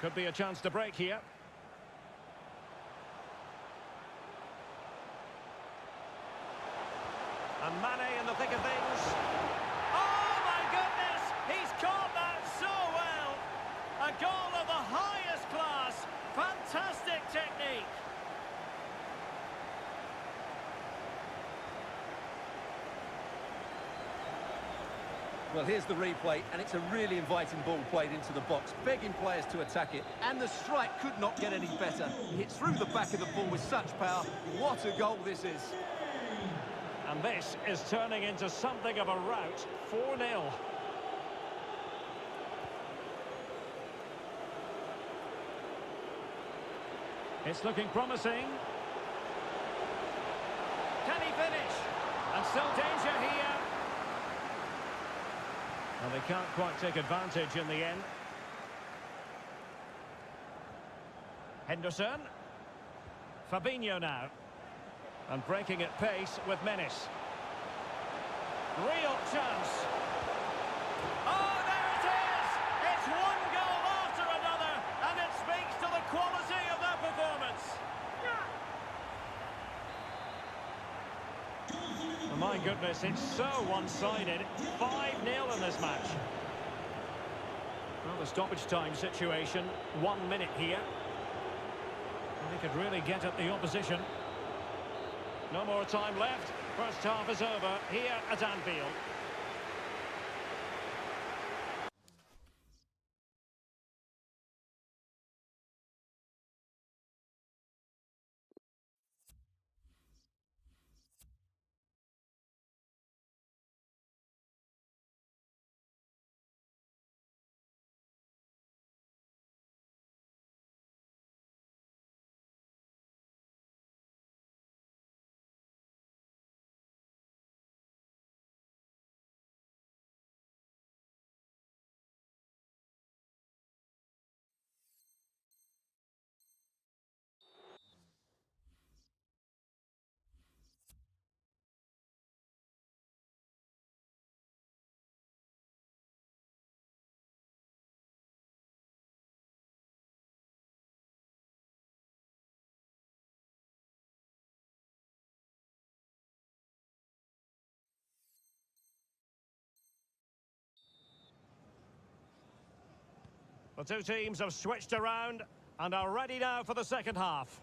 Could be a chance to break here. And Mane in the thick of things. Oh, my goodness! He's caught that so well! A goal of the highest class. Fantastic technique. Well, here's the replay, and it's a really inviting ball played into the box, begging players to attack it, and the strike could not get any better. Hit through the back of the ball with such power. What a goal this is. And this is turning into something of a rout. 4-0. It's looking promising. Can he finish? And still danger here. Well, they can't quite take advantage in the end. Henderson. Fabinho now. And breaking at pace with menace. Real chance. Oh, there it is! It's one goal after another, and it speaks to the quality of their performance. Oh, my goodness, it's so one-sided. 5-0 in this match. Well, the stoppage time situation, 1 minute here. And they could really get at the opposition. No more time left. First half is over here at Anfield. The two teams have switched around and are ready now for the second half.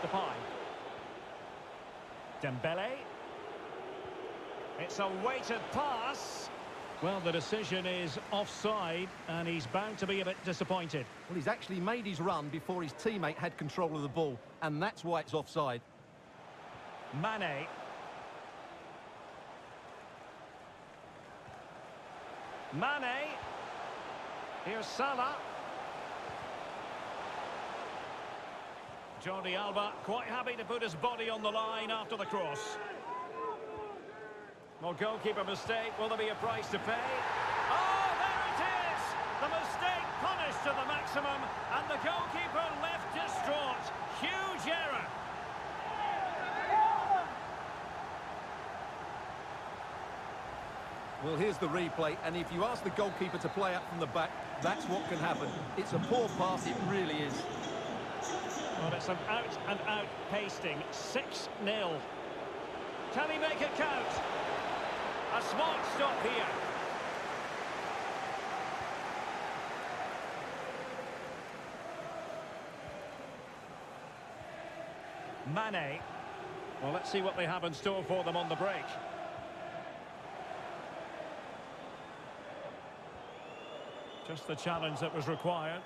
Depay. Dembele. It's a weighted pass. Well, the decision is offside, and he's bound to be a bit disappointed. Well, he's actually made his run before his teammate had control of the ball, and that's why it's offside. Mane. Mane. Here's Salah. Jordi Alba quite happy to put his body on the line after the cross. Well, goalkeeper mistake. Will there be a price to pay? Oh, there it is! The mistake punished to the maximum, and the goalkeeper left distraught. Huge error. Well, here's the replay, and if you ask the goalkeeper to play up from the back, that's what can happen. It's a poor pass, it really is. Well, it's an out-and-out pasting. 6-0. Can he make it count? A smart stop here. Mane. Well, let's see what they have in store for them on the break. Just the challenge that was required.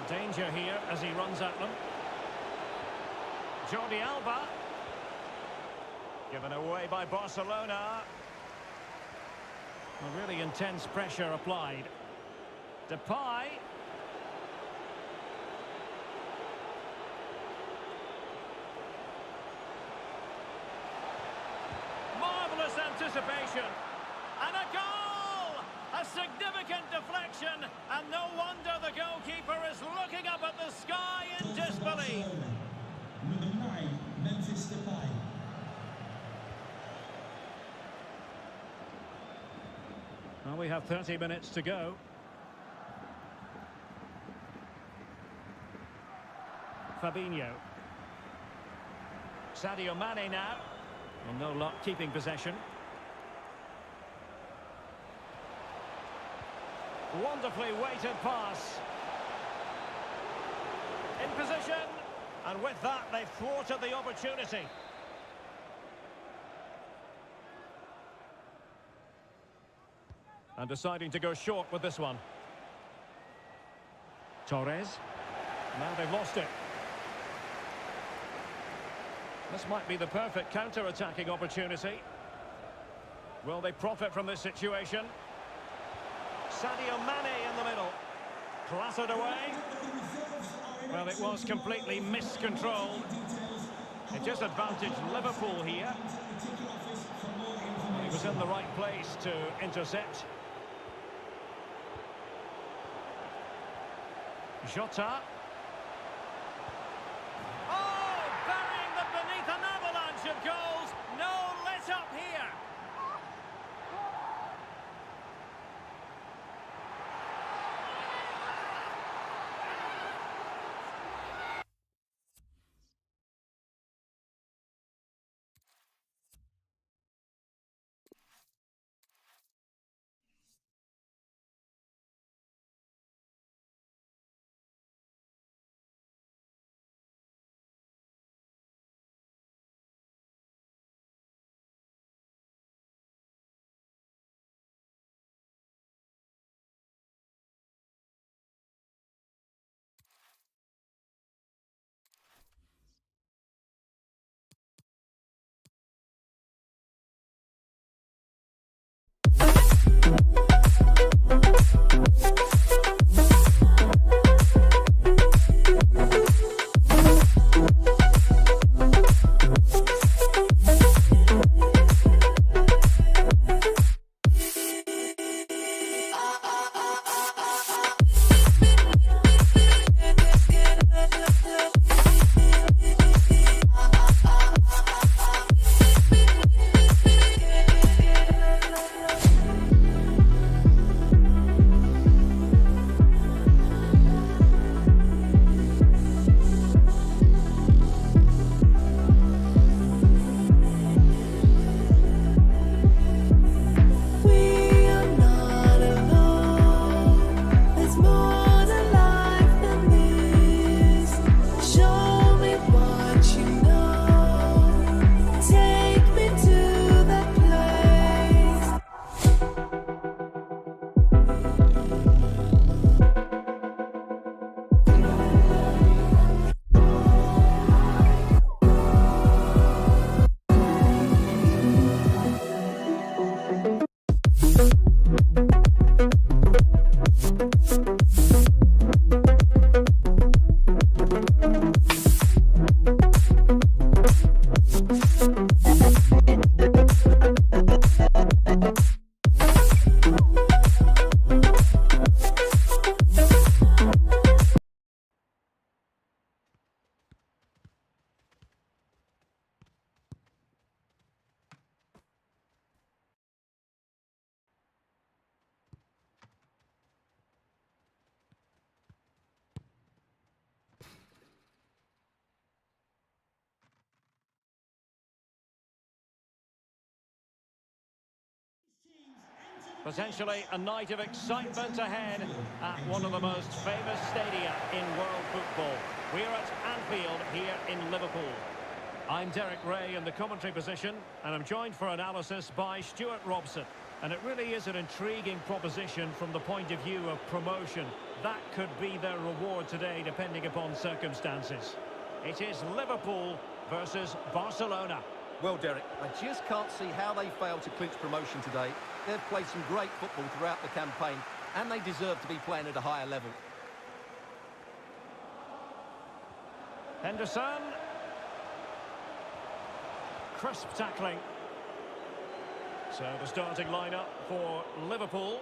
A danger here as he runs at them. Jordi Alba. Given away by Barcelona. A really intense pressure applied. Depay. Marvellous anticipation. And a goal! A significant deflection. And no wonder the goalkeeper is looking up at the sky in disbelief. Number 9, Memphis Depay. Well, we have 30 minutes to go. Fabinho. Sadio Mane now. Well, no luck keeping possession. Wonderfully weighted pass. In position. And with that, they've thwarted the opportunity. And deciding to go short with this one. Torres. Now they've lost it. This might be the perfect counter-attacking opportunity. Will they profit from this situation? Sadio Mane in the middle. Clattered away. Well, it was completely miscontrolled. It disadvantaged Liverpool here. He was in the right place to intercept. Jota. Oh, burying them beneath an avalanche of goals. No let up here. Potentially a night of excitement ahead at one of the most famous stadia in world football. We're at Anfield here in Liverpool. I'm Derek Ray in the commentary position, and I'm joined for analysis by Stuart Robson. And it really is an intriguing proposition from the point of view of promotion. That could be their reward today, depending upon circumstances. It is Liverpool versus Barcelona. Well, Derek, I just can't see how they failed to clinch promotion today. They've played some great football throughout the campaign, and they deserve to be playing at a higher level. Henderson. Crisp tackling. So the starting lineup for Liverpool.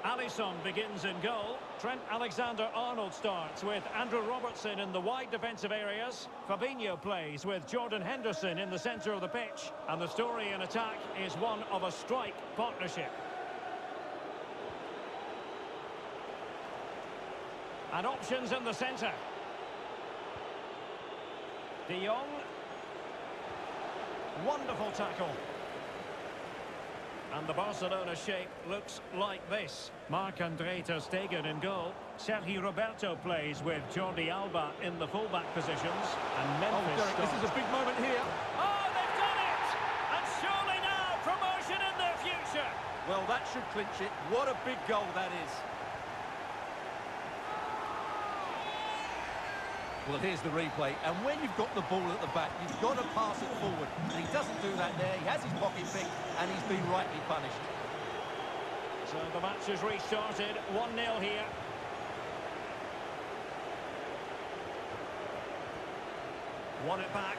Alisson begins in goal. Trent Alexander-Arnold starts with Andrew Robertson in the wide defensive areas. Fabinho plays with Jordan Henderson in the centre of the pitch. And the story in attack is one of a strike partnership. And options in the centre. De Jong. Wonderful tackle. And the Barcelona shape looks like this. Marc-André ter Stegen in goal. Sergi Roberto plays with Jordi Alba in the fullback positions. And Memphis Derek, this is a big moment here. Oh, they've done it! And surely now promotion in their future. Well, that should clinch it. What a big goal that is. Well, here's the replay, and when you've got the ball at the back, you've got to pass it forward. And he doesn't do that there. He has his pocket picked, and he's been rightly punished. So the match has restarted, 1-0 here. Won it back.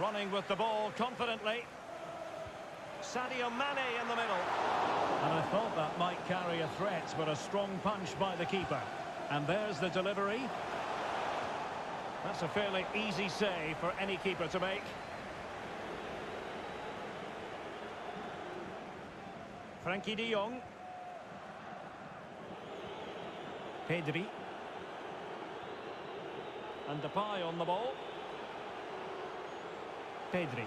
Running with the ball confidently. Sadio Mane in the middle. And I thought that might carry a threat, but a strong punch by the keeper. And there's the delivery. That's a fairly easy save for any keeper to make. Frankie de Jong. Pedri. And Depay on the ball. Pedri.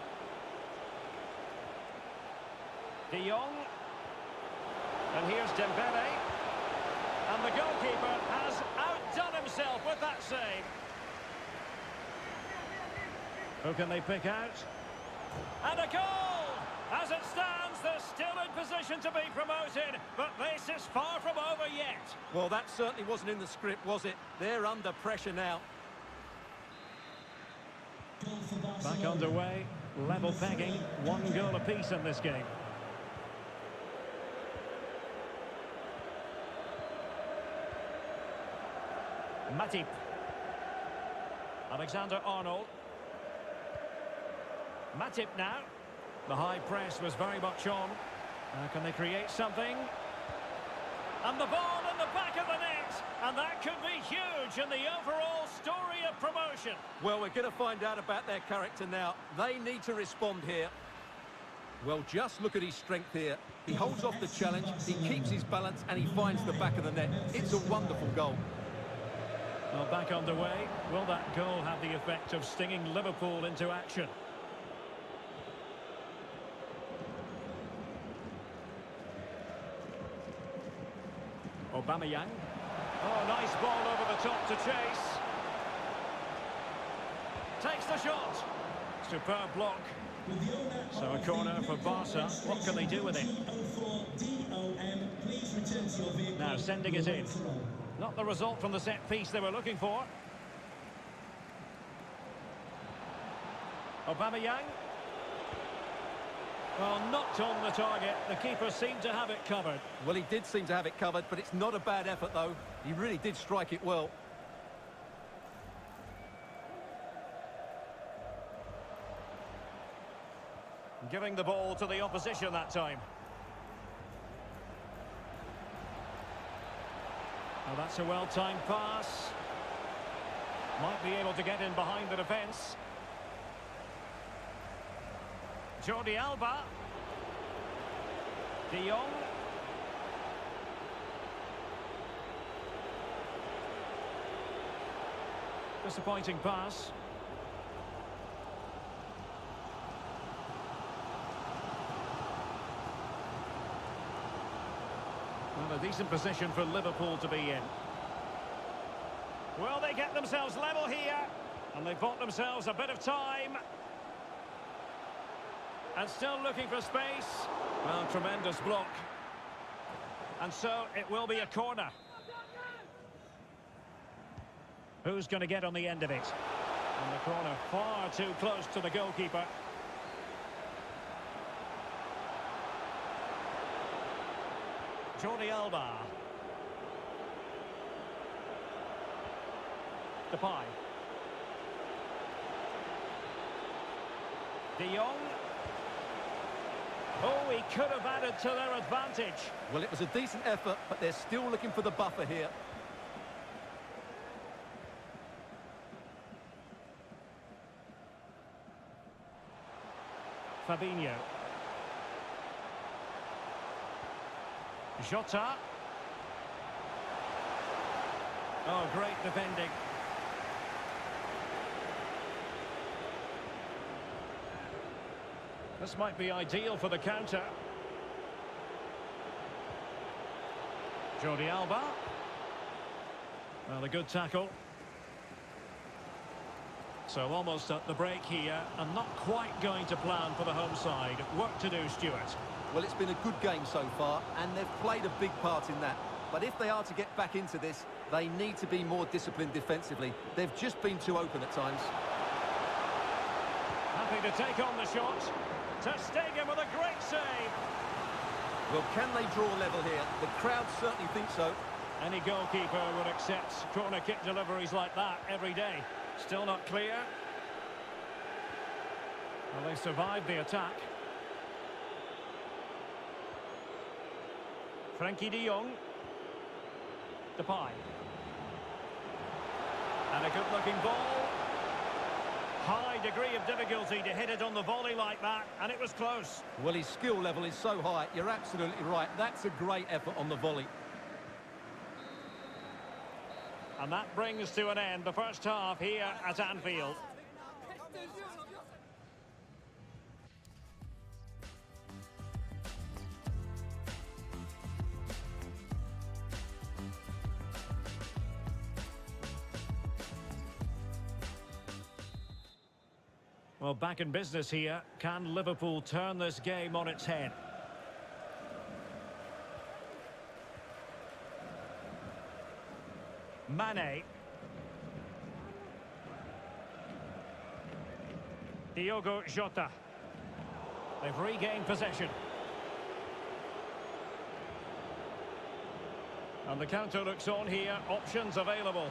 De Jong. And here's Dembele. And the goalkeeper has outdone himself with that save. Who can they pick out? And a goal! As it stands, they're still in position to be promoted, but this is far from over yet. Well, that certainly wasn't in the script, was it? They're under pressure now. Back underway, level pegging, 1 goal apiece in this game. Matip. Alexander-Arnold. Matip now. The high press was very much on. Can they create something? And the ball in the back of the net. And that could be huge in the overall story of promotion. Well, we're going to find out about their character now. They need to respond here. Well, just look at his strength here. He holds off the challenge, he keeps his balance, and he finds the back of the net. It's a wonderful goal. Well, back underway. Will that goal have the effect of stinging Liverpool into action? Aubameyang. Oh, nice ball over the top to chase. Takes the shot. Superb block. So a corner for Barca. What can they do with it? Now sending it in. Not the result from the set piece they were looking for. Aubameyang. Well, knocked on the target. The keeper seemed to have it covered. Well, he did seem to have it covered, but it's not a bad effort, though. He really did strike it well. Giving the ball to the opposition that time. Well, that's a well-timed pass. Might be able to get in behind the defence. Jordi Alba. De Jong. Disappointing pass. Well, a decent position for Liverpool to be in. Well, they get themselves level here. And they've bought themselves a bit of time. And still looking for space. Well, tremendous block. And so it will be a corner. Who's going to get on the end of it? And the corner far too close to the goalkeeper. Jordi Alba. Depay. De Jong. Oh, he could have added to their advantage. Well, it was a decent effort, but they're still looking for the buffer here. Fabinho. Jota. Oh, great defending. This might be ideal for the counter. Jordi Alba. Well, a good tackle. So almost at the break here, and not quite going to plan for the home side. Work to do, Stuart. Well, it's been a good game so far, and they've played a big part in that. But if they are to get back into this, they need to be more disciplined defensively. They've just been too open at times. Happy to take on the shot. Ter Stegen with a great save. Well, can they draw level here? The crowd certainly think so. Any goalkeeper would accept corner kick deliveries like that every day. Still not clear. Well, they survived the attack. Frankie de Jong. Depay. And a good-looking ball. High degree of difficulty to hit it on the volley like that, and it was close. Well, his skill level is so high. You're absolutely right. That's a great effort on the volley. And that brings to an end the first half here at Anfield. Well, back in business here. Can Liverpool turn this game on its head? Mane. Diogo Jota. They've regained possession. And the counter looks on here. Options available.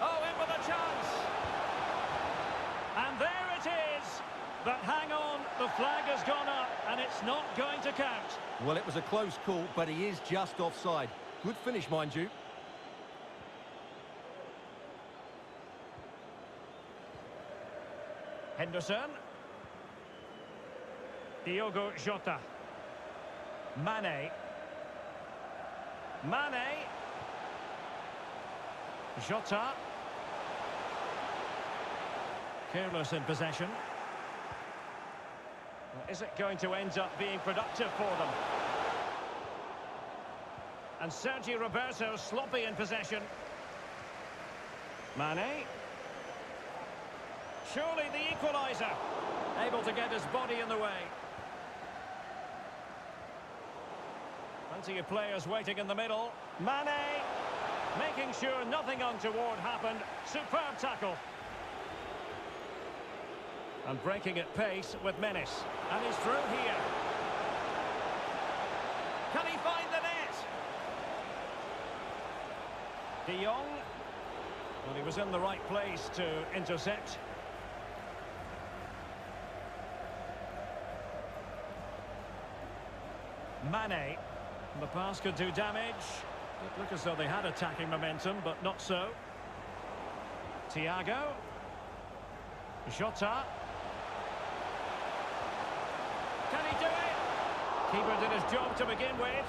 Oh, in with a chance. And there it is. But hang on, the flag has gone up and it's not going to count. Well, it was a close call, but he is just offside. Good finish, mind you. Henderson. Diogo Jota. Mane. Mane. Jota. Careless in possession. Well, is it going to end up being productive for them? And Sergio Roberto sloppy in possession. Mane. Surely the equaliser. Able to get his body in the way. Plenty of players waiting in the middle. Mane. Making sure nothing untoward happened. Superb tackle. And breaking at pace with menace. And he's through here. Can he find the net? De Jong. Well, he was in the right place to intercept. Mane. The pass could do damage. It looked as though they had attacking momentum, but not so. Thiago. Jota. Can he do it? Keeper did his job to begin with.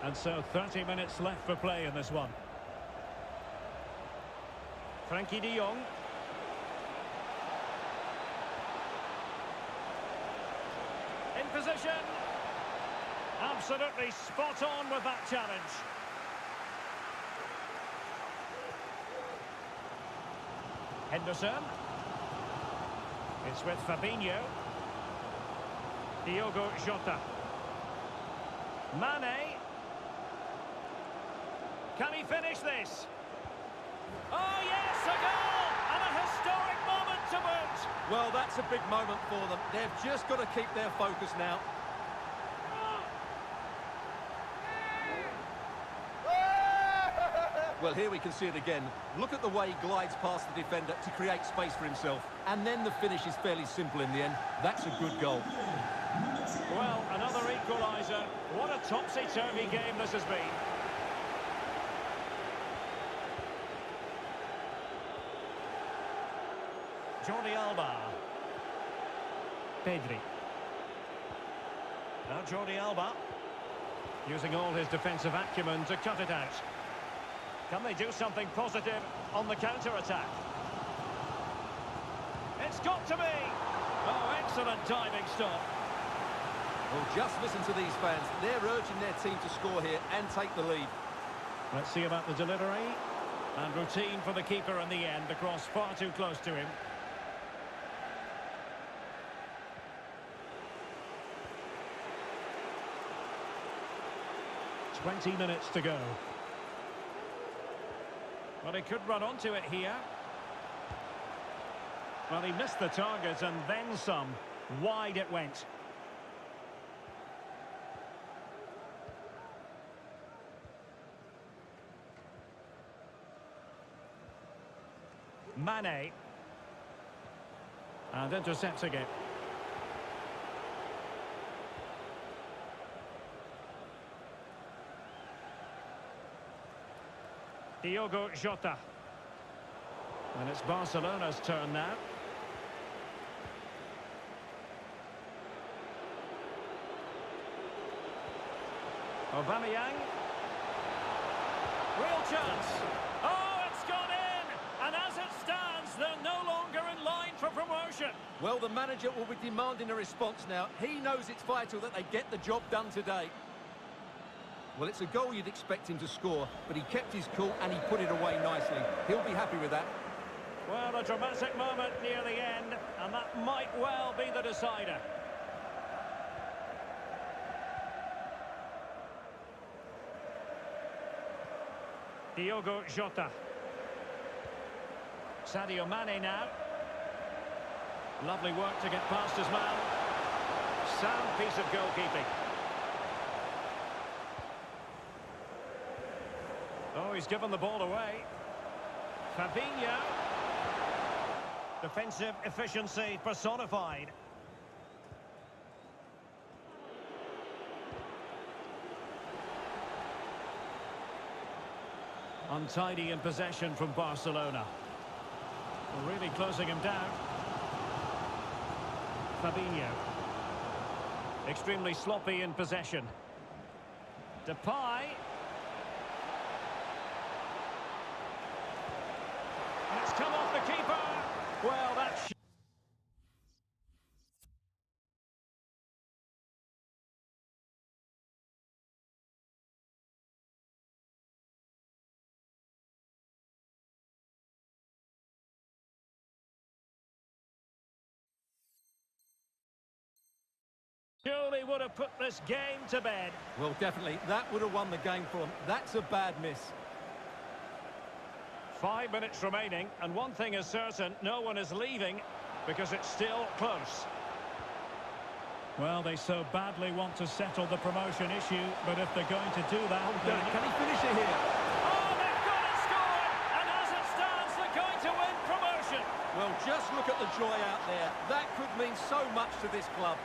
And so 30 minutes left for play in this one. Frankie de Jong. In position. Absolutely spot on with that challenge. Henderson. It's with Fabinho. Diogo Jota. Mane. Can he finish this? Oh yes, a goal! And a historic moment to boot! Well, that's a big moment for them. They've just got to keep their focus now. Well, here we can see it again. Look at the way he glides past the defender to create space for himself. And then the finish is fairly simple in the end. That's a good goal. Well, another equaliser. What a topsy-turvy game this has been. Jordi Alba. Pedri. Now Jordi Alba. Using all his defensive acumen to cut it out. Can they do something positive on the counter-attack? It's got to be! Oh, excellent diving stop. Well, just listen to these fans. They're urging their team to score here and take the lead. Let's see about the delivery. And routine for the keeper in the end. The cross far too close to him. "20 minutes to go. Well, he could run onto it here. Well, he missed the target and then some. Wide it went. Mane. And intercepts again. Diogo Jota. And it's Barcelona's turn now. Aubameyang. Real chance. Oh, it's gone in! And as it stands, they're no longer in line for promotion. Well, the manager will be demanding a response now. He knows it's vital that they get the job done today. Well, it's a goal you'd expect him to score, but he kept his cool and he put it away nicely. He'll be happy with that. Well, a dramatic moment near the end, and that might well be the decider. Diogo Jota. Sadio Mane now. Lovely work to get past his man. Sound piece of goalkeeping. Oh, he's given the ball away. Fabinho. Defensive efficiency personified. Untidy in possession from Barcelona. Well, really closing him down. Fabinho. Extremely sloppy in possession. Depay. And it's come off the keeper. Well, that's... surely would have put this game to bed. Well, definitely. That would have won the game for them. That's a bad miss. 5 minutes remaining, and one thing is certain, no one is leaving because it's still close. Well, they so badly want to settle the promotion issue, but if they're going to do that... Can he finish it here? Oh, they've got it scored! And as it stands, they're going to win promotion. Well, just look at the joy out there. That could mean so much to this club.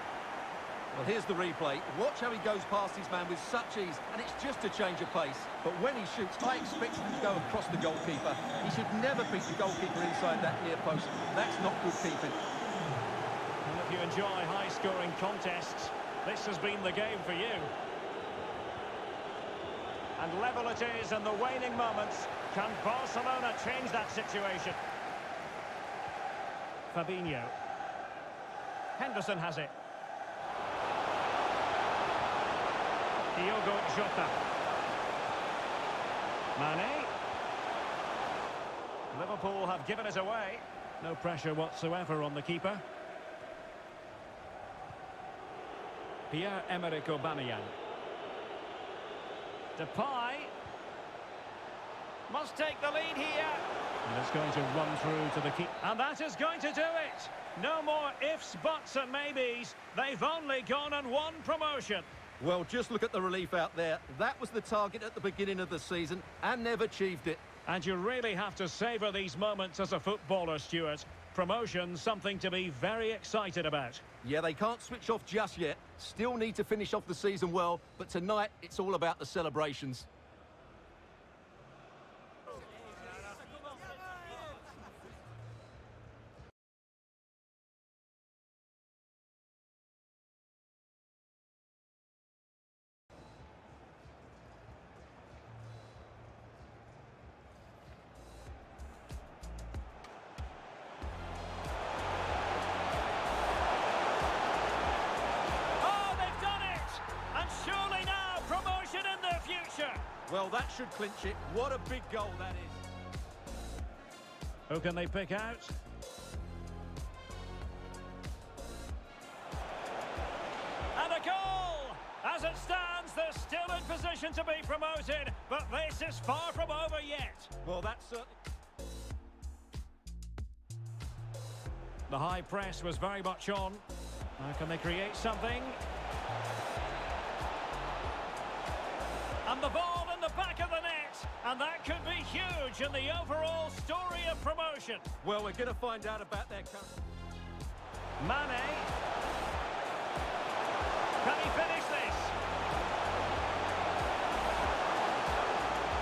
Well, here's the replay. Watch how he goes past his man with such ease, and it's just a change of pace. But when he shoots, I expect him to go across the goalkeeper. He should never beat the goalkeeper inside that near post. That's not good keeping. And if you enjoy high-scoring contests, this has been the game for you. And level it is in the waning moments. Can Barcelona change that situation? Fabinho. Henderson has it. Diogo Jota. Mane. Liverpool have given it away. No pressure whatsoever on the keeper. Pierre-Emerick Aubameyang. Depay. Must take the lead here. And it's going to run through to the keeper. And that is going to do it. No more ifs, buts and maybes. They've only gone and won promotion. Well, just look at the relief out there. That was the target at the beginning of the season, and they've achieved it. And you really have to savour these moments as a footballer, Stuart. Promotion, something to be very excited about. Yeah, they can't switch off just yet. Still need to finish off the season well, but tonight it's all about the celebrations. Well, that should clinch it. What a big goal that is. Who can they pick out? And a goal! As it stands, they're still in position to be promoted, but this is far from over yet. Well, that's certainly... The high press was very much on. Now can they create something? And the ball in the back of the net, and that could be huge in the overall story of promotion. Well, we're going to find out about their... Mane. Can he finish this?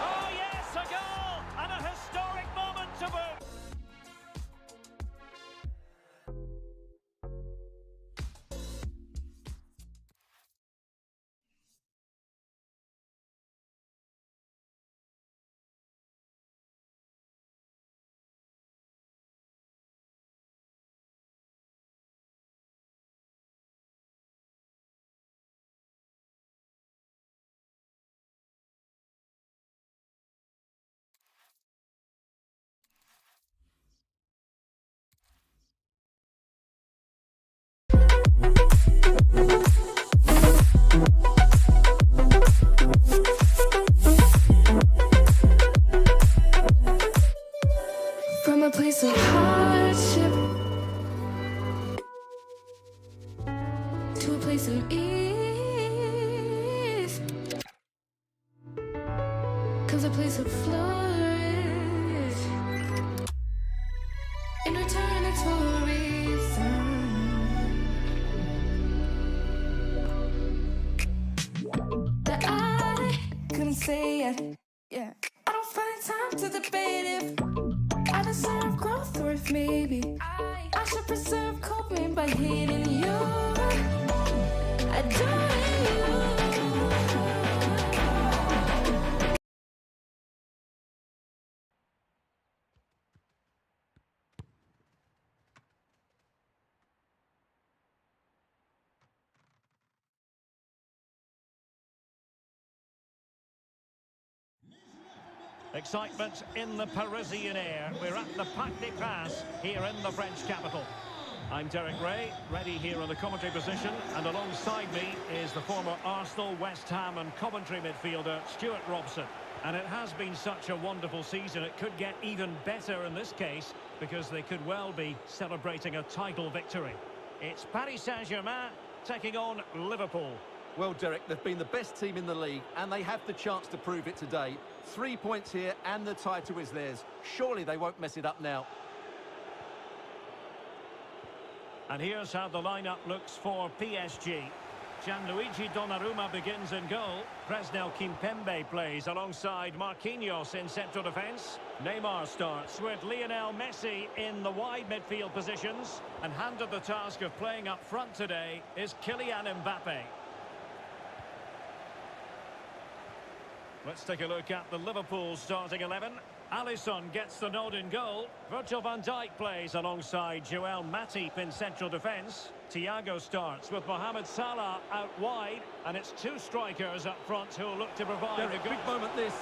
Oh yes, a goal! And a historic moment to boot. From a place of hardship to a place of ease comes a place of flourish. In return, it's for a reason that I couldn't say it. Yeah, I don't find time to debate if I deserve growth, or if maybe I should preserve coping by hitting you, adoring you. Excitement in the Parisian air. We're at the Parc des Princes here in the French capital. I'm Derek Ray, ready here in the commentary position, and alongside me is the former Arsenal, West Ham and Coventry midfielder Stuart Robson. And it has been such a wonderful season. It could get even better in this case, because they could well be celebrating a title victory. It's Paris Saint-Germain taking on Liverpool. Well, Derek, they've been the best team in the league, and they have the chance to prove it today. 3 points here, and the title is theirs. Surely they won't mess it up now. And here's how the lineup looks for PSG. Gianluigi Donnarumma begins in goal. Presnel Kimpembe plays alongside Marquinhos in central defence. Neymar starts with Lionel Messi in the wide midfield positions. And handed the task of playing up front today is Kylian Mbappe. Let's take a look at the Liverpool starting 11. Alisson gets the nod in goal. Virgil van Dijk plays alongside Joel Matip in central defence. Thiago starts with Mohamed Salah out wide. And it's two strikers up front who'll look to provide a good... big moment this.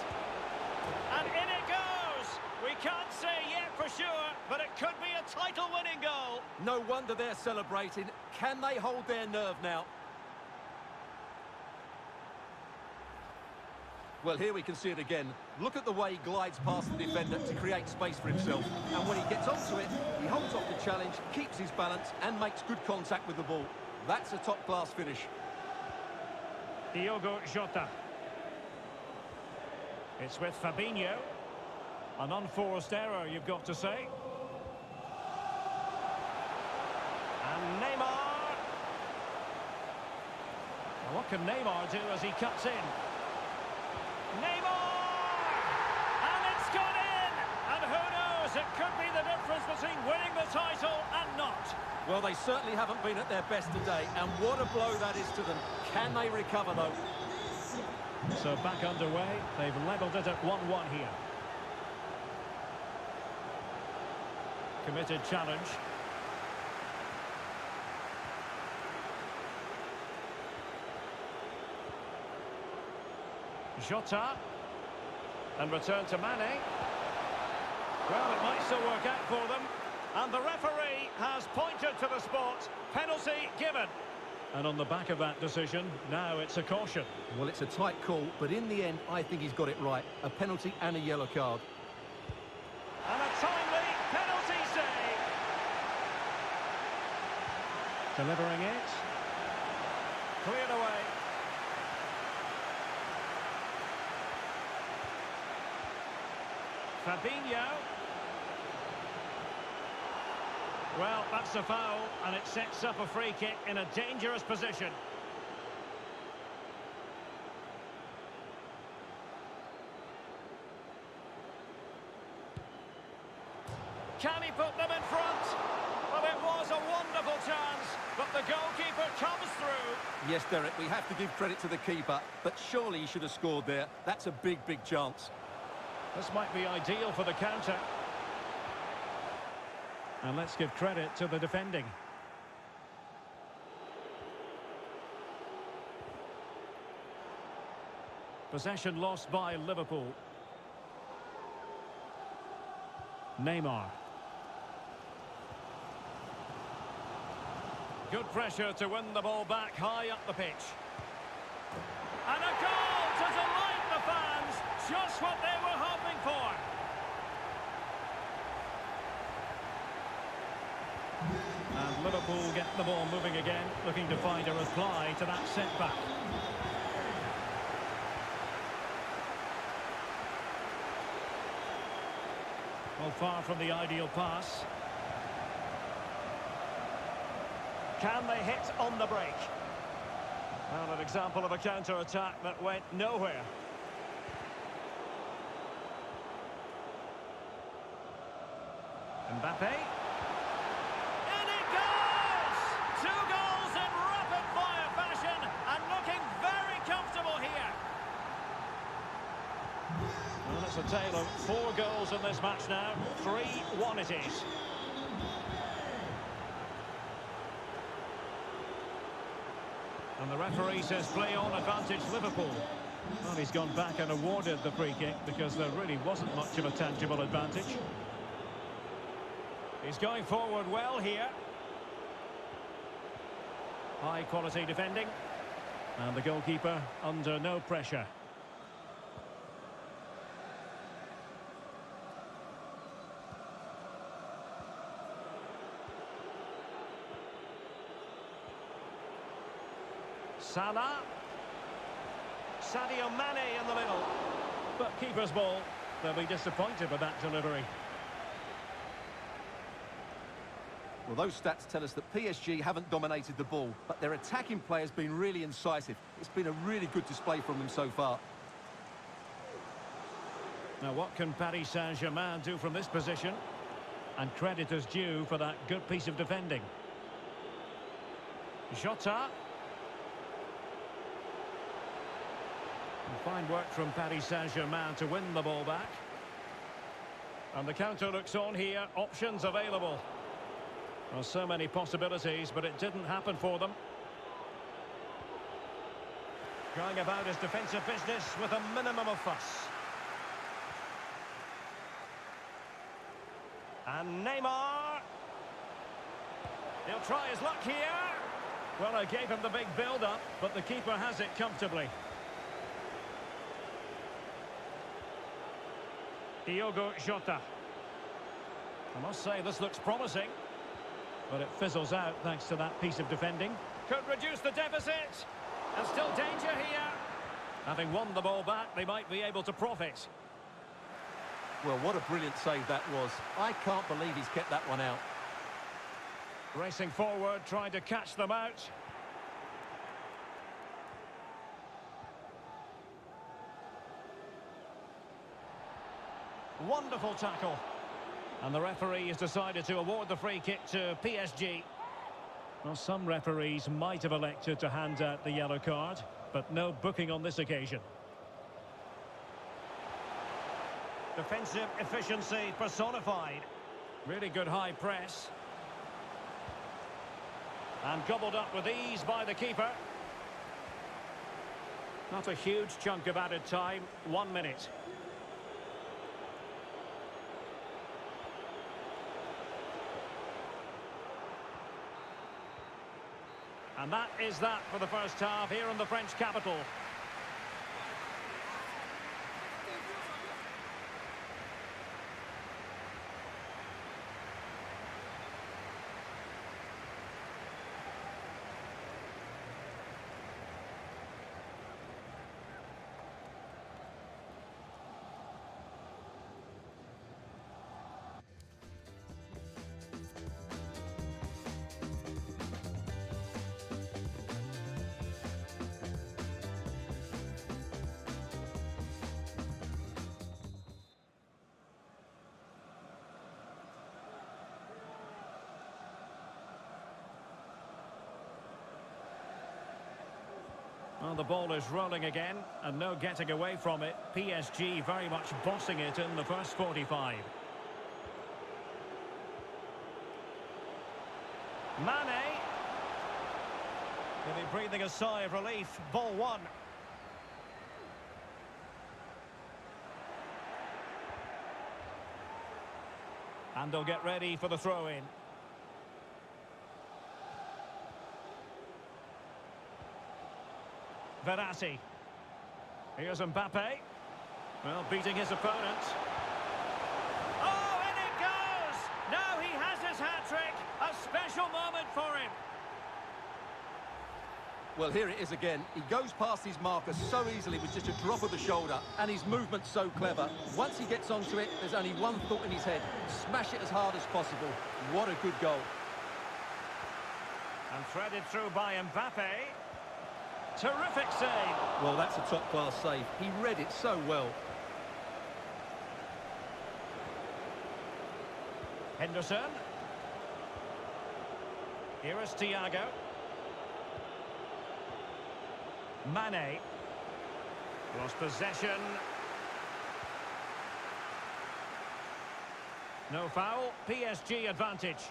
And in it goes! We can't say yet for sure, but it could be a title-winning goal. No wonder they're celebrating. Can they hold their nerve now? Well, here we can see it again. Look at the way he glides past the defender to create space for himself. And when he gets onto it, he holds off the challenge, keeps his balance, and makes good contact with the ball. That's a top-class finish. Diogo Jota. It's with Fabinho. An unforced error, you've got to say. And Neymar. Well, what can Neymar do as he cuts in? Neymar! And it's gone in! And who knows, it could be the difference between winning the title and not. Well, they certainly haven't been at their best today, and what a blow that is to them. Can they recover, though? So back underway, they've levelled it at 1-1 here. Committed challenge. Jota. And return to Mane. Well, it might still work out for them. And the referee has pointed to the spot. Penalty given. And on the back of that decision, now it's a caution. Well, it's a tight call, but in the end, I think he's got it right. A penalty and a yellow card. And a timely penalty save. Delivering it. Cleared away. Fabinho. Well, that's a foul, and it sets up a free kick in a dangerous position. Can he put them in front? Well, it was a wonderful chance, but the goalkeeper comes through. Yes, Derek, we have to give credit to the keeper, but surely he should have scored there. That's a big, big chance. This might be ideal for the counter. And let's give credit to the defending. Possession lost by Liverpool. Neymar. Good pressure to win the ball back high up the pitch. And a goal to delight the fans. Just what they were hoping for. And Liverpool get the ball moving again, looking to find a reply to that setback. Well, far from the ideal pass. Can they hit on the break? Well, an example of a counter-attack that went nowhere. Mbappe. In it goes! 2 goals in rapid-fire fashion and looking very comfortable here. Well, it's a tale of 4 goals in this match now. 3-1 it is. And the referee says play on, advantage Liverpool. Well, he's gone back and awarded the free kick because there really wasn't much of a tangible advantage. He's going forward well here. High quality defending. And the goalkeeper under no pressure. Salah. Sadio Mane in the middle. But keeper's ball. They'll be disappointed with that delivery. Well, those stats tell us that PSG haven't dominated the ball, but their attacking play has been really incisive. It's been a really good display from them so far. Now, what can Paris Saint-Germain do from this position? And credit is due for that good piece of defending. Jota. And fine work from Paris Saint-Germain to win the ball back. And the counter looks on here. Options available. Well, so many possibilities, but it didn't happen for them. Going about his defensive business with a minimum of fuss. And Neymar. He'll try his luck here. Well, I gave him the big build-up, but the keeper has it comfortably. Diogo Jota. I must say, this looks promising. But it fizzles out thanks to that piece of defending. Could reduce the deficit. And still danger here. Having won the ball back, they might be able to profit. Well, what a brilliant save that was. I can't believe he's kept that one out. Racing forward, trying to catch them out. Wonderful tackle. And the referee has decided to award the free kick to PSG. Well, some referees might have elected to hand out the yellow card, but no booking on this occasion. Defensive efficiency personified. Really good high press. And gobbled up with ease by the keeper. Not a huge chunk of added time, 1 minute. And that is that for the first half here in the French capital. Well, the ball is rolling again, and no getting away from it. PSG very much bossing it in the first 45. Mane. Really breathing a sigh of relief. Ball one. And they'll get ready for the throw-in. Verratti. Here's Mbappe. Well, beating his opponent. Oh, and it goes! Now he has his hat-trick. A special moment for him. Well, here it is again. He goes past his marker so easily with just a drop of the shoulder, and his movement's so clever. Once he gets onto it, there's only one thought in his head. Smash it as hard as possible. What a good goal. And threaded through by Mbappe. Terrific save. Well, that's a top-class save. He read it so well. Henderson. Here is Thiago. Mane. Lost possession. No foul. PSG advantage.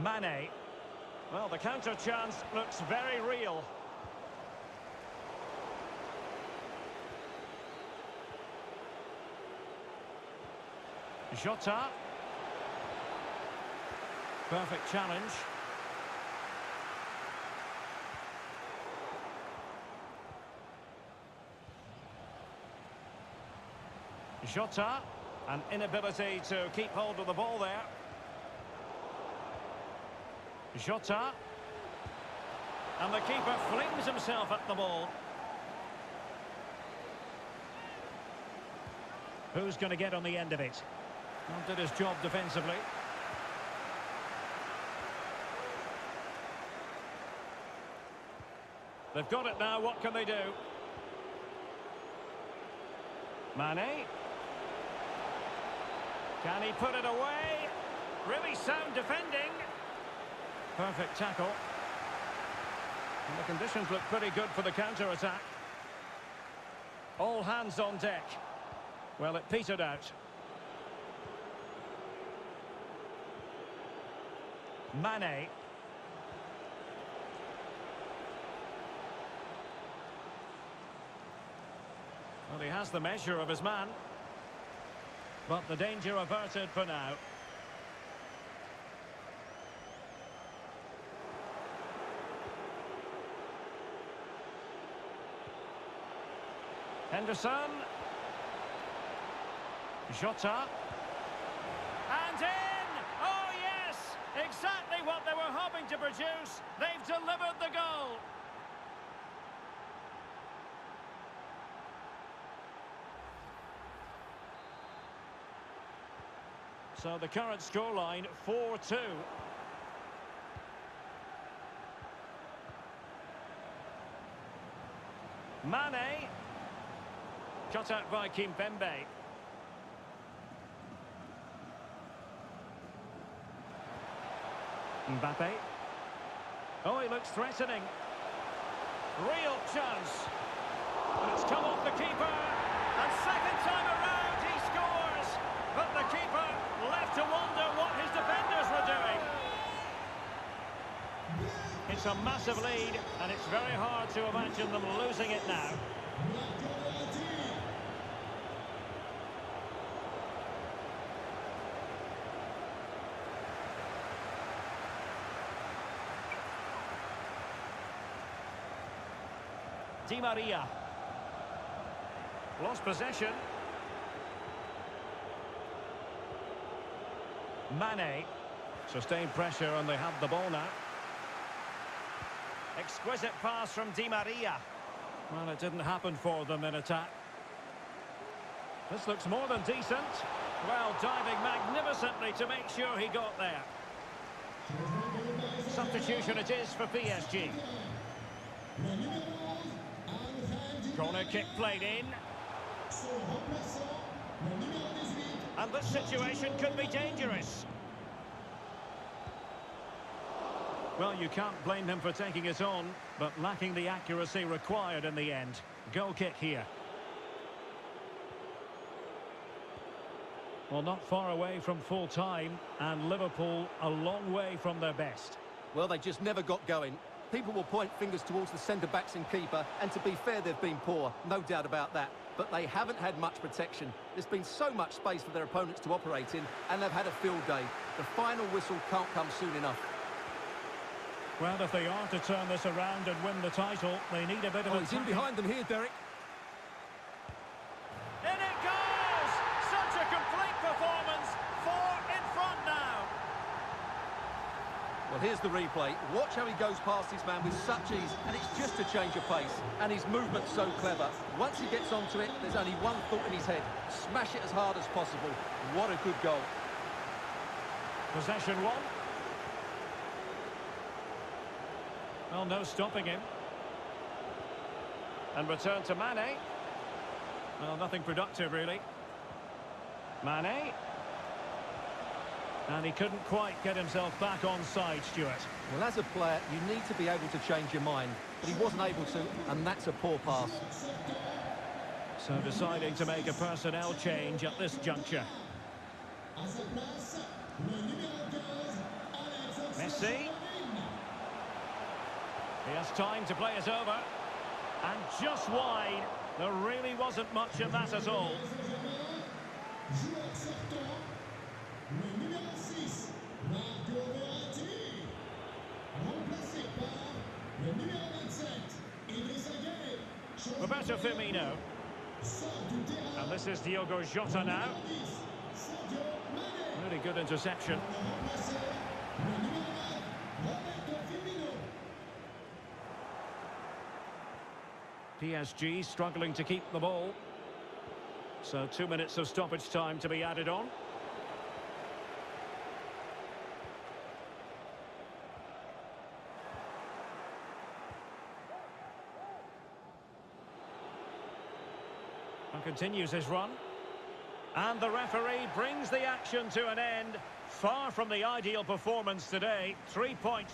Mane. Well, the counter chance looks very real. Jota. Perfect challenge. Jota. An inability to keep hold of the ball there. Jota. And the keeper flings himself at the ball. Who's going to get on the end of it? Well, did his job defensively. They've got it now, what can they do? Mane. Can he put it away? Really sound defending. Perfect tackle. And the conditions look pretty good for the counter-attack. All hands on deck. Well, it petered out. Mane. Well, he has the measure of his man. But the danger averted for now. Henderson. Jota. And in! Oh, yes! Exactly what they were hoping to produce. They've delivered the goal. So the current scoreline, 4-2. Mane. Cut out by Kimpembe. Mbappe. Oh, he looks threatening. Real chance. And it's come off the keeper. And second time around he scores. But the keeper left to wonder what his defenders were doing. It's a massive lead, and it's very hard to imagine them losing it now. Di Maria. Lost possession. Mane. Sustained pressure and they have the ball now. Exquisite pass from Di Maria. Well, it didn't happen for them in attack. This looks more than decent. Well, diving magnificently to make sure he got there. Substitution it is for PSG. Corner kick played in. And this situation could be dangerous. Well, you can't blame him for taking it on, but lacking the accuracy required in the end. Goal kick here. Well, not far away from full time, and Liverpool a long way from their best. Well, they just never got going. People will point fingers towards the centre-backs and keeper, and to be fair, they've been poor, no doubt about that. But they haven't had much protection. There's been so much space for their opponents to operate in, and they've had a field day. The final whistle can't come soon enough. Well, if they are to turn this around and win the title, they need a bit of he's in behind them here, Derek. In it goes! Such a complete performance. 4 in front now. Well, here's the replay. Watch how he goes past his man with such ease, and it's just a change of pace. And his movement's so clever. Once he gets onto it, there's only one thought in his head. Smash it as hard as possible. What a good goal. Possession one. Well, no stopping him. And return to Mane. Well, nothing productive, really. Mane. And he couldn't quite get himself back on side, Stuart. Well, as a player, you need to be able to change your mind. But he wasn't able to, and that's a poor pass. So deciding to make a personnel change at this juncture. Messi. He has time to play it over. And just wide. There really wasn't much of that at all. Roberto Firmino. And this is Diogo Jota now. Really good interception. PSG struggling to keep the ball. So 2 minutes of stoppage time to be added on. And continues his run. And the referee brings the action to an end. Far from the ideal performance today. 3 points.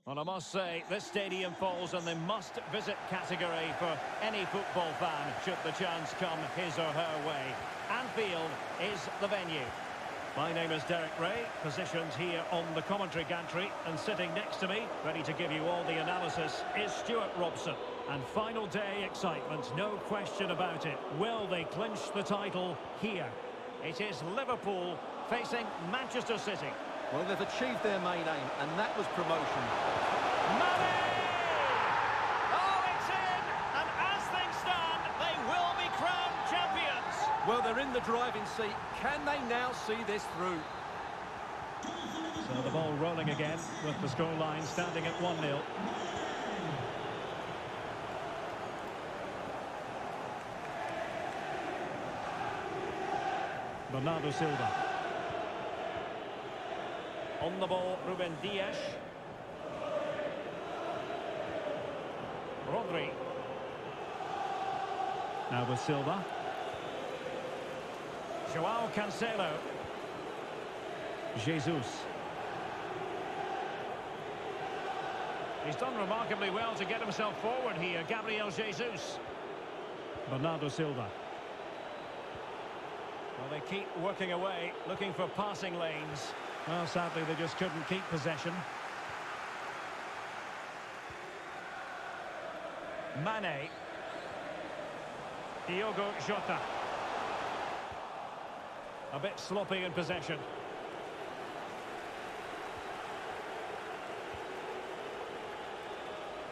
Well, I must say, this stadium falls in the must-visit category for any football fan, should the chance come his or her way. Anfield is the venue. My name is Derek Ray, positioned here on the commentary gantry, and sitting next to me, ready to give you all the analysis, is Stuart Robson. And final day excitement, no question about it. Will they clinch the title here? It is Liverpool facing Manchester City. Well, they've achieved their main aim, and that was promotion. Mane! Oh, it's in! And as things stand, they will be crowned champions. Well, they're in the driving seat. Can they now see this through? So the ball rolling again with the scoreline standing at 1-0. Bernardo Silva. On the ball, Ruben Dias. Rodri. Now with Silva. Joao Cancelo. Jesus. He's done remarkably well to get himself forward here, Gabriel Jesus. Bernardo Silva. Well, they keep working away, looking for passing lanes. Well, sadly, they just couldn't keep possession. Mane. Diogo Jota. A bit sloppy in possession.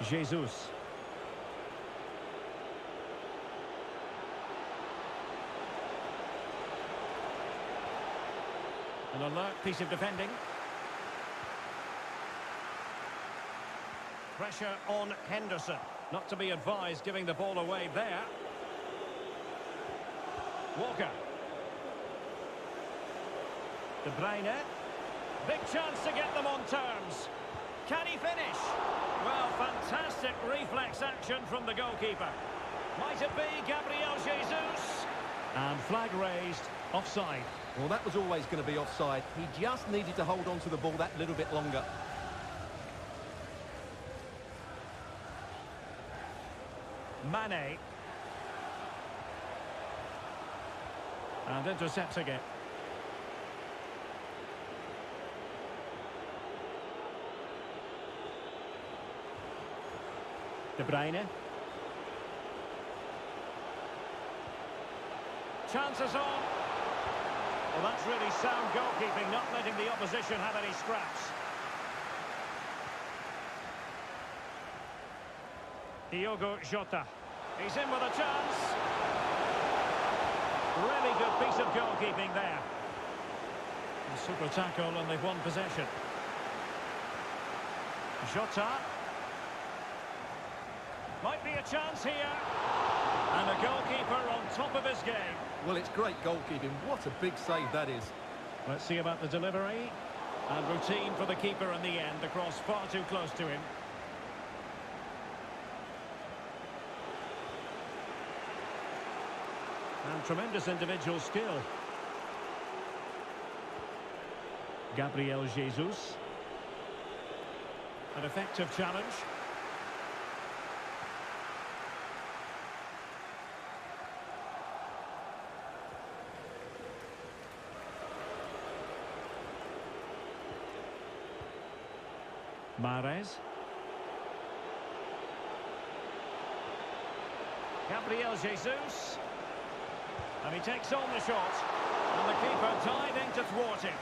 Jesus. An alert piece of defending. Pressure on Henderson. Not to be advised giving the ball away there. Walker. De Bruyne. Big chance to get them on terms. Can he finish? Well, fantastic reflex action from the goalkeeper. Might it be Gabriel Jesus? And flag raised, offside. Well, that was always going to be offside. He just needed to hold on to the ball that little bit longer. Mane. And intercepts again. De Bruyne. Chances on. Well, that's really sound goalkeeping, not letting the opposition have any scraps. Diogo Jota. He's in with a chance. Really good piece of goalkeeping there. A super tackle and they've won possession. Jota. Might be a chance here. And a goalkeeper on top of his game. Well, it's great goalkeeping. What a big save that is. Let's see about the delivery. And routine for the keeper in the end. The cross far too close to him. And tremendous individual skill. Gabriel Jesus. An effective challenge. Mahrez. Gabriel Jesus. And he takes on the shot. And the keeper diving to thwart him.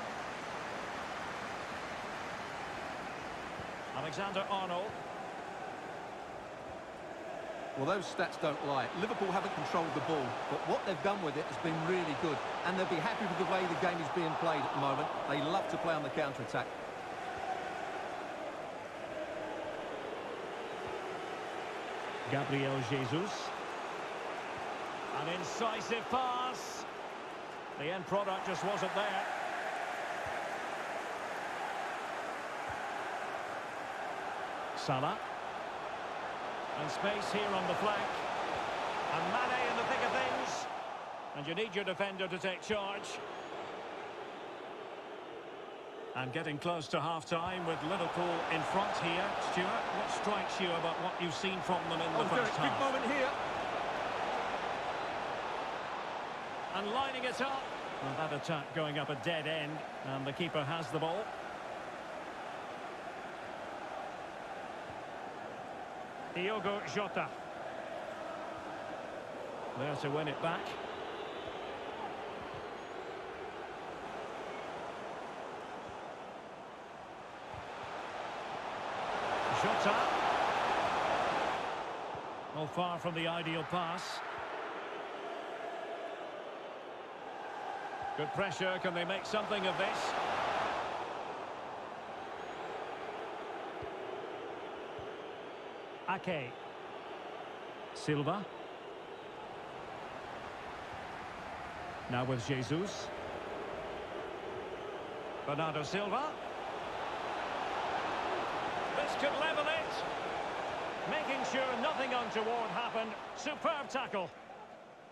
Alexander-Arnold. Well, those stats don't lie. Liverpool haven't controlled the ball, but what they've done with it has been really good. And they'll be happy with the way the game is being played at the moment. They love to play on the counter-attack. Gabriel Jesus. An incisive pass. The end product just wasn't there. Salah. And space here on the flank. And Mane in the thick of things. And you need your defender to take charge. And getting close to half-time with Liverpool in front here. Stuart, what strikes you about what you've seen from them in the first half? Big moment here. And lining it up. And that attack going up a dead end. And the keeper has the ball. Diogo Jota. There to win it back. Jota. Oh, far from the ideal pass. Good pressure. Can they make something of this? Ake. Silva. Now with Jesus. Bernardo Silva. This could level it. Making sure nothing untoward happened. Superb tackle.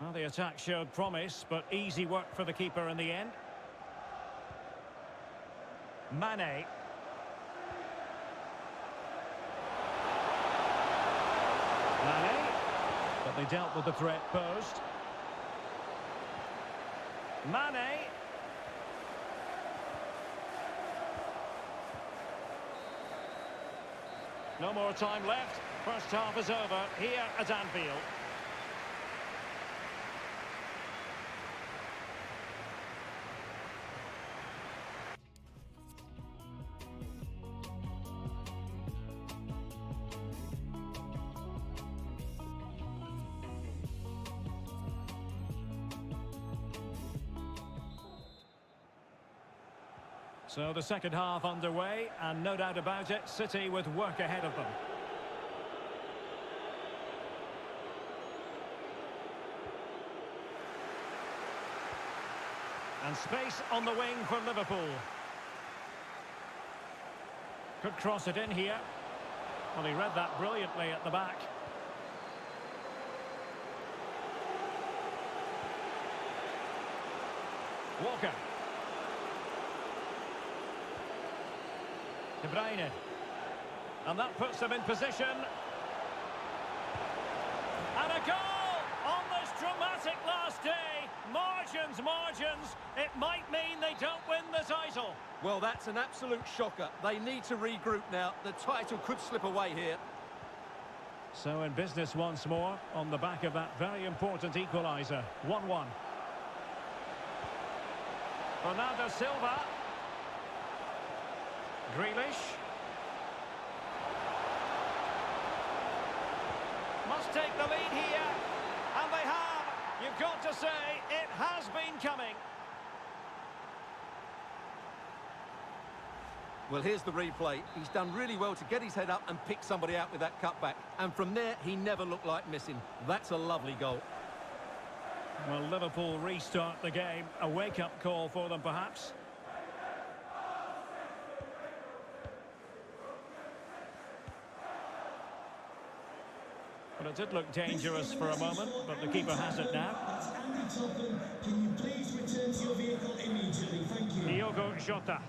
Well, the attack showed promise, but easy work for the keeper in the end. Mane. But they dealt with the threat posed. Mane. No more time left. First half is over here at Anfield. So the second half underway, and no doubt about it, City with work ahead of them. And space on the wing for Liverpool. Could cross it in here. Well, he read that brilliantly at the back. Walker. De Bruyne. And that puts them in position. And a goal on this dramatic last day. Margins. It might mean they don't win the title. Well, that's an absolute shocker. They need to regroup now. The title could slip away here. So in business once more on the back of that very important equaliser. 1-1. Bernardo Silva. Grealish. Must take the lead here. And they have. You've got to say, it has been coming. Well, here's the replay. He's done really well to get his head up and pick somebody out with that cutback. And from there, he never looked like missing. That's a lovely goal. Well, Liverpool restart the game. A wake-up call for them, perhaps. Well, it did look dangerous for a moment, but the keeper has it now. That's Andy Topham. Can you please return to your vehicle immediately? Thank you. Diogo Jota.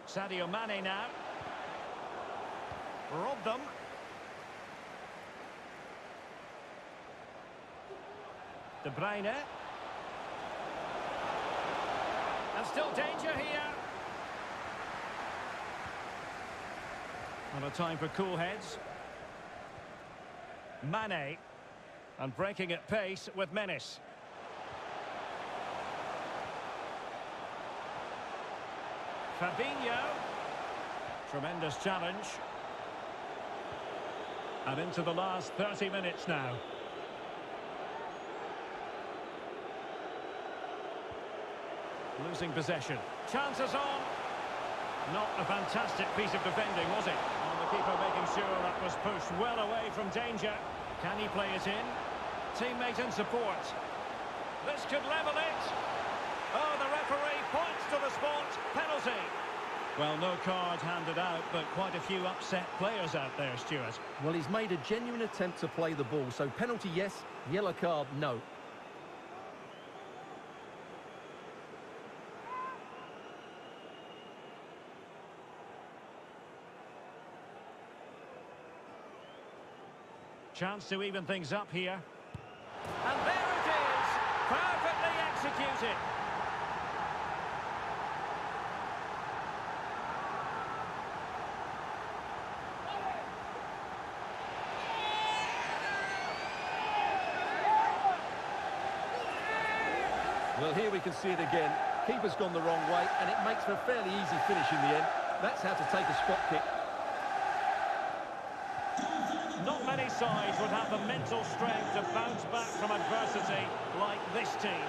Sadio Mane now. Robbed them. De Bruyne. And still danger here. And a time for cool heads. Mane. And breaking at pace with menace. Fabinho. Tremendous challenge. And into the last 30 minutes now. Losing possession. Chances on. Not a fantastic piece of defending, was it? And the keeper making sure that was pushed well away from danger. Can he play it in? Teammate in support. This could level it. Oh, the referee points to the spot. Penalty. Well, no card handed out, but quite a few upset players out there, Stuart. Well, he's made a genuine attempt to play the ball. So penalty, yes. Yellow card, no. Chance to even things up here. And there it is! it. Well, here we can see it again. Keeper's gone the wrong way, and it makes for a fairly easy finish in the end. That's how to take a spot kick. Not many sides would have the mental strength to bounce back from adversity like this team.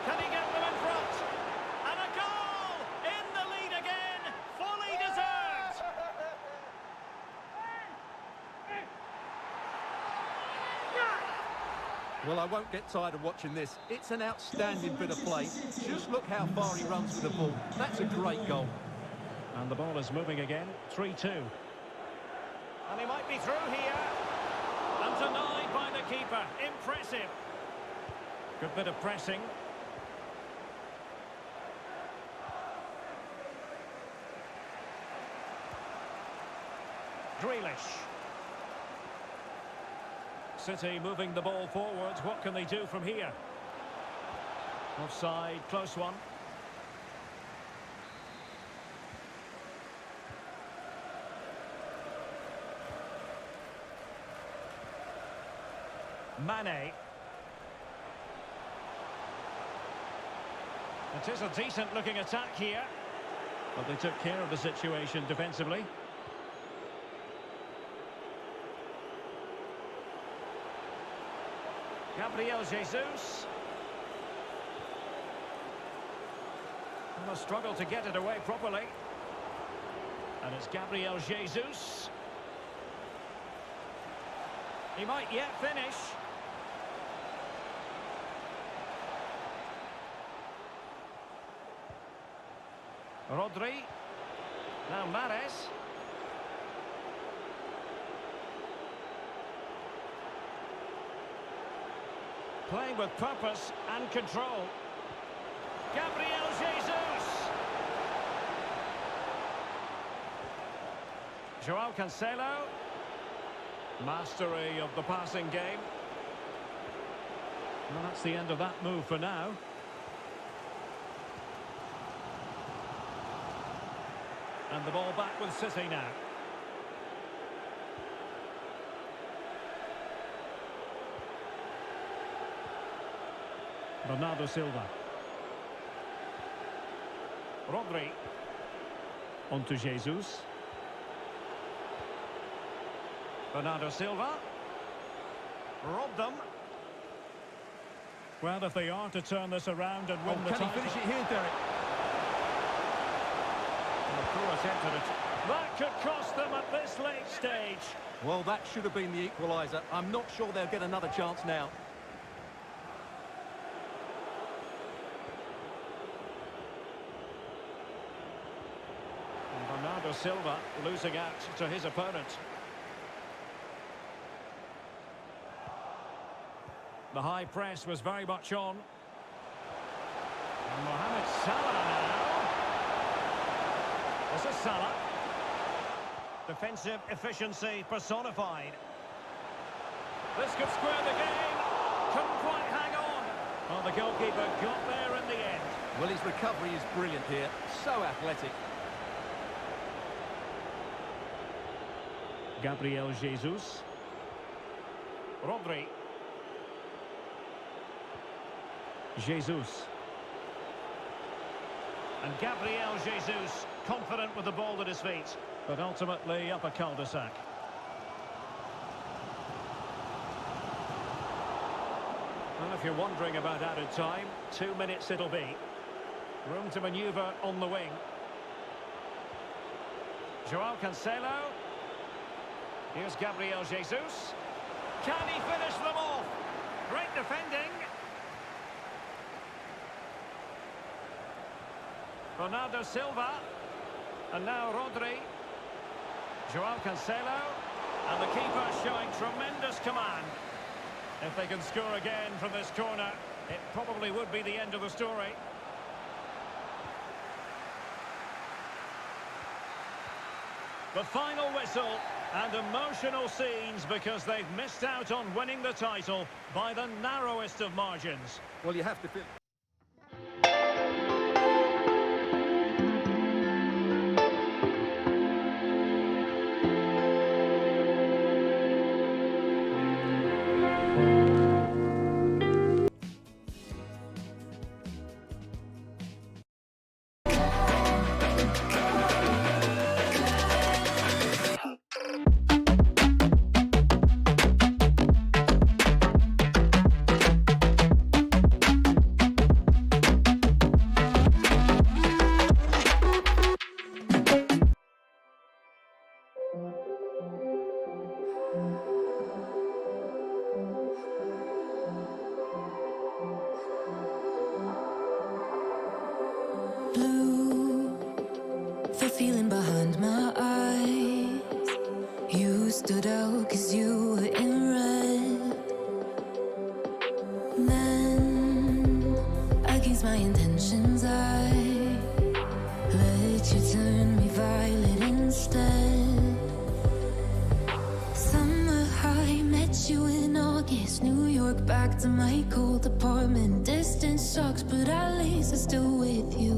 Can he get them in front? And a goal! In the lead again! Fully deserved! Well, I won't get tired of watching this. It's an outstanding bit of play. Just look how far he runs with the ball. That's a great goal. And the ball is moving again, 3-2. And he might be through here. And denied by the keeper. Impressive. Good bit of pressing. Grealish. City moving the ball forwards. What can they do from here? Offside, close one. Mane. It is a decent-looking attack here, but they took care of the situation defensively. Gabriel Jesus. Will struggle to get it away properly. And it's Gabriel Jesus. He might yet finish. Rodri. Now Mahrez. Playing with purpose and control. Gabriel Jesus. Joao Cancelo. Mastery of the passing game. Well, that's the end of that move for now. And the ball back with City now. Bernardo Silva. Rodri. On to Jesus. Bernardo Silva. Robbed them. Well, if they are to turn this around and win the title... Can he finish it here, Derek? That could cost them at this late stage. Well, that should have been the equaliser. I'm not sure they'll get another chance now. And Bernardo Silva losing out to his opponent. The high press was very much on. And Mohamed Salah now. This is Salah. Defensive efficiency personified. This could square the game. Couldn't quite hang on. Well, the goalkeeper got there in the end. Well, his recovery is brilliant here. So athletic. Gabriel Jesus. Rodri. Jesus. And Gabriel Jesus, confident with the ball at his feet, but ultimately up a cul-de-sac. Well, if you're wondering about added time, 2 minutes it'll be. Room to manoeuvre on the wing. Joao Cancelo. Here's Gabriel Jesus. Can he finish them off? Great defending. Bernardo Silva. And now Rodri. Joao Cancelo. And the keeper showing tremendous command. If they can score again from this corner, it probably would be the end of the story. The final whistle and emotional scenes because they've missed out on winning the title by the narrowest of margins. Well, you have to feel... Blue, the feeling behind my eyes. You stood out 'cause you were in red. Then, against my intentions, I let you turn me violet instead. Summer high, met you in August. New York, back to my cold apartment. Distance sucks, but at least I'm still with you.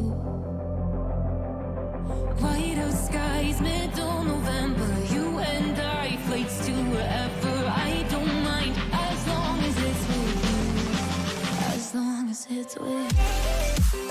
White out skies, middle November. You and I, flights to wherever. I don't mind, as long as it's with you. As long as it's with you.